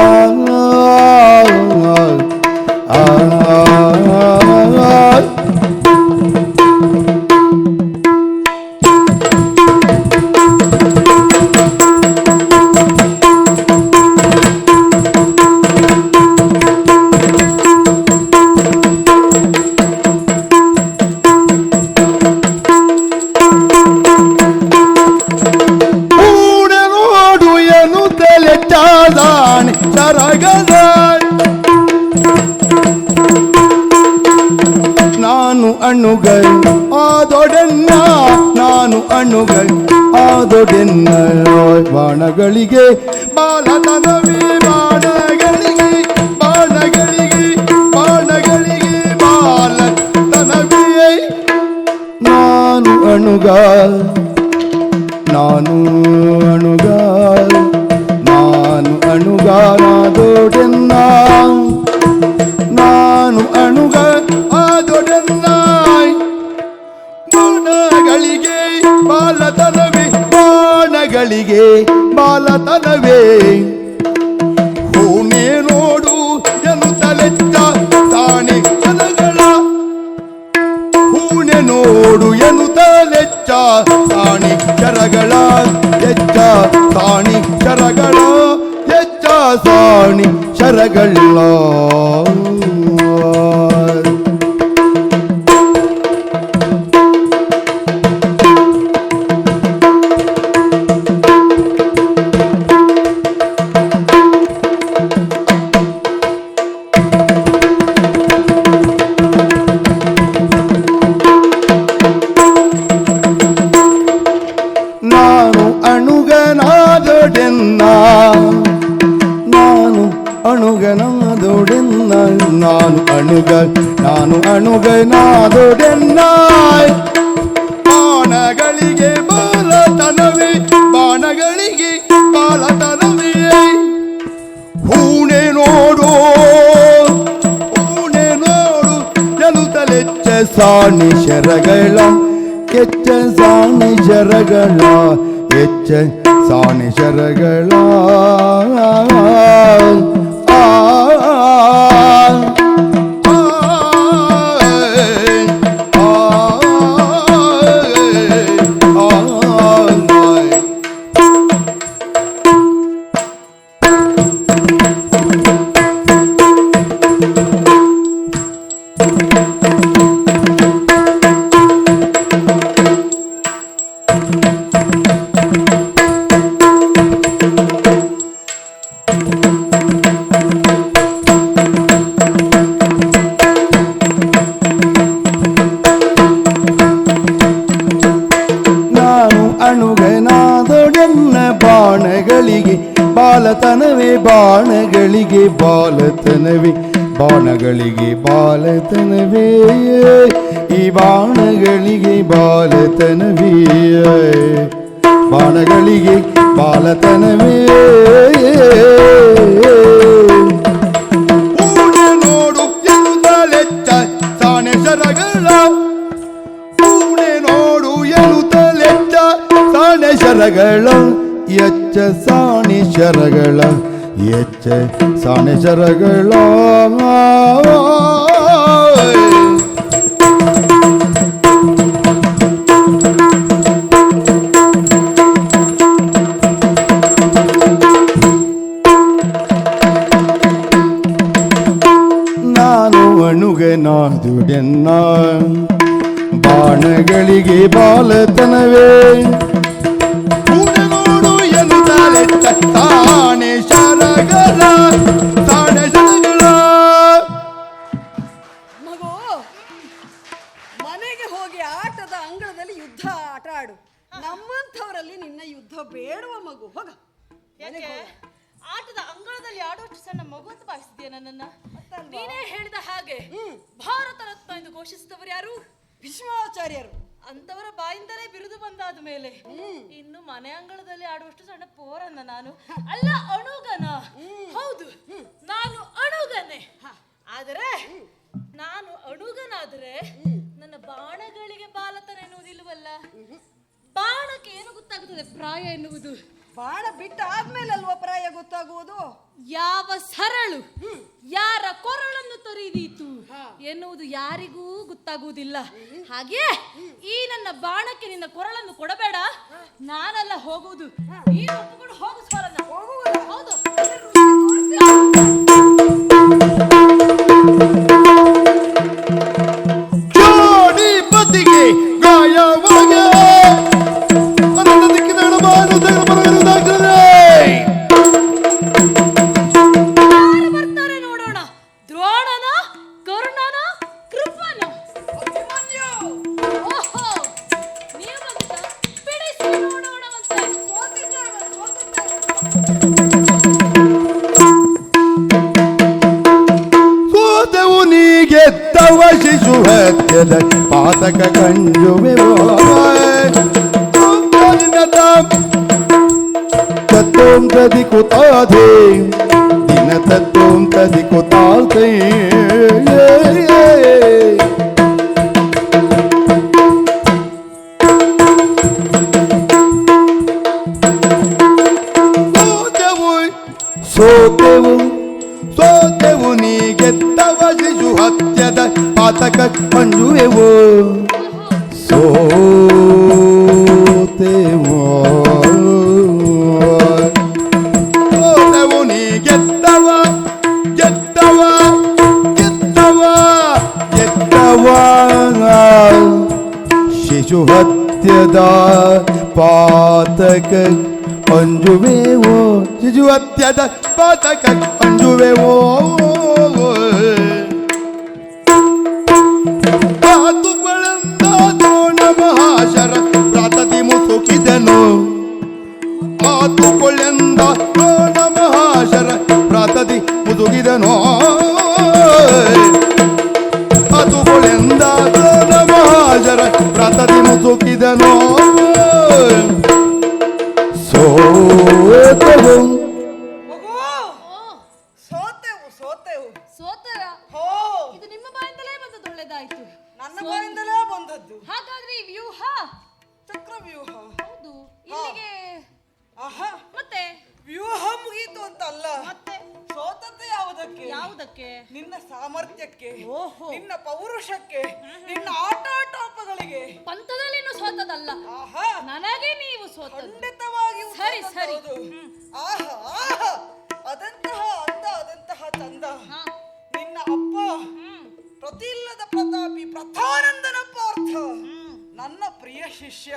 ನಾನು ಅಣುಗೈ ಆದೊಡೆನ್ನ ನಾನು ಅಣುಗೈ ಆದೊಡೆನ್ನ ಬಾಣಗಳಿಗೆ ಬಾಲತನವೇ ಬಾಣಗಳಿಗೆ ಬಾಣಗಳಿಗೆ ಬಾಣಗಳಿಗೆ ಬಾಲತನವೇ ನಾನು ಅಣುಗ ನಾನು ಅಣುಗ ನಾನು ಅಣುಗಾನಾದೊಡೆನ್ನ ನಾನು ಅಣುಗ ಆದೊಡೆನ್ನ ಬಾಣಗಳಿಗೆ ಬಾಲತನವೇ ಬಾಣಗಳಿಗೆ ಬಾಲತನವೇ ಹೂಣೆ ನೋಡು ಎನ್ನುತ್ತಲೆತ್ತ ಸಾಣೆ ಶರಗಳ ಹೂಣೆ ನೋಡು ಎನ್ನುತ್ತಲೆತ್ತ ಸಾಣೆ ಶರಗಳ ಎಚ್ಚ ಸಾಣಿ ಶರಗಳ ಎಚ್ಚ ಸಾಣಿ ಶರಗಳ ನಾನು ಅಣುಗನಾದೊಡೆನ್ನ ನಾನು ಅಣುಗನಾದೊಡೆನ್ನ ನಾನು ಅಣುಗನಾದೊಡೆನ್ನ ಬಾಣಗಳಿಗೆ ಬಾಲತನವೇ ಬಾಣಗಳಿಗೆ ಬಾಲತನವೇ ಹೂಣೆ ನೋಡು ಎನ್ನುತ್ತಲೆಚ್ಚ ಸಾಣಿ ಶರಗಳ ಎಚ್ಚ ಸಾಣಿ ಶರಗಳ ಎಚ್ಚ ಸಾಣಿ ಶರಗಳ ಅಣುಗನಾದೊಡೆನ್ನ ಬಾಣಗಳಿಗೆ ಬಾಲತನವೇ ಬಾಣಗಳಿಗೆ ಬಾಲತನವೇ ಬಾಣಗಳಿಗೆ ಬಾಲತನವೇ ಈ ಬಾಣಗಳಿಗೆ ಬಾಲತನವೇ ಬಾಣಗಳಿಗೆ ಬಾಲತನವೇ ಹೂಣೆ ನೋಡು ಎನ್ನುತ್ತಲೆತ್ತ ಸಾಣೆ ಶರಗಳ ಹೂಣೆ ನೋಡು ಎನ್ನುತ್ತಲೆತ್ತ ಸಾಣೆ ಶರಗಳ ಎಚ್ಚ ಸಾಣೆ ಶರಗಳ ಎಚ್ಚ ಸಾಣೆ ಶರಗಳ ಮಗು ಹೋಗ. ಯಾಕೆ ಆಟದ ಅಂಗಳದಲ್ಲಿ ಆಡುವಷ್ಟು ಸಣ್ಣ ಮಗು ಅಂತ ಭಾವಿಸಿದ್ಯಾ ನನ್ನನ್ನ? ನೀನೇ ಹೇಳಿದ ಹಾಗೆ ಭಾರತ ರತ್ನ ಎಂದು ಘೋಷಿಸಿದವರು ಯಾರು? ಭೀಷ್ಮಾಚಾರ್ಯರು. ಅಂತವರ ಬಾಯಿಂದಲೇ ಬಿರುದು ಬಂದಾದ ಮೇಲೆ ಇನ್ನು ಮನೆ ಅಂಗಳದಲ್ಲಿ ಆಡುವಷ್ಟು ಸಣ್ಣ ಪೋರನ್ನ ನಾನು ಅಲ್ಲ, ಅಣುಗನ. ಹೌದು, ನಾನು ಅಣುಗನೆ. ಆದರೆ ನಾನು ಅಣುಗನಾದರೆ ನನ್ನ ಬಾಣಗಳಿಗೆ ಬಾಲತನ ಎನ್ನುವುದಿಲ್ಲವಲ್ಲ. ಬಾಣಕ್ಕೆ ಏನು ಗೊತ್ತಾಗುತ್ತದೆ ಪ್ರಾಯ ಎನ್ನುವುದು? ಬಾಣ ಬಿಟ್ಟ ಆದ್ಮೇಲೆ ಅಲ್ವಾ ಪ್ರಾಯ ಗೊತ್ತಾಗುವುದು. ಯಾವ ಸರಳು ಯಾರ ಕೊರಳನ್ನು ತೊರಿದೀತು ಎನ್ನುವುದು ಯಾರಿಗೂ ಗೊತ್ತಾಗುವುದಿಲ್ಲ. ಹಾಗೆ ಈ ನನ್ನ ಬಾಣಕ್ಕೆ ನಿನ್ನ ಕೊರಳನ್ನು ಕೊಡಬೇಡ, ನಾನಲ್ಲ ಹೋಗುವುದು. ನೀನು ಒಪ್ಪಿಕೊಂಡು ಹೋಗು ಸ್ವರನ್ನ. ಹೌದು. ಜೋಡಿ ಬದಿಗೆ ಗಾಯವಾಗಿ ಬರ್ತಾರೆ ನೋಡೋಣ. ದ್ರೋಣನ, ಕರ್ಣನ, ಕೃಪನ. ಓಹೋ, ನೀವು ಬಂದಿದ್ದ? ಬಿಡಿಸಿ ನೋಡೋಣವಂತೆ. ಸೋತೆವು ನೀಗೆತ್ತವ ಶಿಶು ಹತ್ಯದ ಪಾತಕ ಕಂಜುವೆವೋ ತತ್ವಂ ತದಿ ಕುತಾಧೆ ದಿನ ತತ್ವಂ ತದಿ ಕುತಾಲ್ತೆ ಸೋತೆವು ಸೋತೆವು ನೀಗೆತ್ತವ ಶಿಶು ಹತ್ಯದ ಪಾತಕ ಕಂಜುವೆವೋ ಸೋತೆವು ಸೋತೆವು ನೀಗೆತ್ತವ ಗೆತ್ತವ ಗೆತ್ತವ ಗೆತ್ತವ ಶಿಶು ಹತ್ಯದ ಪಾತಕ ಅಂಜುವೆವೋ ಶಿಶು ಹತ್ಯದ ಪಾತಕ ಅಂಜುವೆವೋ ಆತುಗಳಿಂದ ದ್ರೋಣ ಮಹಾಶರ ಪ್ರಾತತಿ ಮುಸುಕಿದನು ಆತುಗಳಿಂದ ದ್ರೋಣ ಮಹಾಶರ ಪ್ರಾತತಿ ಮುಸುಕಿದನು ಆತುಗಳಿಂದ ದ್ರೋಣ ಮಹಾಶರ ಪ್ರಾತತಿ ಮುಸುಕಿದನು ಸೋತೆವು ಮಗು ಸೋತೆವು ಸೋತೆವು. ಸೋತರ? ಹೋ, ಇದು ನಿಮ್ಮ ಬಾಯಿಂದಲೇ ಬಂದದ್ದು ಒಳ್ಳೇದಾಯ್ತು. ನನ್ನ ಬಾಯಿಂದಲೇ ಬಂದದ್ದು. ಹಾಗಾದ್ರೆ ಈ ವ್ಯೂಹ ಚಕ್ರವ್ಯೂಹ. ಹೌದು, ಇಲ್ಲಿಗೆ ಆಹಾ, ಮತ್ತೆ ವ್ಯೂಹ ಮುಗೀತು ಅಂತ ಅಲ್ಲ. ಮತ್ತೆ ಸೋತದ್ದೇ ಯಾವುದಕ್ಕೆ? ಯಾವುದಕ್ಕೆ? ನಿನ್ನ ಸಾಮರ್ಥ್ಯಕ್ಕೆ, ಓಹೋ. ನಿನ್ನ ಪೌರುಷಕ್ಕೆ, ನಿನ್ನ ಆಟಾಟೋಪಗಳಿಗೆ. ಪಂಥದಲ್ಲಿನೂ ಸೋತದಲ್ಲ, ಆಹಾ, ನನಗೆ ನೀವು ಸೋತದ್ದು. ಖಂಡಿತವಾಗಿಯೂ ಸರಿ, ಸೋತದ್ದು ಸರಿ. ಹೌದು. ಆಹಾ ಆಹಾ, ಅದಂತಹ ಅಂದ, ಅದಂತಹ ಚಂದ. ಹಾ. ನಿನ್ನ ಅಪ್ಪ ಪ್ರತಿ ಇಲ್ಲದ ಪ್ರತಾಪಿ ಪ್ರಥಾನಂದನ ಪಾರ್ಥ, ನನ್ನ ಪ್ರಿಯ ಶಿಷ್ಯ,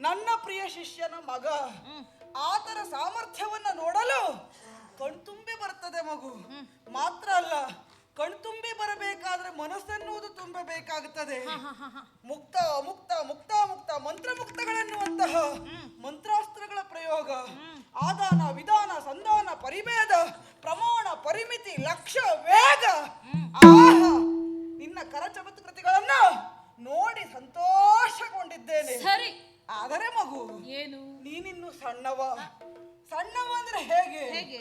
ನನ್ನ ಪ್ರಿಯ ಶಿಷ್ಯನ ಮಗ. ಆತರ ಸಾಮರ್ಥ್ಯವನ್ನ ನೋಡಲು ಕಣ್ತುಂಬಿ ಬರ್ತದೆ ಮಗು. ಮಾತ್ರ ಅಲ್ಲ, ಕಣ್ತುಂಬಿ ಬರಬೇಕಾದ್ರೆ ಮನಸ್ಸೆನ್ನುವುದು ತುಂಬಬೇಕಾಗುತ್ತದೆ. ಮುಕ್ತ ಮುಕ್ತ ಮುಕ್ತ ಮುಕ್ತ ಮಂತ್ರ ಮುಕ್ತಗಳೆನ್ನುವಂತಹ ಮಂತ್ರಾಸ್ತ್ರಗಳ ಪ್ರಯೋಗ, ಆದಾನ ವಿಧಾನ ಸಂಧಾನ ಪರಿಭೇದ ಪ್ರಮಾಣ ಪರಿಮಿತಿ ಲಕ್ಷ್ಯ ವೇಗ. ಆಹಾ, ನಿನ್ನ ಕರಚಮತ್ಕೃತಿಗಳನ್ನ ನೋಡಿ ಸಂತೋಷಗೊಂಡಿದ್ದೇನೆ. ಸರಿ. ಆದರೆ ಮಗು, ಏನು? ನೀನಿನ್ನು ಸಣ್ಣವ. ಸಣ್ಣವ ಅಂದ್ರೆ ಹೇಗೆ? ಹೇಗೆ?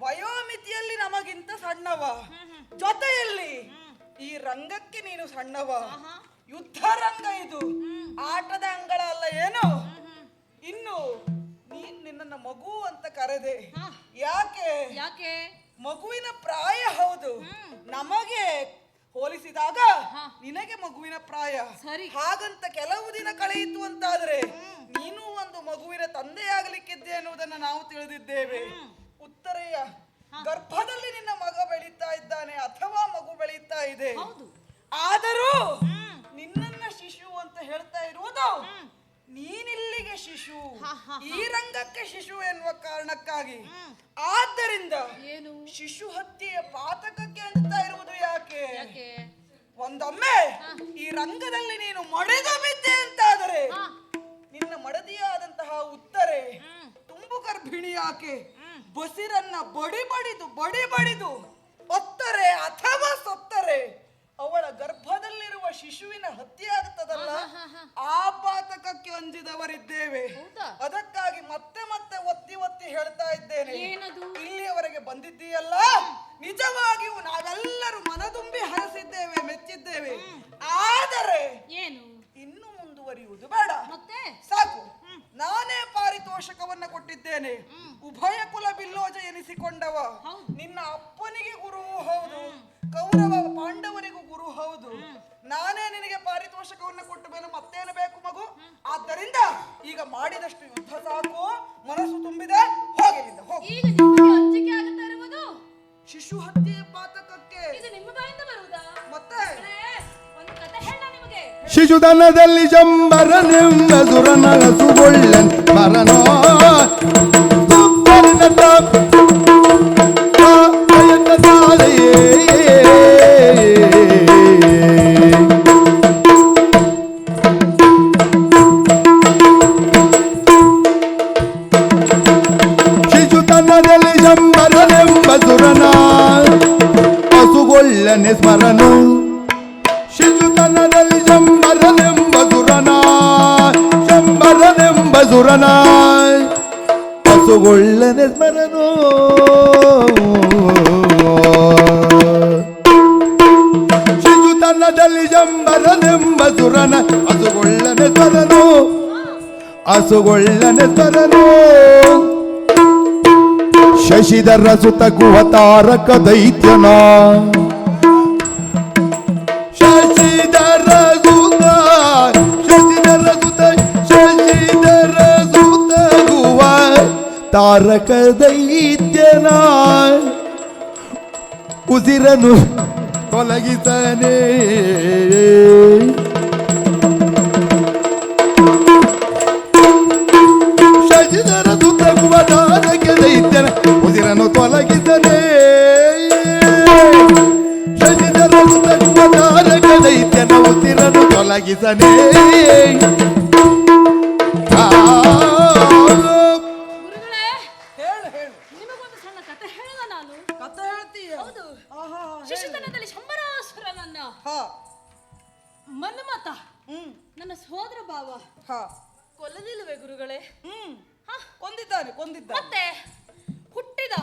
ವಯೋಮಿತಿಯಲ್ಲಿ ನಮಗಿಂತ ಸಣ್ಣವ, ಜೊತೆಯಲ್ಲಿ ಈ ರಂಗಕ್ಕೆ ನೀನು ಸಣ್ಣವ. ಯುದ್ಧ ರಂಗ ಇದು, ಆಟದ ಅಂಗಳ ಅಲ್ಲ ಏನು. ಇನ್ನು ನಿನ್ನನ್ನ ಮಗು ಅಂತ ಕರೆದೆ. ಯಾಕೆ? ಯಾಕೆ? ಮಗುವಿನ ಪ್ರಾಯ ಹೌದು, ನಮಗೆ ಹೋಲಿಸಿದಾಗ ನಿನಗೆ ಮಗುವಿನ ಪ್ರಾಯ. ಸರಿ. ಹಾಗಂತ ಕೆಲವು ದಿನ ಕಳೆಯಿತು ಅಂತಾದ್ರೆ ನೀನು ಒಂದು ಮಗುವಿನ ತಂದೆಯಾಗಲಿಕ್ಕಿದ್ದೆ ಎನ್ನುವುದನ್ನು ನಾವು ತಿಳಿದಿದ್ದೇವೆ. ಉತ್ತರೆಯ ಗರ್ಭದಲ್ಲಿ ನಿನ್ನ ಮಗ ಬೆಳೀತಾ ಇದ್ದಾನೆ ಅಥವಾ ಮಗು ಬೆಳೀತಾ ಇದೆ. ಆದರೂ ನಿನ್ನನ್ನ ಶಿಶು ಅಂತ ಹೇಳ್ತಾ ಇರುವುದು ನೀನಿಲ್ಲಿಗೆ ಶಿಶು, ಈ ರಂಗಕ್ಕೆ ಶಿಶು ಎನ್ನುವ ಕಾರಣಕ್ಕಾಗಿ. ಆದ್ದರಿಂದ ಏನು? ಶಿಶು ಹತ್ಯೆಯ ಪಾತಕಕ್ಕೆ ಅಂತ ಇರುವುದು ಯಾಕೆ? ಯಾಕೆ? ಒಂದೊಮ್ಮೆ ಈ ರಂಗದಲ್ಲಿ ನೀನು ಮಡಿದು ಬಿದ್ದೆ ಅಂತಾದರೆ ನಿನ್ನ ಮಡದಿಯಾದಂತಹ ಉತ್ತರೆ ಗರ್ಭಿಣಿಯಾಕೆ ಬಸಿರನ್ನ ಬಡಿ ಬಡಿದು ಒತ್ತರೆ ಅಥವಾ ಸತ್ತರೆ ಅವಳ ಗರ್ಭದಲ್ಲಿರುವ ಶಿಶುವಿನ ಹತ್ಯೆ ಆಗ್ತದಲ್ಲ, ಆ ಪಾತಕಕ್ಕೆ ಅಂಜಿದವರಿದ್ದೇವೆ. ಅದಕ್ಕಾಗಿ ಮತ್ತೆ ಮತ್ತೆ ಒತ್ತಿ ಒತ್ತಿ ಹೇಳ್ತಾ ಇದ್ದೇನೆ, ಇಲ್ಲಿಯವರೆಗೆ ಬಂದಿದ್ದೀಯಲ್ಲ, ನಿಜವಾಗಿಯೂ ನಾವೆಲ್ಲರೂ ಮನದುಂಬಿ ಹರಸಿದ್ದೇವೆ, ಮೆಚ್ಚಿದ್ದೇವೆ. ಆದರೆ ಏನು ಇನ್ನು ಮುಂದುವರಿಯುವುದು ಬೇಡ, ಸಾಕು. ನಾನೇ ಪಾರಿತೋಷಕವನ್ನ ಕೊಟ್ಟಿದ್ದೇನೆ. ಉಭಯ ಕುಲ ಬಿಲ್ಲೋಜ ಎನಿಸಿಕೊಂಡವ ನಿನ್ನ ಅಪ್ಪನಿಗೆ ಗುರುವು ಹೌದು, ಕೌರವ ಪಾಂಡವರಿಗೂ ಗುರು ಹೌದು. ನಾನೇ ನಿನಗೆ ಪಾರಿತೋಷಕವನ್ನ ಕೊಟ್ಟ ಮೇಲೆ ಮತ್ತೇನು ಬೇಕು ಮಗು? ಆದ್ದರಿಂದ ಈಗ ಮಾಡಿದಷ್ಟು ಯುದ್ಧ ಸಾಕು, ಮನಸ್ಸು ತುಂಬಿದೆ, ಹೋಗಿಲ್ಲಿಂದ ಹೋಗಿ. ಈಗ ನಿಮಗೆ ಅಂಜಿಕೆ ಆಗುತ್ತಾ ಇರುವುದು ಶಿಶು ಹತ್ಯೆ ಪಾತಕಕ್ಕೆ. ಇದು ನಿಮ್ಮ ಬಾಯಿಂದ ಬರುವುದಾ? ಮತ್ತೆ ಒಂದು ಕಥೆ ಹೇಳ ನಿಮಗೆ. ಶಿಶುಧನದಲ್ಲಿ ಜಂಬರನೆಂಬ ಸುರನಗಸುಗೊಳ್ಳನ್ ಮರನೋ ಶಿಶುತನದಲ್ಲಿ ಜಂಬರನೆಂಬ ಸುರನ ಹಸುಗೊಳ್ಳನೆ ಸ್ಮರನು. ಶಿಶುತನದಲ್ಲಿ ಶಂಬರನೆಂಬ ಸುರನ ಹಸುಗೊಳ್ಳನೆ ಸ್ಮರನು. ಶಿಶುತನದಲ್ಲಿ ಶಂಬರನೆಂಬ ಸುರನ ಹಸುಗೊಳ್ಳನೆ ಸ್ಮರನು, ಹಸುಗೊಳ್ಳನೆ ಸ್ಮರನು. ಶಶಿಧರ ಸುತ ಕುಹತಾರಕ ದೈತ್ಯನ, ಶಶಿಧರ ಸುತ ಗುವ ತಾರಕ ದೈತ್ಯನ ಉಸಿರನು ತೊಲಗಿಸನೆ. ಶಶಿಧರ ಸುತ ಗುವ ತಾರಕ ದೈತ್ಯನ ಉಸಿರನು ತೊಲಗಿಸನೆ. ಶಶಿಧರ ಸುತ ಗುವ ತಾರಕ ದೈತ್ಯನ ಉಸಿರನು ತೊಲಗಿಸನೆ. ಗುರುಗಳೇ, ಹೇಳು ಹೇಳು. ನಿಮಗೊಂದು ಸಣ್ಣ ಕಥೆ ಹೇಳುವ ನಾನು. ಕಥೆ ಹೇಳ್ತೀಯ? ಹೌದು. ಆಹಾ, ಶಿಶುತನದಲ್ಲಿ ಶಂಬರಾಸುರನನ್ನ ಹಾ ಮನ್ಮಥ ನನ್ನ ಸೋದರ ಭಾವ ಹಾ ಕೊಲ್ಲಲಿಲ್ಲವೇ ಗುರುಗಳೇ? ಕೊಂದಿದ್ದಾನೆ. ಮತ್ತೆ ಹುಟ್ಟಿದ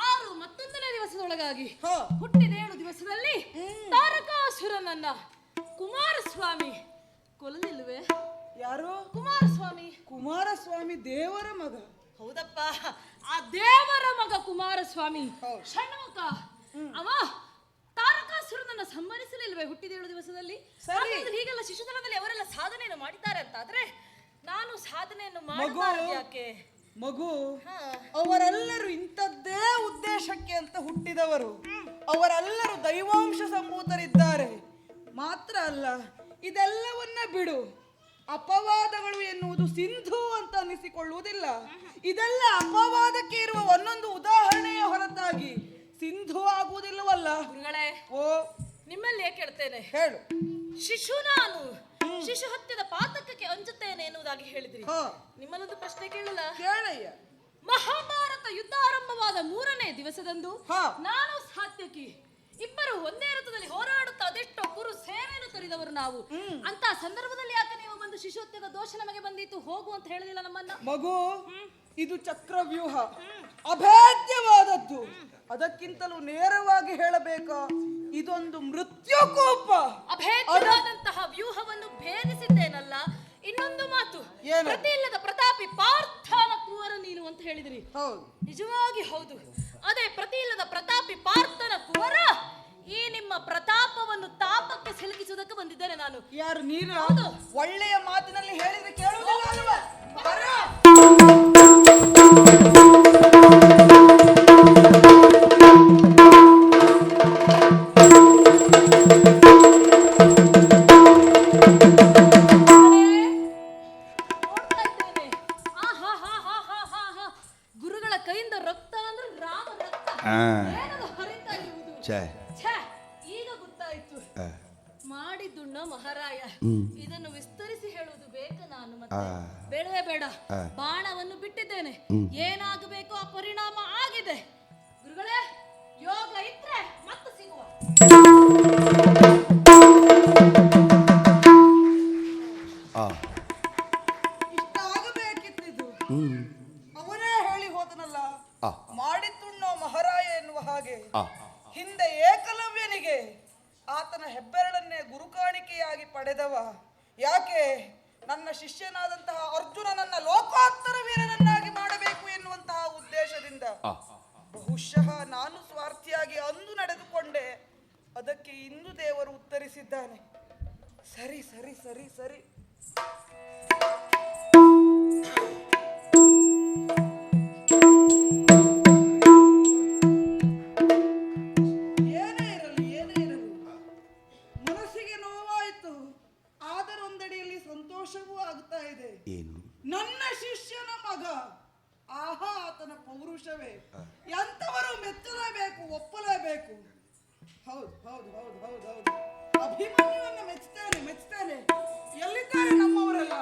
6 ಮತ್ತೊಂದನೇ ದಿವಸದೊಳಗಾಗಿ ಹಾ ಹುಟ್ಟಿದ 7 ದಿವಸದಲ್ಲಿ ತಾರಕಾಸುರನನ್ನ ಕುಮಾರಸ್ವಾಮಿ ಕೊಲ್ಲಲಿಲ್ಲವೇ? ಯಾರು? ಕುಮಾರಸ್ವಾಮಿ. ಕುಮಾರಸ್ವಾಮಿ ದೇವರ ಮಗ. ಹೌದಪ್ಪ, ಆ ದೇವರ ಮಗ ಕುಮಾರಸ್ವಾಮಿ ಷಣ್ಮುಖ ಅವ ತಾರಕಾಸುರನನ್ನ ಸಂಹರಿಸಲಿಲ್ವೇ ಹುಟ್ಟಿದ 7 ದಿವಸದಲ್ಲಿ? ಹಾಗಾದ್ರೆ ಹೀಗೆಲ್ಲ ಶಿಶುತನದಲ್ಲಿ ಅವರೆಲ್ಲ ಸಾಧನೆಯನ್ನು ಮಾಡಿದ್ದಾರೆ ಅಂತಾದ್ರೆ ನಾನು ಸಾಧನೆಯನ್ನು ಮಾಡಬಾರದು ಯಾಕೆ? ಮಗು, ಅವರೆಲ್ಲರೂ ಇಂಥದ್ದೇ ಉದ್ದೇಶಕ್ಕೆ ಅಂತ ಹುಟ್ಟಿದವರು. ಅವರೆಲ್ಲರೂ ದೈವಾಂಶ ಸಂಭೂತರಿದ್ದಾರೆ. ಮಾತ್ರ ಅಲ್ಲ, ಇದೆಲ್ಲವನ್ನ ಬಿಡು. ಅಪವಾದಗಳು ಎನ್ನುವುದು ಸಿಂಧು ಅಂತ ಅನಿಸಿಕೊಳ್ಳುವುದಿಲ್ಲ. ಇದೆಲ್ಲ ಅಪವಾದಕ್ಕೆ ಇರುವ ಒಂದೊಂದು ಉದಾಹರಣೆಯ ಹೊರತಾಗಿ ಸಿಂಧು ಆಗುವುದಿಲ್ಲವಲ್ಲ. ಗುರುಗಳೇ, ಓ ನಿಮ್ಮಲ್ಲಿ ಕೇಳ್ತೇನೆ, ಹೇಳು. ನಾನು ಶಿಶು ಹತ್ಯದ ಪಾತಕಕ್ಕೆ ಅಂಜುತ್ತೇನೆ ಎನ್ನುವುದಾಗಿ ಹೇಳಿದ್ರಿ. ನಿಮ್ಮಲ್ಲೊಂದು ಪ್ರಶ್ನೆ ಕೇಳಲ್ಲ? ಕೇಳಯ್ಯ. ಮಹಾಭಾರತ ಯುದ್ಧ ಆರಂಭವಾದ 3ನೇ ದಿವಸದಂದು ನಾನು ಸಾತ್ಯಕಿ ಇಬ್ಬರು ಒಂದೇ ರಥದಲ್ಲಿ ಹೋರಾಡುತ್ತಾ ಅದೆಷ್ಟೋ ಕುರು ಸೇನೆಯನ್ನು ತೊರೆದವರು ನಾವು. ಅಂತ ಸಂದರ್ಭದಲ್ಲಿ ಯಾಕೆ ನೀವು ಬಂದು ಶಿಶು ಹತ್ಯದ ದೋಷ ನಮಗೆ ಬಂದಿತ್ತು ಹೋಗು ಅಂತ ಹೇಳಿದಿಲ್ಲ ನಮ್ಮನ್ನ? ಮಗು, ಇದು ಚಕ್ರವ್ಯೂಹ, ಅಭೇದ್ಯವಾದದ್ದು. ಅದಕ್ಕಿಂತಲೂ ನೇರವಾಗಿ ಹೇಳಬೇಕಾ, ಇದೊಂದು ಮೃತ್ಯುಕೋಪ. ಅಭೇದ್ಯವಾದಂತಹ ವ್ಯೂಹವನ್ನು ಭೇದಿಸಿದ್ದೇನಲ್ಲ. ಇನ್ನೊಂದು ಮಾತು, ಪ್ರತಿ ಇಲ್ಲದ ಪ್ರತಾಪಿ ಪಾರ್ಥನ ಕುವರ ನೀನು ಅಂತ ಹೇಳಿದ್ರಿ. ನಿಜವಾಗಿ ಹೌದು. ಅದೇ ಪ್ರತಿ ಇಲ್ಲದ ಪ್ರತಾಪಿ ಪಾರ್ಥನ ಕುವರ ಈ ನಿಮ್ಮ ಪ್ರತಾಪವನ್ನು ತಾಪಕ್ಕೆ ಸಿಲುಕಿಸುವುದಕ್ಕೆ ಬಂದಿದ್ದೇನೆ ನಾನು. ಯಾರು ನೀನು? ಒಳ್ಳೆಯ ಮಾತಿನಲ್ಲಿ ಹೇಳಿದ್ರೆ ಕೇಳುವುದಿಲ್ಲ ಅಲ್ವಾ? ಗುರುಗಳ ಕೈಯಿಂದ ರಕ್ತ ಅಂದ್ರೆ ರಾಮ ರಕ್ತ ಹರಿತಾ ಇರುವುದು. ಈಗ ಗೊತ್ತಾಯ್ತು. ಮಾಡಿದ್ದುಣ್ಣ ಮಹಾರಾಯ. ಇದನ್ನು ವಿಸ್ತರಿಸಿ ಹೇಳುವುದು ಬೇಕು ನಾನು. ಮತ್ತೆ ಬೇಡವೇ ಬೇಡ, ಬಾಣವನ್ನು ಬಿಟ್ಟಿದ್ದೇನೆ. ಏನಾಗಬೇಕು ಆ ಪರಿಣಾಮ ಆಗಿದೆ. ಗುರುಗಳೇ, ಯೋಗ ಇದ್ರೆ ಮತ್ತೆ ಸಿಗುವ. ಇಷ್ಟ ಆಗಬೇಕಿತ್ತಿದ್ದು ಅವನೇ ಹೇಳಿ ಹೋದನಲ್ಲ, ಮಾಡಿತುಣ್ಣೋ ಮಹಾರಾಯ ಎನ್ನುವ ಹಾಗೆ. ಹಿಂದೆ ಏಕಲವ್ಯನಿಗೆ ಆತನ ಹೆಬ್ಬೆರಳನ್ನೇ ಗುರುಕಾಣಿಕೆಯಾಗಿ ಪಡೆದವ. ಯಾಕೆ? ನನ್ನ ಶಿಷ್ಯನಾದಂತಹ ಅರ್ಜುನನನ್ನ ಲೋಕೋತ್ತರ ವೀರನನ್ನಾಗಿ ಮಾಡಬೇಕು ಎನ್ನುವಂತಹ ಉದ್ದೇಶದಿಂದ. ಬಹುಶಃ ನಾನು ಸ್ವಾರ್ಥಿಯಾಗಿ ಅಂದು ನಡೆದುಕೊಂಡೆ, ಅದಕ್ಕೆ ಇಂದು ದೇವರು ಉತ್ತರಿಸಿದ್ದಾನೆ. ಸರಿ ಸರಿ ಸರಿ ಸರಿ. ಏನೇ ಇರಲಿ ಮನಸ್ಸಿಗೆ ನೋವಾಯಿತು, ಆದರೊಂದಡಿಯಲ್ಲಿ ಸಂತೋಷವೂ ಆಗ್ತಾ ಇದೆ. ನನ್ನ ಶಿಷ್ಯನ ಮಗ, ಆಹಾ ಆತನ ಪೌರುಷವೇ ಎಂತವರು ಮೆಚ್ಚಲೇಬೇಕು, ಒಪ್ಪಲೇಬೇಕು. ಹೌದು ಹೌದು ಹೌದು ಹೌದು ಹೌದು. ಅಭಿಮನ್ಯುವನ್ನ ಮೆಚ್ಚುತ್ತೇನೆ. ಎಲ್ಲಿದ್ದಾರೆ ನಮ್ಮವರೆಲ್ಲ?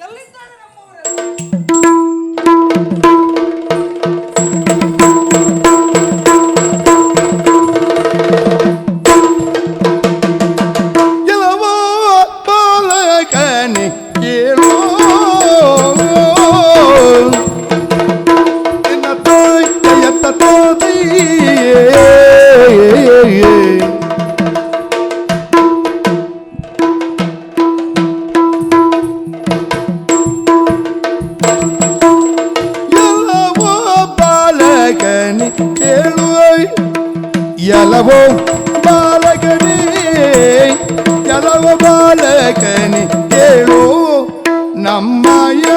ಎಲ್ಲಿದ್ದಾರೆ ನಮ್ಮವರೆಲ್ಲ? ಎಲ್ಲವೋ ಬಾಲಕನೇ, ಎಲ್ಲವ ಬಾಲಕನೇ ಕೇಳು, ನಮ್ಮಯ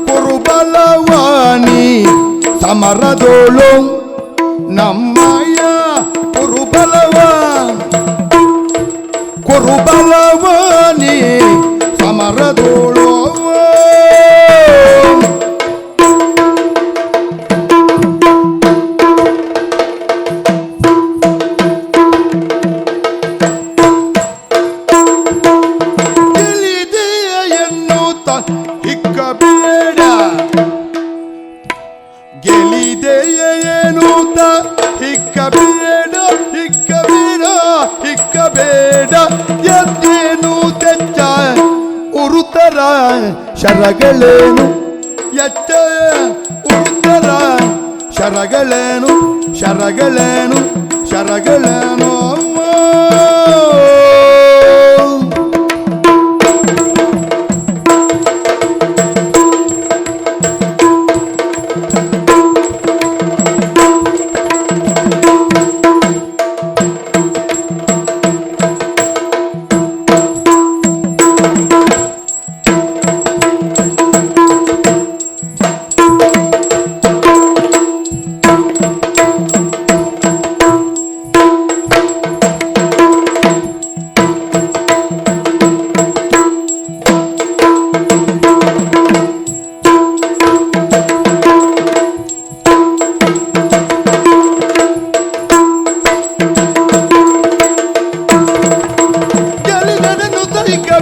ಕುರುಬಲವಾಣಿ ಸಮರದೋಳು, ನಮ್ಮಯ ಕುರುಬಲವಾಣಿ ಸಮರದೋಳು. ಗೆಲಿದೆಯೇನೂತ ಹಿಕ್ಕಬೇಡ ಎದ್ದೇನು ತೆಚ್ಚ ಉರುತರ ಶರಗಳೇನು, ಎಚ್ಚ ಉರುತರ ಶರಗಳೇನು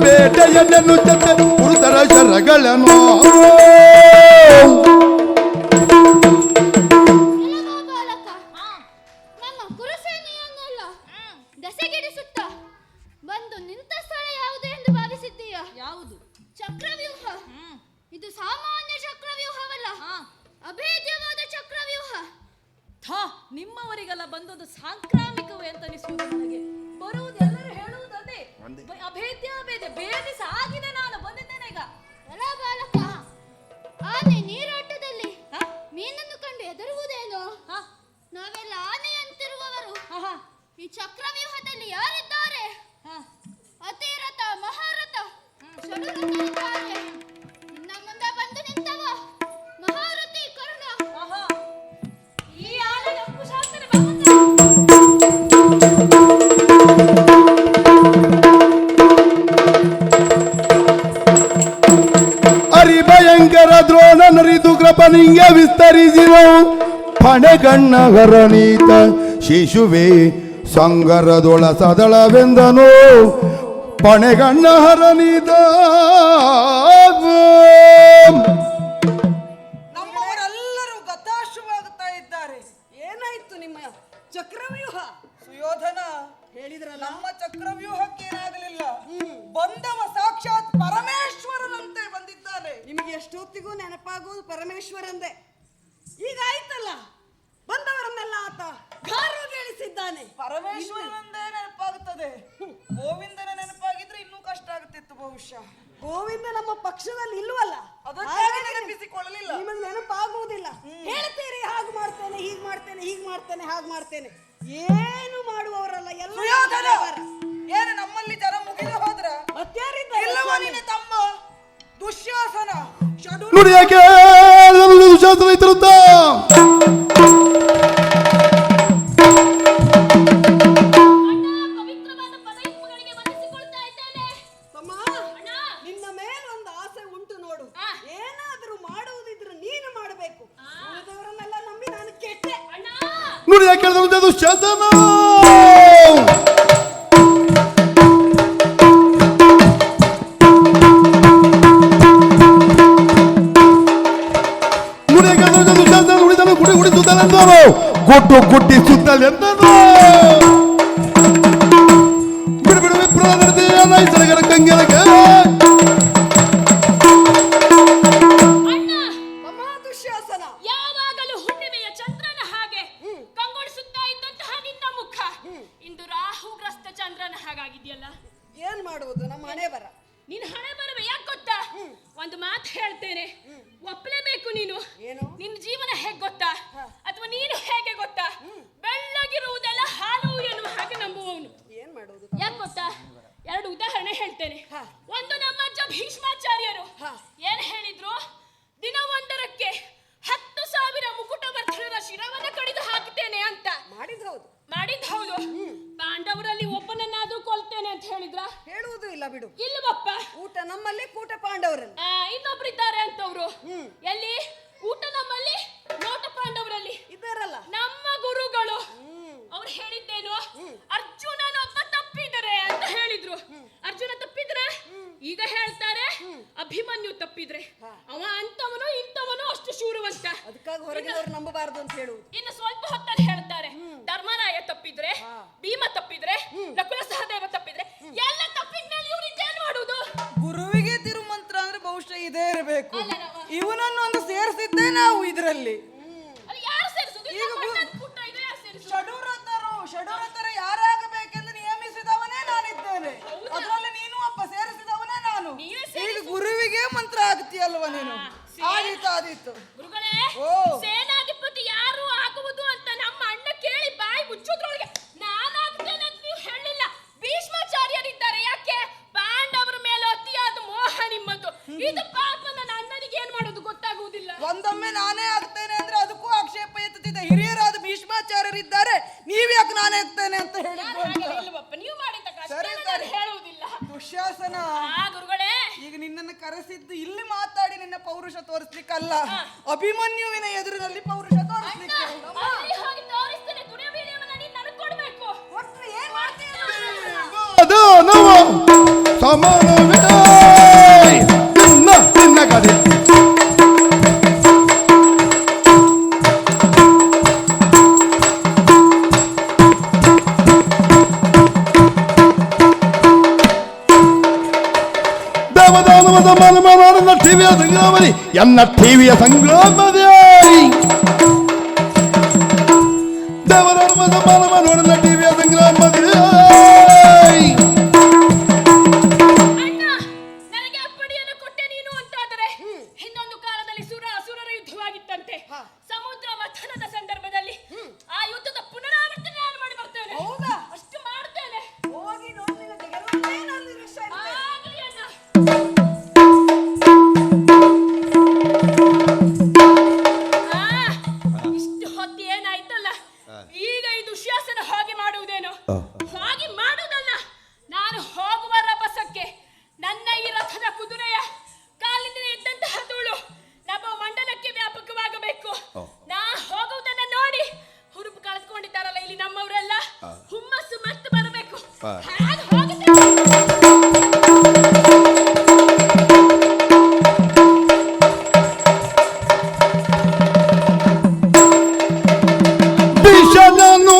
ಬೇಟೆಯನ್ನೆನ್ನು ಜತೆ ಉರುತರ ಶರಗಳನ್ನು. ನಮ್ಮ ಕುರುಸೇನೆಯನ್ನೆಲ್ಲ ದಸೆಗೆಡಿಸುತ್ತ ಬಂದು ನಿಂತ ಸ್ಥಳ ಯಾವುದು ಎಂದು ಭಾವಿಸಿದ್ದೀಯ? ಯಾವುದು? ಚಕ್ರವ್ಯೂಹ. ಇದು ಸಾಮಾನ್ಯ ಚಕ್ರವ್ಯೂಹವಲ್ಲ, ಅಭೇದ್ಯವಾದ ಚಕ್ರವ್ಯೂಹ. ನಿಮ್ಮವರಿಗೆಲ್ಲ ಬಂದದ್ದು ಸಾಂಕ್ರಾಮಿಕವೇ ಅಂತ ಅನಿಸುವುದು ನನಗೆ. ಬರುವುದೆಲ್ಲರೂ ಹೇಳುವುದೇ ಅಭೇದ್ಯ ಭೇದಿಸ ಆಗಿದೆ. ನಾನು ಬಂದಿದ್ದೇನೆ ಈಗ. ಅಲ್ಲ ಬಾಲಕ, ಆನೆ ನೀರಾಟದಲ್ಲಿ ಮೀನನ್ನು ಕಂಡು ಹೆದರುವುದೇನೋ? ನಾವೆಲ್ಲ ಆನೆಯಂತಿರುವವರು. ಈ ಚಕ್ರವ್ಯೂಹದಲ್ಲಿ ಯಾರಿದ್ದಾರೆ? ಅತಿರಥ, ಮಹಾರಥ, ಷಡುರಥ ಇದ್ದಾರೆ. ನಿನ್ನ ಮುಂದೆ ಬಂದು ನಿಂತವ ಮಹಾರಥಿ ಕರ್ಣ. ಈ ಆನೆಗೆ ಅಂಕುಶಾಸ್ತ್ರ ಭಯಂಕರ ದ್ರೋಣ ನರಿದು ಕೃಪನಿಂಗ ವಿಸ್ತರಿಸಿದ ಪಣೆಗಣ್ಣ ಹರನೀತ ಶಿಶುವೆ ಸಂಗರದೊಳ ಸದಳವೆಂದನು. ಪಣೆಗಣ್ಣ ಹರನೀತ ನಮ್ಮವರೆಲ್ಲರೂ ಚಕ್ರವ್ಯೂಹ ಸುಯೋಧನ, ಹೇಳಿದ್ರಲ್ಲ. ನಮ್ಮ ಚಕ್ರವ್ಯೂಹಕ್ಕೆ ಏನಾಗಲಿಲ್ಲ. ಬಂದವ ಸಾಕ್ಷಾತ್ ಪರಮೇಶ್ವರನಂತೆ ಬಂದಿದ್ದಾನೆ. ನಿಮಗೆ ಎಷ್ಟೊತ್ತಿಗೂ ನೆನಪಾಗುವುದು ಪರಮೇಶ್ವರಂದೇ. ಈಗ ಆಯ್ತಲ್ಲ, ಬಂದವರನ್ನೆಲ್ಲ ಆತ ಗಾರುಗೇಳಿಸಿದ್ದಾನೆ. ಪರಮೇಶ್ವರನಂದೇ ನೆನಪಾಗುತ್ತದೆ. ಗೋವಿಂದನ ನೆನಪಾಗಿದ್ರೆ ಇನ್ನೂ ಕಷ್ಟ ಆಗುತ್ತಿತ್ತು ಬಹುಶಃ. ಗೋವಿಂದ ನಮ್ಮ ಪಕ್ಷದಲ್ಲಿ ಇಲ್ವಲ್ಲ, ಅದಕ್ಕಾಗಿ ನೆನಪಿಸಿಕೊಳ್ಳಲಿಲ್ಲ. ನಿಮಗೆ ನೆನಪಾಗುವುದಿಲ್ಲ. ಹೇಳ್ತೀರಿ ಹಾಗೆ ಮಾಡ್ತೇನೆ, ಹೀಗೆ ಮಾಡ್ತೇನೆ, ಹೀಗೆ ಮಾಡ್ತೇನೆ, ಹಾಗೆ ಮಾಡ್ತೇನೆ, ಏನು ಮಾಡುವವರಲ್ಲ ಎಲ್ಲ. ಸುಯೋಧನ, ಏನು ನಮ್ಮಲ್ಲಿ ಜನ ಮುಗಿದು ಹೋದ್ರ? ಇಲ್ಲವ ನಿನ್ನ ತಮ್ಮ ದುಶ್ಯಾಸನ ನೋಡಿ ಯಾಕೆ ದುಶ್ಯಾಸನ ಇತ್ತಿರುತ್ತ ಪವಿತ್ರವಾದ ಪದಯುಕ್ತಗಳಿಗೆ ವಂದಿಸಿಕೊಳ್ತಾ ಇದ್ದೇನೆ. ತಮ್ಮ, ನಿನ್ನ ಮೇಲೊಂದು ಆಸೆ ಉಂಟು ನೋಡು. ಏನಾದರೂ ಮಾಡುವುದಿದ್ರೆ ನೀನು ಮಾಡಬೇಕು. ಉಳಿದವರನ್ನೆಲ್ಲ ನಂಬಿ ನಾನು ಕೆಟ್ಟೆ. ನೋಡಿ ಯಾಕೆ ಹೇಳಿದ ದುಶ್ಯಾಸನ. ಗುಡಿ ಗುಡಿ ಸುತ್ತಲೆಂದರು, ಗುಡ್ಡು ಗುಡ್ಡಿ ಸುತ್ತಲೆಂದರು. ಬಿಡು ಬಿಡು ವಿಪ್ರ ನಡೆದಿ ನೈಸರ್ಗರ ಕಂಗೆಲಕ್ಕೆ. ತಮ್ಮ ದುಶ್ಯಾಸನ, ಯಾವಾಗಲೂ ಹುಣ್ಣಿಮೆಯ ಚಂದ್ರನ ಹಾಗೆ ಕಂಗೊಳಿಸುತ್ತಾ ಇದ್ದಂತಹ ನಿನ್ನ ಮುಖ ಇಂದು ರಾಹುಗ್ರಸ್ತ ಚಂದ್ರನ ಹಾಗಾಗಿದೆಯಲ್ಲ. ಏನ್ ಮಾಡುವುದು, ನಮ್ಮ ಹಣೆ ಬರ. ನಿನ್ನ ಹಣೆ ಬರವೆ ಯಾಕೆ ಗೊತ್ತಾ? ಒಂದು ಮಾತು ಹೇಳ್ತೇನೆ, ಒಪ್ಪಲೇಬೇಕು ನೀನು. ಏನು? ನಿನ್ನ ಜೀವನ ಹೇಗೆ ಗೊತ್ತಾ? ಅಥವಾ ನೀನು ಹೇಗೆ ಗೊತ್ತಾ? ಬೆಳ್ಳಗಿರುವುದೆಲ್ಲ ಹಾಲು ಎನ್ನುವ ಹಾಗೆ ನಂಬುವವನು. ಏನ್ ಮಾಡುವುದು? ಯಾಕೆ ಗೊತ್ತಾ? ಎರಡು ಉದಾಹರಣೆ ಹೇಳ್ತೇನೆ. ಒಂದು ನಮ್ಮ ಅಜ್ಜ ಭೀಷ್ಮಾಚಾರ್ಯರು ಏನ್ ಹೇಳಿದ್ರು? ದಿನವೊಂದರಕ್ಕೆ 10,000 ಮುಕುಟವರ್ಧನರ ಶಿರವನ್ನ ಕಡಿದು ಹಾಕ್ತೇನೆ ಅಂತ ಮಾಡಿದ್ ಹೌದು. ಮಾಡಿದ್ ಹೌದು. ಪಾಂಡವರಲ್ಲಿ ಒಬ್ಬನನ್ನಾದ್ರೂ ಕೊಲ್ತೇನೆ ಅಂತ ಹೇಳಿದ್ರ? ಹೇಳುವುದು ಇಲ್ಲ ಬಿಡು. ಇಲ್ಲವಪ್ಪ. ಊಟ ನಮ್ಮಲ್ಲಿ, ಕೂಟ ಪಾಂಡವರಲ್ಲಿ. ಇನ್ನೊಬ್ರಿದ್ದಾರೆ ಅಂತವ್ರು. ಎಲ್ಲಿ? ಊಟ ನಮ್ಮಲ್ಲಿ, ನೋಟ ಪಾಂಡವರಲ್ಲಿ ಇದ್ದಾರಲ್ಲ ನಮ್ಮ ಗುರುಗಳು. ಅವ್ರು ಹೇಳಿದ್ದೇನು? ಅರ್ಜುನನೊಬ್ಬ ತಪ್ಪಿದರೆ ಅಂತ ಹೇಳಿದ್ರು. ಅರ್ಜುನ ತಪ್ಪಿದ್ರೆ ಈಗ ಹೇಳ್ತಾರೆ ಅಭಿಮನ್ಯು ತಪ್ಪಿದ್ರೆ ಅವ ಅಂತವನು ಇಂಥವನು ಅಷ್ಟು ಶೂರವಂತ. ಅದಕ್ಕಾಗಿ ಹೊರಗಿನವರು ನಂಬಬಾರದು ಅಂತ ಹೇಳುವುದು. ಇನ್ನು ಸ್ವಲ್ಪ ಹೊತ್ತಲ್ಲಿ ಹೇಳ್ತಾರೆ ಧರ್ಮರಾಯ ತಪ್ಪಿದ್ರೆ, ಭೀಮ ತಪ್ಪಿದ್ರೆ, ನಕುಲ ಸಹದೇವ ತಪ್ಪಿದ್ರೆ, ಎಲ್ಲ ತಪ್ಪಿದ್ಮೇಲೆ ಇವ್ರಿಗೆ ಏನ್ ಮಾಡುದು? ಗುರುವಿಗೆ ತಿರುಮಂತ್ರ ಅಂದ್ರೆ ಬಹುಶಃ ಇದೇ ಇರಬೇಕು. ಇವನನ್ನು ಒಂದು ಸೇರಿಸಿದ್ದೇ ನಾವು ಇದರಲ್ಲಿ. ಅದು ಯಾರು ಸೇರಿಸುದು? ಈಗ ಷಡೂರತರು ಯಾರಾಗಬೇಕೆಂದು ನಿಯಮಿಸಿದವನೇ ನಾನಿದ್ದೇನೆ. ಅದರಲ್ಲಿ ನೀನು ಒಬ್ಬ ಸೇರಿಸಿದವನೇ ನಾನು. ಈಗ ಗುರುವಿಗೆ ಮಂತ್ರ ಆಗ್ತೀಯಲ್ವ ನೀನು? ಆದೀತು ಗುರುಗಳೇ, ಸೇನಾಧಿಪತಿ ಯಾರು ಆಗುವುದು ಅಂತ ನಮ್ಮ ಅಣ್ಣ ಕೇಳಿ ಬಾಯಿ ಮುಚ್ಚೋದ್ರೊಳಗೆ ನಾನಾಗ್ತೇನೆ ಅಂತ ನೀವು ಹೇಳಿಲ್ಲ. ಭೀಷ್ಮಾಚಾರ್ಯರಿದ್ದಾರೆ. ಯಾಕೆ? ಪಾಂಡವರ ಮೇಲೆ ಅತಿಯಾದ ಮೋಹ ನಿಮ್ಮದು. ಇದು ಪಾಪ ನನ್ನ ಅಣ್ಣನಿಗೆ ಏನ್ ಮಾಡೋದು ಗೊತ್ತಾಗುವುದಿಲ್ಲ. ಒಂದೊಮ್ಮೆ ನಾನೇ ಆಗ್ತೇನೆ ಅಂದ್ರೆ ಅದಕ್ಕೂ ಆಕ್ಷೇಪ ಎತ್ತುತ್ತಿದ್ದ ಹಿರಿಯರಾದ ಭೀಷ್ಮಾಚಾರ್ಯರಿದ್ದಾರೆ. ನೀವ್ಯಾಕೆ ನಾನೇ ಆಗ್ತೇನೆ ಅಂತ ಹೇಳಿದ್ರು? ಇಲ್ಲವಪ್ಪ, ನೀವು ಮಾಡಿದ ಸರಿ. ಹೇಳುವುದಿಲ್ಲ. ದುಶ್ಯಾಸನ, ಗುರುಗಳೇ, ಈಗ ನಿನ್ನನ್ನು ಕರೆಸಿದ್ದು ಇಲ್ಲಿ ಮಾತಾಡಿ ನಿನ್ನ ಪೌರುಷ ತೋರಿಸ್ಲಿಕ್ಕಲ್ಲ, ಅಭಿಮನ್ಯುವಿನ ಎದುರಿನಲ್ಲಿ ಪೌರುಷ ತೋರಿಸ್ಲಿಕ್ಕೆ. ತೋರಿಸ್ತೇನೆ. ದುರ್ಯೋಧನನನ್ನ ನೀನು ನನಗೆ ಕೊಡ್ಬೇಕು. ಒಟ್ಟು ಏನ್ ಮಾಡ್ತೀಯ? ಅದು ನಾವು ಸಮಾನವೇ ನಿನ್ನ ಕಡೆ. ಟಿವಿಯ ಸಂಗ್ರಾಮದಿ ಎನ್ನ ಟಿವಿಯ ಸಂಗ್ರಾಮದೇ ದೇವಧರ್ಮದ ಮಾನವ ನೋಡನ್ನ ಟಿವಿಯ ಸಂಗ್ರಾಮದಿ. ನನಗೆ ಅಪ್ಪಡಿಯನ್ನು ಕೊಟ್ಟೆ ನೀನು ಅಂತಾದರೆ ಹಿಂದೊಂದು ಕಾಲದಲ್ಲಿ ಅಸುರರ ಯುದ್ಧವಾಗಿತ್ತಂತೆ. ಸಮುದ್ರ ಮಥನದ ಸಂದರ್ಭದಲ್ಲಿ ಆ ಯುದ್ಧದ ಪುನರಾವರ್ತನೆ ನಾನು ಮಾಡಿ ಬರ್ತೇನೆ. ಹೌದಾ? ಅಷ್ಟು ಮಾಡ್ತೇನೆ. ಹೋಗಿ ನೋಡಿ, ಗೆಲ್ಲುವುದೇ ನನ್ನ ನಿರೀಕ್ಷೆ ಇರ್ತದೆ. ಆಗಲಿ ಅಣ್ಣ. ಇಷ್ಟು ಹೊತ್ತು ಏನಾಯ್ತಲ್ಲ, ಈಗ ಈ ದುಶ್ಯಾಸನ ಹಾಗೆ ಮಾಡುವುದೇನು? ಹಾಗೆ ಮಾಡುವುದಲ್ಲ, ನಾನು ಹೋಗುವ ರಭಸಕ್ಕೆ ನನ್ನ ಈ ರಥದ ಕುದುರೆಯ ಕಾಲಿಂದ ಇದ್ದಂತಹ ಧೂಳು ನಮ್ಮ ಮಂಡಲಕ್ಕೆ ವ್ಯಾಪಕವಾಗಬೇಕು. ನಾ ಹೋಗುವುದನ್ನ ನೋಡಿ ಹುರುಪು ಕಳೆದುಕೊಂಡಿದ್ದಾರಲ್ಲ ಇಲ್ಲಿ ನಮ್ಮವರೆಲ್ಲ, ಹುಮ್ಮಸ್ಸು ಮತ್ತೆ ಬರಬೇಕು. ಹಾಗೆ ಹೋಗುತ್ತೇನೆ. ಭೀಷಣನು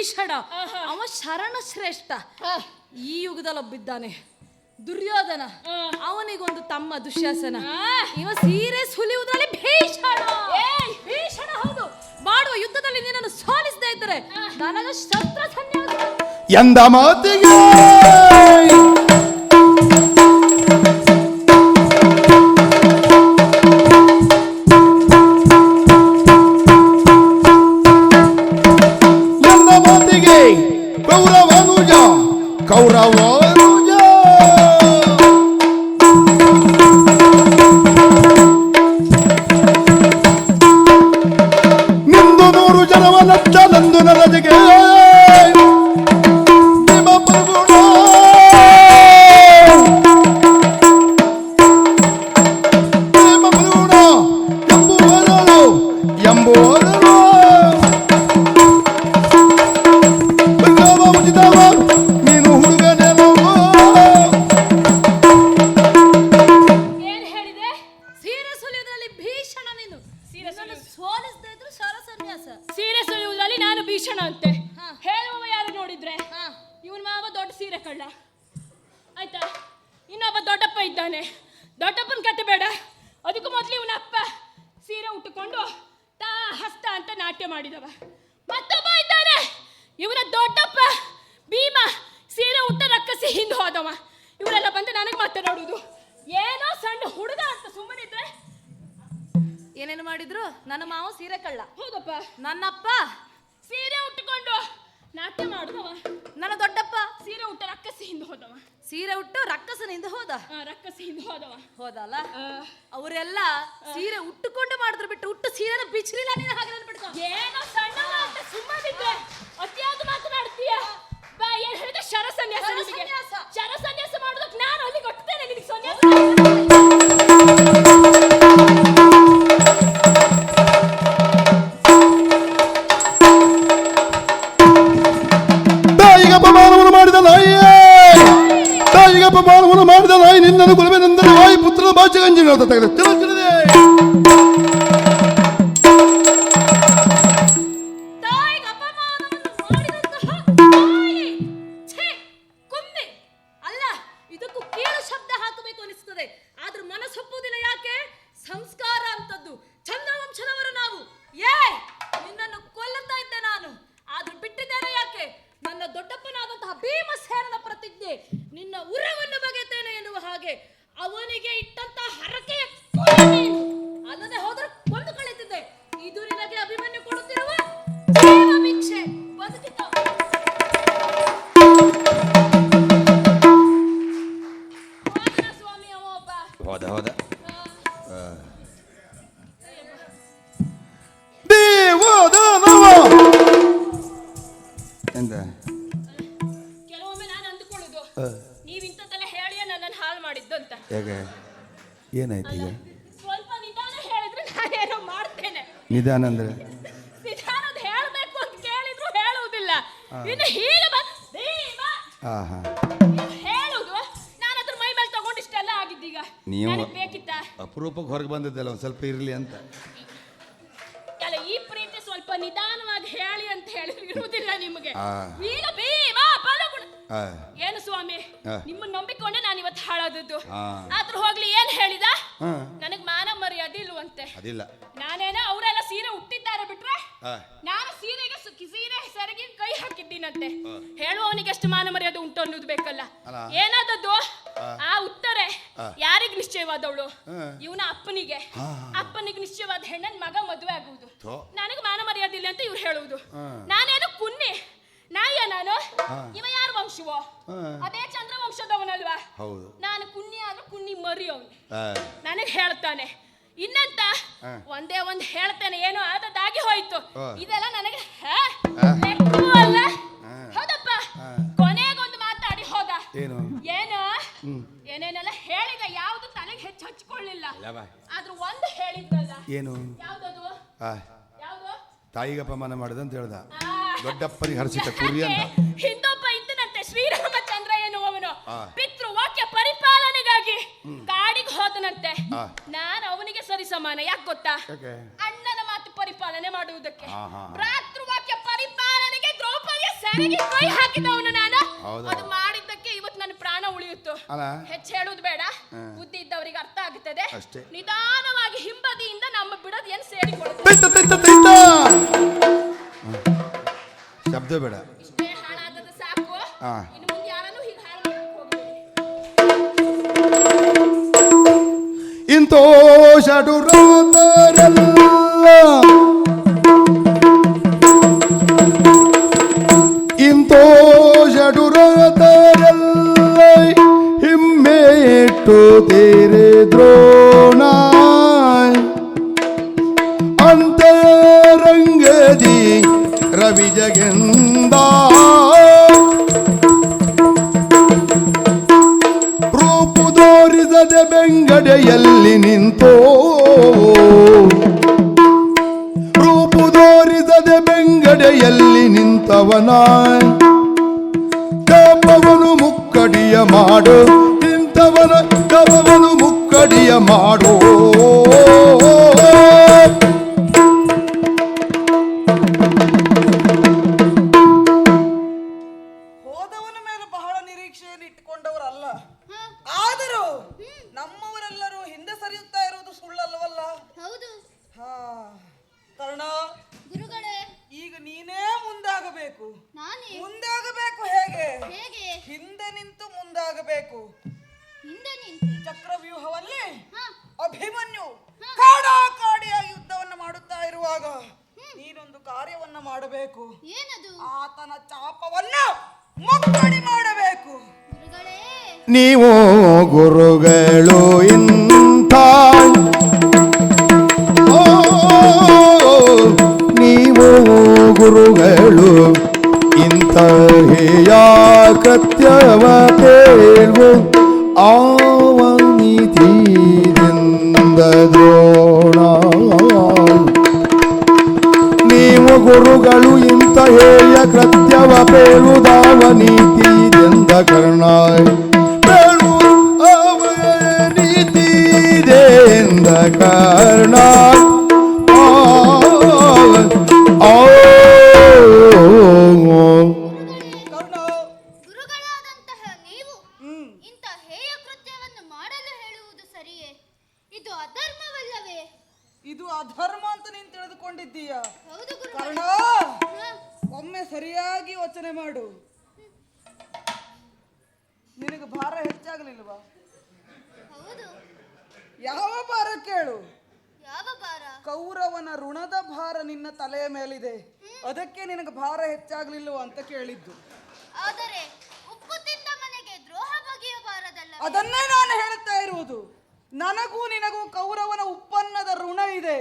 ಭೀಷಣ ಅವ ಶರಣ ಶ್ರೇಷ್ಠ. ಈ ಯುಗದಲ್ಲೊಬ್ಬಿದ್ದಾನೆ ದುರ್ಯೋಧನ, ಅವನಿಗೊಂದು ತಮ್ಮ ದುಶ್ಯಾಸನ. ಇವ ಸೀರೆ ಸುಲಿಯುವುದರಲ್ಲಿ ಭೀಷಣ. ಭೀಷಣ ಹೌದು. ಮಾಡುವ ಯುದ್ಧದಲ್ಲಿ ನಿನ್ನನ್ನು ಸೋಲಿಸದೇ ಇದ್ದರೆ ನನಗೆ ಶಸ್ತ್ರ ಸನ್ಯಾಸ ಎಂದ ಮಾತಿಗೆ ಕೌರವನುಜ ಕೌರವನುಜ ನಿಂದು 100 ಜನವನತ್ತ ನಂದು ನರದಿಗೆ ನಿಮ್ಮ ಪ್ರಭುಣ ಎಂಬುವರಳು ನೀನು ಹುಡುಗನೇ ಏನ್ ಹೇಳಿದೆ? ಸೀರೆ ಸುಲಿಯುವುದರಲ್ಲಿ ಭೀಷಣ ನೀನು. ಸೀರೆ ಸೋಲಿಸದೇ ಇದ್ರು ಶರ ಸನ್ಯಾಸ. ಸೀರೆ ಸುಲಿಯುವುದರಲ್ಲಿ ನಾನು ಭೀಷಣ ಅಂತೆ ಹೇಳುವವ ಯಾರು ನೋಡಿದ್ರೆ ಇವನ್ ಮಾವ ದೊಡ್ಡ ಸೀರೆ ಕಳ್ಳ ಆಯ್ತಾ. ಇನ್ನೊಬ್ಬ ದೊಡ್ಡಪ್ಪ ಇದ್ದಾನೆ, ದೊಡ್ಡಪ್ಪನ ಕತೆ ಬೇಡ. ಅದಕ್ಕೂ ಮೊದಲು ಇವನ ಅಪ್ಪ ಸೀರೆ ಉಟ್ಟುಕೊಂಡು ತಾ ಹಸ್ತ ಅಂತ ನಾಟ್ಯ ಮಾಡಿದವ. ಮತ್ತೊಬ್ಬ ಇದ್ದಾನೆ, ಇವನ ದೊಡ್ಡಪ್ಪ ಭೀಮ ಸೀರೆ ಉಟ್ಟ ರಕ್ಕಸಿ ಹಿಂದೆ ಹೋದವ. ಇವರೆಲ್ಲ ಬಂದು ನನಗೆ ಮಾತನಾಡುವುದು. ಏನೋ ಸಣ್ಣ ಹುಡುಗ ಅಂತ ಸುಮ್ಮನಿದ್ರೆ ಏನೇನು ಮಾಡಿದ್ರು? ನನ್ನ ಮಾವ ಸೀರೆ ಕಳ್ಳ. ಹೌದಪ್ಪ. ನನ್ನಪ್ಪ ಸೀರೆ ಉಟ್ಟುಕೊಂಡು ನಾಟ್ಯ ಮಾಡಿದವ. ನನ್ನ ದೊಡ್ಡಪ್ಪ ಸೀರೆ ಉಟ್ಟ ರಕ್ಕಸಿ ಹಿಂದೆ ಹೋದವ. ಸೀರೆ ಉಟ್ಟು ರಕ್ಕಸನಿಂದ ಹೋದ. ರಕ್ಕಸಿ ಹಿಂದೆ ಹೋದವ. ಹೋದಲ್ಲ. ಅವರೆಲ್ಲ ಸೀರೆ ಉಟ್ಟುಕೊಂಡು ಮಾಡಿದ್ರು ಬಿಟ್ಟು ಉಟ್ಟು ಸೀರೆನ ಬಿಚ್ಚಲಿಲ್ಲ. ನೀನು ಹಾಗೆ ನೆನ್ಪಿಡ್ಕೊ. ಏನೋ ಸಣ್ಣವ ಅಂತ ಸುಮ್ಮನಿದ್ರೆ ಅತಿಯಾದ ಮಾತನಾಡ್ತೀಯ. ಬಾ, ಏನ್ ಹೇಳಿದ? ಶರ ಸನ್ಯಾಸ. ಶರ ಸನ್ಯಾಸ ಮಾಡೋದಕ್ಕೆ ನಾನು ಅಲ್ಲಿ ಕೊಡ್ತೇನೆ ನಿನಗೆ ಸನ್ಯಾಸ. ತಾಯಿಗೆ ಅಪಮಾನವನ್ನು ಮಾಡಿದ ನಾಯಿಯೇ, ತಾಯಿಗೆ ಅಪಮಾನವನ್ನು ಮಾಡಿದ ನಾಯಿ ನಿನ್ನನ್ನು ಕೊಲುವೆನೆಂದರೆ ವಾಯು ಪುತ್ರನ ಬಾಚೆ ಗಂಜಿನ ತೆಗೆದು ತಿಳಿದಿದೆ. ತಾಯಿಗೆ ಅಪಮಾನವನ್ನು ಮಾಡಿದಂತಹ ನಾಯಿ. ಛೇ, ಕುಂದೆ ಅಲ್ಲ, ಇದಕ್ಕೂ ಕೀಳು ಶಬ್ದ ಹಾಕಬೇಕು ಅನಿಸುತ್ತದೆ. ಆದ್ರೂ ಮನಸ್ಸೊಪ್ಪುವುದಿಲ್ಲ. ಯಾಕೆ? ಸಂಸ್ಕಾರ ಅಂತದ್ದು. ಚಂದ್ರವಂಶದವರು ನಾವು. ನಿನ್ನನ್ನು ಕೊಲ್ಲುತ್ತಾ ಇದ್ದೆ ನಾನು, ಆದ್ರೂ ಬಿಟ್ಟಿದ್ದೇನೆ. ಯಾಕೆ? ನನ್ನ ದೊಡ್ಡಪ್ಪನಾದಂತಹ ಭೀಮಸೇನನ ಪ್ರತಿಜ್ಞೆ, ನಿನ್ನ ಉರವನ್ನು ಬಗೆತೇನೆ ಎನ್ನುವ ಹಾಗೆ ಅವನಿಗೆ ಇಟ್ಟಂತಹ ಹರಕೆಯ ಅಲ್ಲದೆ ಹೋದ್ರೆ ಕೊಂದು ಕಳೆತಿದ್ದೆ. ಇದು ನಿನಗೆ ಅಭಿಮನ್ಯು ಕೊಡುತ್ತಿರುವ ಜೀವ ಭಿಕ್ಷೆ. ಬದುಕಿತ ಸ್ವಾಮಿ ಅವ ಒಬ್ಬ ಹೋದ ದೇವದಾನವ ಎಂದ ಕೆಲವೊಮ್ಮೆ ನಾನು ಅಂದುಕೊಳ್ಳುದು ನೀವಿಂಥದ್ದೆಲ್ಲ ಹೇಳಿಯೇ ನನ್ನನ್ನು ಹಾಳು ಮಾಡಿದ್ದು ಅಂತ. ಹೇಗೆ? ಏನಾಯ್ತು ಈಗ? ಸ್ವಲ್ಪ ನಿಧಾನ ಹೇಳಿದ್ರೆ ನಾನೇನೋ ಮಾಡ್ತೇನೆ. ನಿಧಾನ ಅಂದ್ರೆ ನಿಧಾನದ ಹೇಳಬೇಕು ಅಂತ ಕೇಳಿದ್ರು ಹೇಳುವುದಿಲ್ಲ. ಇನ್ನು ಹೀಗೆ ಹೇಳುದು. ನಾನು ಅದ್ರ ಮೈ ಮೇಲೆ ತಗೊಂಡಿಷ್ಟೆಲ್ಲ ಆಗಿದ್ದೀಗ. ನೀವು ಬೇಕಿತ್ತ ಅಪರೂಪಕ್ಕೆ ಹೊರಗೆ ಬಂದಿದ್ದಲ್ಲ, ಒಂದು ಸ್ವಲ್ಪ ಇರಲಿ ಅಂತ. ಅಲ್ಲ, ಈ ಪ್ರೀತಿ ಸ್ವಲ್ಪ ನಿಧಾನವಾಗಿ ಹೇಳಿ ಅಂತ ಹೇಳಿದ್ರು ಇರುವುದಿಲ್ಲ ನಿಮಗೆ. ಆ. ಈಗ ಭೀಮಾ ಬಲಗುಣ. ಆ, ಏನು ಸ್ವಾಮಿ, ನಿಮ್ಮನ್ನ ನಂಬಿಕೊಂಡೆ ನಾನು ಇವತ್ತು ಹಾಳಾದದ್ದು. ಆ. ಆದ್ರೂ ಹೋಗ್ಲಿ, ಏನ್ ಹೇಳಿದ? ಆ. ನನಗ್ ಮಾನ ಮರ್ಯಾದೆ ಇಲ್ವಂತೆ. ಅದಿಲ್ಲ. ನಾನೇನ ಅವರೆಲ್ಲ ಸೀರೆ ಉಟ್ಟಿದ್ದಾರೆ ಬಿಟ್ರೆ ಆ. ನಾನು ಸೀರೆಗೆ ಸೀರೆ ಸೆರಗಿ ಕೈ ಹಾಕಿದ್ದೀನಂತೆ. ಹೇಳುವವನಿಗೆ ಎಷ್ಟು ಮಾನ ಮರ್ಯಾದೆ ಉಂಟು ಅನ್ನೋದು ಬೇಕಲ್ಲ. ಅಲ್ಲ. ಏನಾದದ್ದು? ಆ ಉತ್ತರೆ ಯಾರಿಗ್ ನಿಶ್ಚಯವಾದವಳು? ಇವನ ಅಪ್ಪನಿಗೆ. ಹಾ. ಅಪ್ಪನಿಗೆ ನಿಶ್ಚಯವಾದ ಹೆಣ್ಣನ್ ಮಗ ಮದುವೆ ಆಗುವುದು. ಥೋ. ನನಗೆ ಮಾನ ಮರ್ಯಾದೆ ಇಲ್ಲ ಅಂತ ಇವ್ರು ಹೇಳುವುದು. ನಾನೇನು ಕುನ್ನಿ ನಾಯಿಯ ನಾನು? ಇವ ಯಾರ ವಂಶವೋ? ಅದೇ ಚಂದ್ರವಂಶದವನಲ್ವಾ? ಹೌದು. ನಾನು ಕುನ್ನಿ ಆದ್ರೂ ಕುನ್ನಿ ಮರಿ ಅವನು. ಆ, ನನಗೆ ಹೇಳ್ತಾನೆ ಇನ್ನಂತ ಒಂದೇ ಒಂದ್ ಹೇಳ್ತೇನೆ. ಏನೋ ಆದದ್ದಾಗಿ ಹೋಯ್ತು. ಇದೆಲ್ಲ ನನಗೆ ಲೆಕ್ಕವೂ ಅಲ್ಲ. ಹೌದಪ್ಪ. ಕೊನೆಗೊಂದು ಮಾತಾಡಿ ಹೋದ. ಏನು? ಏನೇನೆಲ್ಲ ಹೇಳಿದ, ಯಾವ್ದು ತಲೆಗೆ ಹೆಚ್ಚು ಹಚ್ಕೊಳ್ಳಿಲ್ಲ. ಇಲ್ಲ. ಆದ್ರೂ ಒಂದು ಹೇಳಿದ್ದಲ್ಲ. ಏನು? ಯಾವ್ದದು? ಯಾವ್ದು? ತಾಯಿಗೆ ಅಪಮಾನ ಮಾಡಿದಂತ ಹೇಳ್ದ. ದೊಡ್ಡಪ್ಪನಿಗೆ ಹರಿಸಿದ ಕುರಿ ಅಂತ. ಹಿಂದೊಬ್ಬ ಇದ್ದನಂತೆ, ಶ್ರೀರಾಮಚಂದ್ರ ಎನ್ನುವವನು. ಪಿತೃ ವಾಕ್ಯ ಪರಿಪಾಲನೆಗಾಗಿ ಕಾಡಿಗೆ ಹೋದನಂತೆ. ನಾನು ಅವನಿಗೆ ಸರಿ ಸಮಾನ. ಯಾಕೆ ಗೊತ್ತಾ? ಅಣ್ಣನ ಮಾತು ಪರಿಪಾಲನೆ ಮಾಡುವುದಕ್ಕೆ. ಭ್ರಾತೃವಾಕ್ಯ ಪರಿಪಾಲನೆಗೆ ದ್ರೌಪದಿಯ ಕೆರೆಗೆ ಕೈ ಹಾಕಿದವನು ನಾನು. ಹೌದಾ? ಅದು ಮಾಡಿದ್ದಕ್ಕೆ ಇವತ್ತು ನನ್ನ ಪ್ರಾಣ ಉಳಿಯಿತು. ಅಲ್ಲ? ಹೆಚ್ಚು ಹೇಳುವುದು ಬೇಡ, ಬುದ್ಧಿ ಇದ್ದವರಿಗೆ ಅರ್ಥ ಆಗುತ್ತದೆ. ಅಷ್ಟೇ. ನಿಧಾನವಾಗಿ ಹಿಂಬದಿಯಿಂದ ನಮ್ಮ ಬಿಡೋದು ಏನು ಸೇರಿಕೊಳ್ಳುತ್ತೆ. ತೈತ ತೈತ ತೈತ ಶಬ್ದ ಬೇಡ. ಇಷ್ಟೇ ಹಾಳಾದದ್ದು ಸಾಕು. ಹಾ. ಇನ್ನು ಮುಂದೆ ಯಾರನ್ನು ಹೀಗೆ ಹಾಳು ಮಾಡಕ್ಕೆ ಹೋಗ್ಬೇಡಿ. ಇಂತೋ ಷಡುರಾತರೆಲ್ಲ ಇಂತೋ ಷಡುರಾತರೆಲ್ಲ ಹಿಮ್ಮೆಟ್ಟು ತೀರೆ ದ್ರೋಣ ಅಂತರಂಗದಿ ರವಿ ಜಗೆಂದ ರೂಪು ತೋರಿಸದೆ ಬೆಂಗಡೆಯಲ್ಲಿ ನಿಂತೋ ರೂಪು ತೋರಿಸದೆ ಬೆಂಗಡೆಯಲ್ಲಿ ನಿಂತವನ ಕಪವನು ಮುಕ್ಕಡಿಯ ಮಾಡು ನಿಂತವನ ಕಪವನು ಮುಕ್ಕಡಿಯ ಮಾಡೋ ಹೋದವನ ಮೇಲೆ ಬಹಳ ನಿರೀಕ್ಷೆಯನ್ನು ಇಟ್ಟುಕೊಂಡವರಲ್ಲ. ಆದರೂ ನಮ್ಮವರೆಲ್ಲರೂ ಹಿಂದೆ ಸರಿಯುತ್ತಾ ಇರುವುದು ಸುಳ್ಳಲ್ಲವಲ್ಲ? ಹೌದು ಹಾ ಕರ್ಣ, ಗುರುಗಳೇ. ಈಗ ನೀನೇ ಮುಂದಾಗಬೇಕು. ನಾನೇ ಮುಂದಾಗಬೇಕು ಹೇಗೆ? ಹೇಗೆ? ಹಿಂದೆ ನಿಂತು ಮುಂದಾಗಬೇಕು. ಹಿಂದೆ ನಿಂತೆ. ಚಕ್ರವ್ಯೂಹವಲ್ಲಿ ಹಾ. ಅಭಿಮನ್ಯು ಕಾಡಾಕಾಡಿಯಾಗಿ ಯುದ್ಧವನ್ನ ಮಾಡುತ್ತಾ ಇರುವಾಗ ನೀನೊಂದು ಕಾರ್ಯವನ್ನ ಮಾಡಬೇಕು. ಏನದು? ಆತನ ಚಾಪವನ್ನ ಮುಕ್ಕಡಿ ಮಾಡಬೇಕು. ಗುರುಗಳೇ. ನೀವು ಗುರುಗಳು ಇಂಥ ಓ, ನೀವು ಗುರುಗಳು ಇಂಥ ಹೇಯ ಕೃತ್ಯವ ತೇಳ್ವು ಆವನಿತಿಯಿಂದ ದ್ರೋಣ ನೀವು ಗುರುಗಳು ಇಂಥ ಹೇಯ ಕೃತ್ಯವ ಪೇಳುದಾವ ನೀತಿದೆಂದ ಕರ್ಣ ಪೇಳು ಅವ ನೀತಿದೆಂದ ಕರ್ಣ ಕರ್ಣ, ಗುರುಗಳಾದಂತಹ ನೀವು ಇಂಥ ಹೇಯ ಕೃತ್ಯವನ್ನು ಮಾಡಲು ಹೇಳುವುದು ಸರಿಯೇ? ಇದು ಅಧರ್ಮವಲ್ಲವೇ? ಇದು ಅಧರ್ಮ ಅಂತ ನೀನು ತಿಳಿದುಕೊಂಡಿದ್ದೀಯ. ಹೌದು ಕರ್ಣ, ಗುರುಗಳೇ. ಒಮ್ಮೆ ಸರಿಯಾಗಿ ಯೋಚನೆ ಮಾಡು. ನಿನಗೆ ಭಾರ ಹೆಚ್ಚಾಗಲಿಲ್ವಾ? ಹೌದು. ಯಾವ ಭಾರ ಕೇಳು? ಯಾವ ಭಾರ? ಕೌರವನ ಋಣದ ಭಾರ ನಿನ್ನ ತಲೆಯ ಮೇಲಿದೆ. ಅದಕ್ಕೆ ನಿನಗೆ ಭಾರ ಹೆಚ್ಚಾಗಲಿಲ್ವಾ ಅಂತ ಕೇಳಿದ್ದು. ಆದರೆ ಉಪ್ಪು ತಿಂದ ಮನೆಗೆ ದ್ರೋಹ ಬಗೆಯಬಾರದಲ್ಲ. ಅದನ್ನೇ ನಾನು ಹೇಳುತ್ತಾ ಇರುವುದು. ನನಗೂ ನಿನಗೂ ಕೌರವನ ಉತ್ಪನ್ನದ ಋಣ ಇದೆ.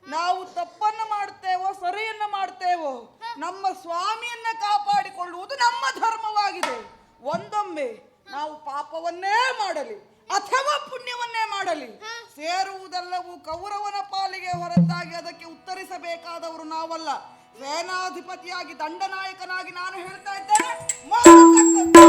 ನಾವು ತಪ್ಪನ್ನು ಮಾಡುತ್ತೇವೋ ಸರಿಯನ್ನ ಮಾಡ್ತೇವೋ ನಮ್ಮ ಸ್ವಾಮಿಯನ್ನ ಕಾಪಾಡಿಕೊಳ್ಳುವುದು ನಮ್ಮ ಧರ್ಮವಾಗಿದೆ. ಒಂದೊಮ್ಮೆ ನಾವು ಪಾಪವನ್ನೇ ಮಾಡಲಿ ಅಥವಾ ಪುಣ್ಯವನ್ನೇ ಮಾಡಲಿ, ಸೇರುವುದೆಲ್ಲವೂ ಕೌರವನ ಪಾಲಿಗೆ ಹೊರತಾಗಿ ಅದಕ್ಕೆ ಉತ್ತರಿಸಬೇಕಾದವರು ನಾವಲ್ಲ. ಸೇನಾಧಿಪತಿಯಾಗಿ ದಂಡನಾಯಕನಾಗಿ ನಾನು ಹೇಳ್ತಾ ಇದ್ದೇನೆ, ಮಾಡತಕ್ಕದ್ದು.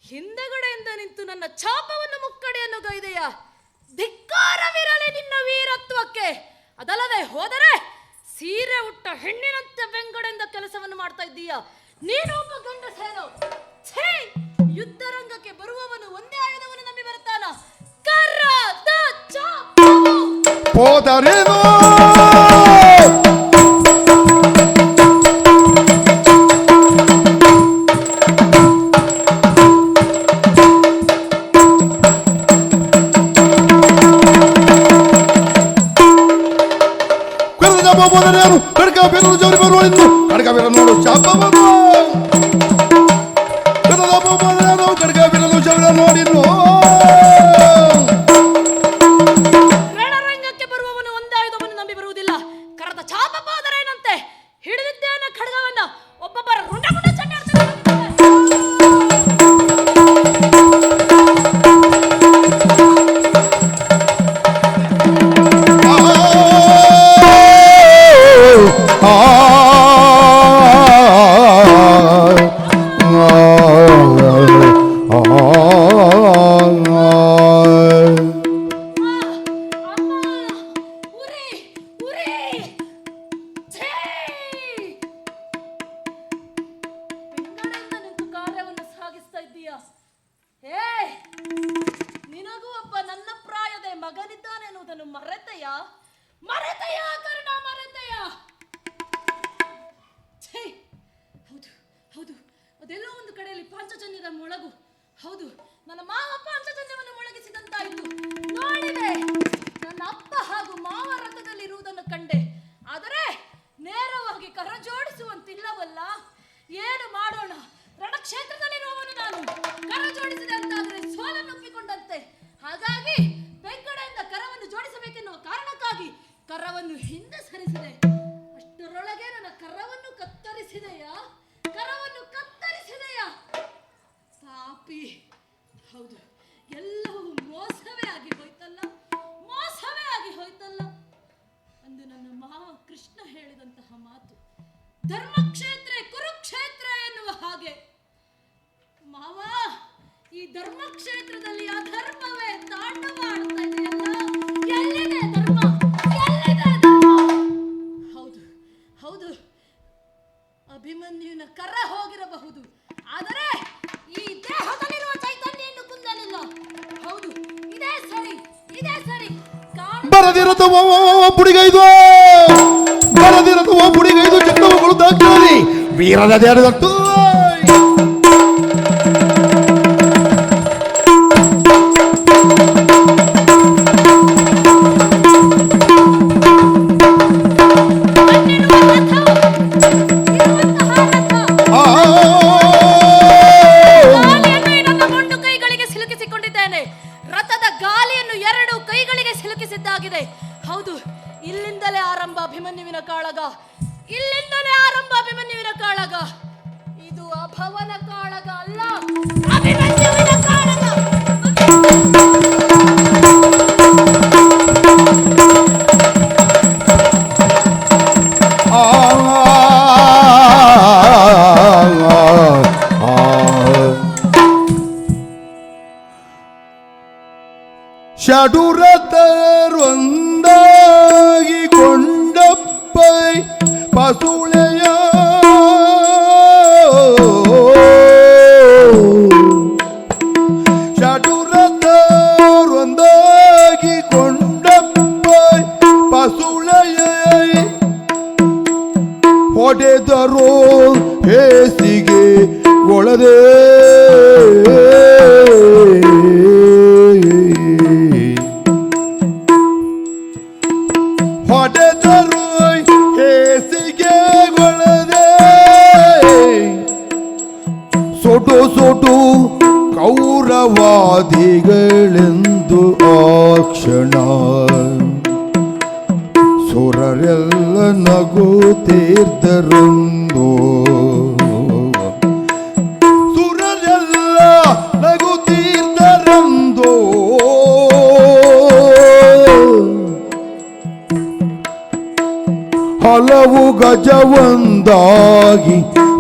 ಹಿಂದೆಗಡೆಯಿಂದ ನಿಂತು ನನ್ನ ಛಾಪವನ್ನು ಮುಕ್ಕಡೆಯನ್ನು ಗೈದೆಯ ಧಿಕ್ಕಾರವಿರಲಿ ನಿನ್ನ ವೀರತ್ವಕ್ಕೆ. ಅದಲ್ಲದೆ ಹೋದರೆ ಸೀರೆ ಉಟ್ಟ ಹೆಣ್ಣಿನಂತೆ ಬೆಂಗಡೆಯಿಂದ ಕೆಲಸವನ್ನು ಮಾಡ್ತಾ ಇದ್ದೀಯ. ನೀನು ಒಬ್ಬ ಗಂಡಸೇನು? ಛೇ, ಯುದ್ಧರಂಗಕ್ಕೆ ಬರುವವನು ಒಂದೇ ಆಯುಧವನ್ನು ನಂಬಿ ಬರ್ತಾನ. ಕರ್ರದ ಚಾಪು ಹೋದರೇನೋ ಕಡಕ ಖಡ್ಗವಿರ ನೋಡು ಶಾಪವನ್ನು ಖಡ್ಗವಿರಲು ಶವರ ನೋಡಿ ರಣರಂಗಕ್ಕೆ ಬರುವವನು ಒಂದಾಯುಧವನ್ನು ನಂಬಿ ಬರುವುದಿಲ್ಲ. ಕರದ ಚಾಪ ಪಾದರೇನಂತೆ ಹಿಡಿದಿದ್ದೇನೆ ಖಡ್ಗವನ್ನ. ಒಬ್ಬೊಬ್ಬರ ರುಂಡ ಗುಂಡ ಚಂಡಾಡ್ತಾರೆ. ನಿನಗೂ ಒಬ್ಬ ನನ್ನ ಪ್ರಾಯದ ಮಗನಿದ್ದಾನೆ ಎನ್ನುವುದನ್ನು ಮರೆತೆಯ ಕರ್ಣ ಮರೆತೆಯ? ಹೌದು ಹೌದು, ಅದೆಲ್ಲೋ ಒಂದು ಕಡೆಯಲ್ಲಿ ಪಾಂಚಜನ್ಯದ ಮೊಳಗು. ಹೌದು, ನನ್ನ ಮಾವ ಪಾಂಚಜನ್ಯವನ್ನು ಮೊಳಗಿಸಿದಂತಾಯಿತು. ನೋಡಿದೆ, ನನ್ನ ಅಪ್ಪ ಹಾಗೂ ಮಾವ ರಥದಲ್ಲಿರುವುದನ್ನು ಕಂಡೆ. ಆದರೆ ನೇರವಾಗಿ ಕರ ಜೋಡಿಸುವಂತಿಲ್ಲವಲ್ಲ. ಏನು ಮಾಡೋಣ? ರಣಕ್ಷೇತ್ರದಲ್ಲಿರುವವನು ನಾನು. ಕರ ಜೋಡಿಸಿದೆ ಅಂತಾದರೆ ಸೋಲನ್ನೊಪ್ಪಿಕೊಂಡಂತೆ. ಹಾಗಾಗಿ ಬೆಂಗಡೆಯಿಂದ ಕರವನ್ನು ಜೋಡಿಸಬೇಕೆನ್ನುವ ಕಾರಣಕ್ಕಾಗಿ ಕರವನ್ನು ಹಿಂದೆ ಸರಿಸಿದೆ. ಅಷ್ಟರೊಳಗೆ ನನ್ನ ಕರವನ್ನು ಕತ್ತರಿಸಿದೆಯಾ? ಪಾಪಿ. ಹೌದು, ಎಲ್ಲವೂ ಮೋಸವೇ ಆಗಿ ಹೋಯ್ತಲ್ಲ. ಅಂದು ನನ್ನ ಮಾವ ಕೃಷ್ಣ ಹೇಳಿದಂತಹ ಮಾತು ಧರ್ಮಕ್ಷೇತ್ರ ಕುರುಕ್ಷೇತ್ರ ಎನ್ನುವ ಹಾಗೆ. ಮಾವ, ಈ ಧರ್ಮಕ್ಷೇತ್ರದಲ್ಲಿ ಅಧರ್ಮವೇ ತಾಂಡವ ಆಡ್ತಾ ಇದೆಯಲ್ಲ. ಎಲ್ಲಿದೆ ಧರ್ಮ? ಹೌದು, ಅಭಿಮನ್ಯುವಿನ ಕರ ಹೋಗಿರಬಹುದು, ಆದರೆ ಈ ದೇಹದಲ್ಲಿರುವ ಚೈತನ್ಯನ್ನು ಕುಂದಲಿಲ್ಲ. ಹೌದು, ಇದೇ ಸರಿ. ಬರದಿರತವ ಪುಡಿಗೈದು ಚಿಕ್ಕವುಗಳು ದಾಖಲಿ ವೀರದ ದೇಡದತ್ತು ಹೌದು, ಇಲ್ಲಿಂದಲೇ ಆರಂಭ ಅಭಿಮನ್ಯುವಿನ ಕಾಳಗ. ಇದು ಅಭವನ ಕಾಳಗ ಅಲ್ಲ, ಅಭಿಮನ್ಯುವಿನ ಕಾಳಗ. ಷಡುರತರೊಂದಾಗಿ ಕೊಂಡಪ್ಪೈ ಪಸುಳೆಯ ಷಡುರತರೊಂದಾಗಿ ಕೊಂಡಪ್ಪೈ ಪಸುಳೆಯ ಹೊಡೆದರು ಹೇಸಿಗೆ ಒಳದೆ ಹೊಡೆದರು ಹೇಸಿಗೆ ಒಳದೆ ಸೊಟು ಕೌರವಾದಿಗಳೆಂದು ಆ ಕ್ಷಣ ಸುರರೆಲ್ಲ ನಗುತ್ತಿದ್ದರೆಂದು ಹಲವು ಗಜವೊಂದಾಗಿ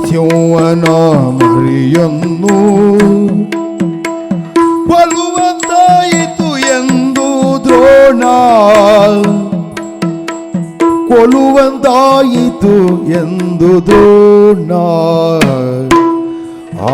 ಶಿವನ ಮರಿಯನ್ನು ಕೊಲ್ಲುವಂತಾಯಿತು ಎಂದು ದ್ರೋಣ ಆ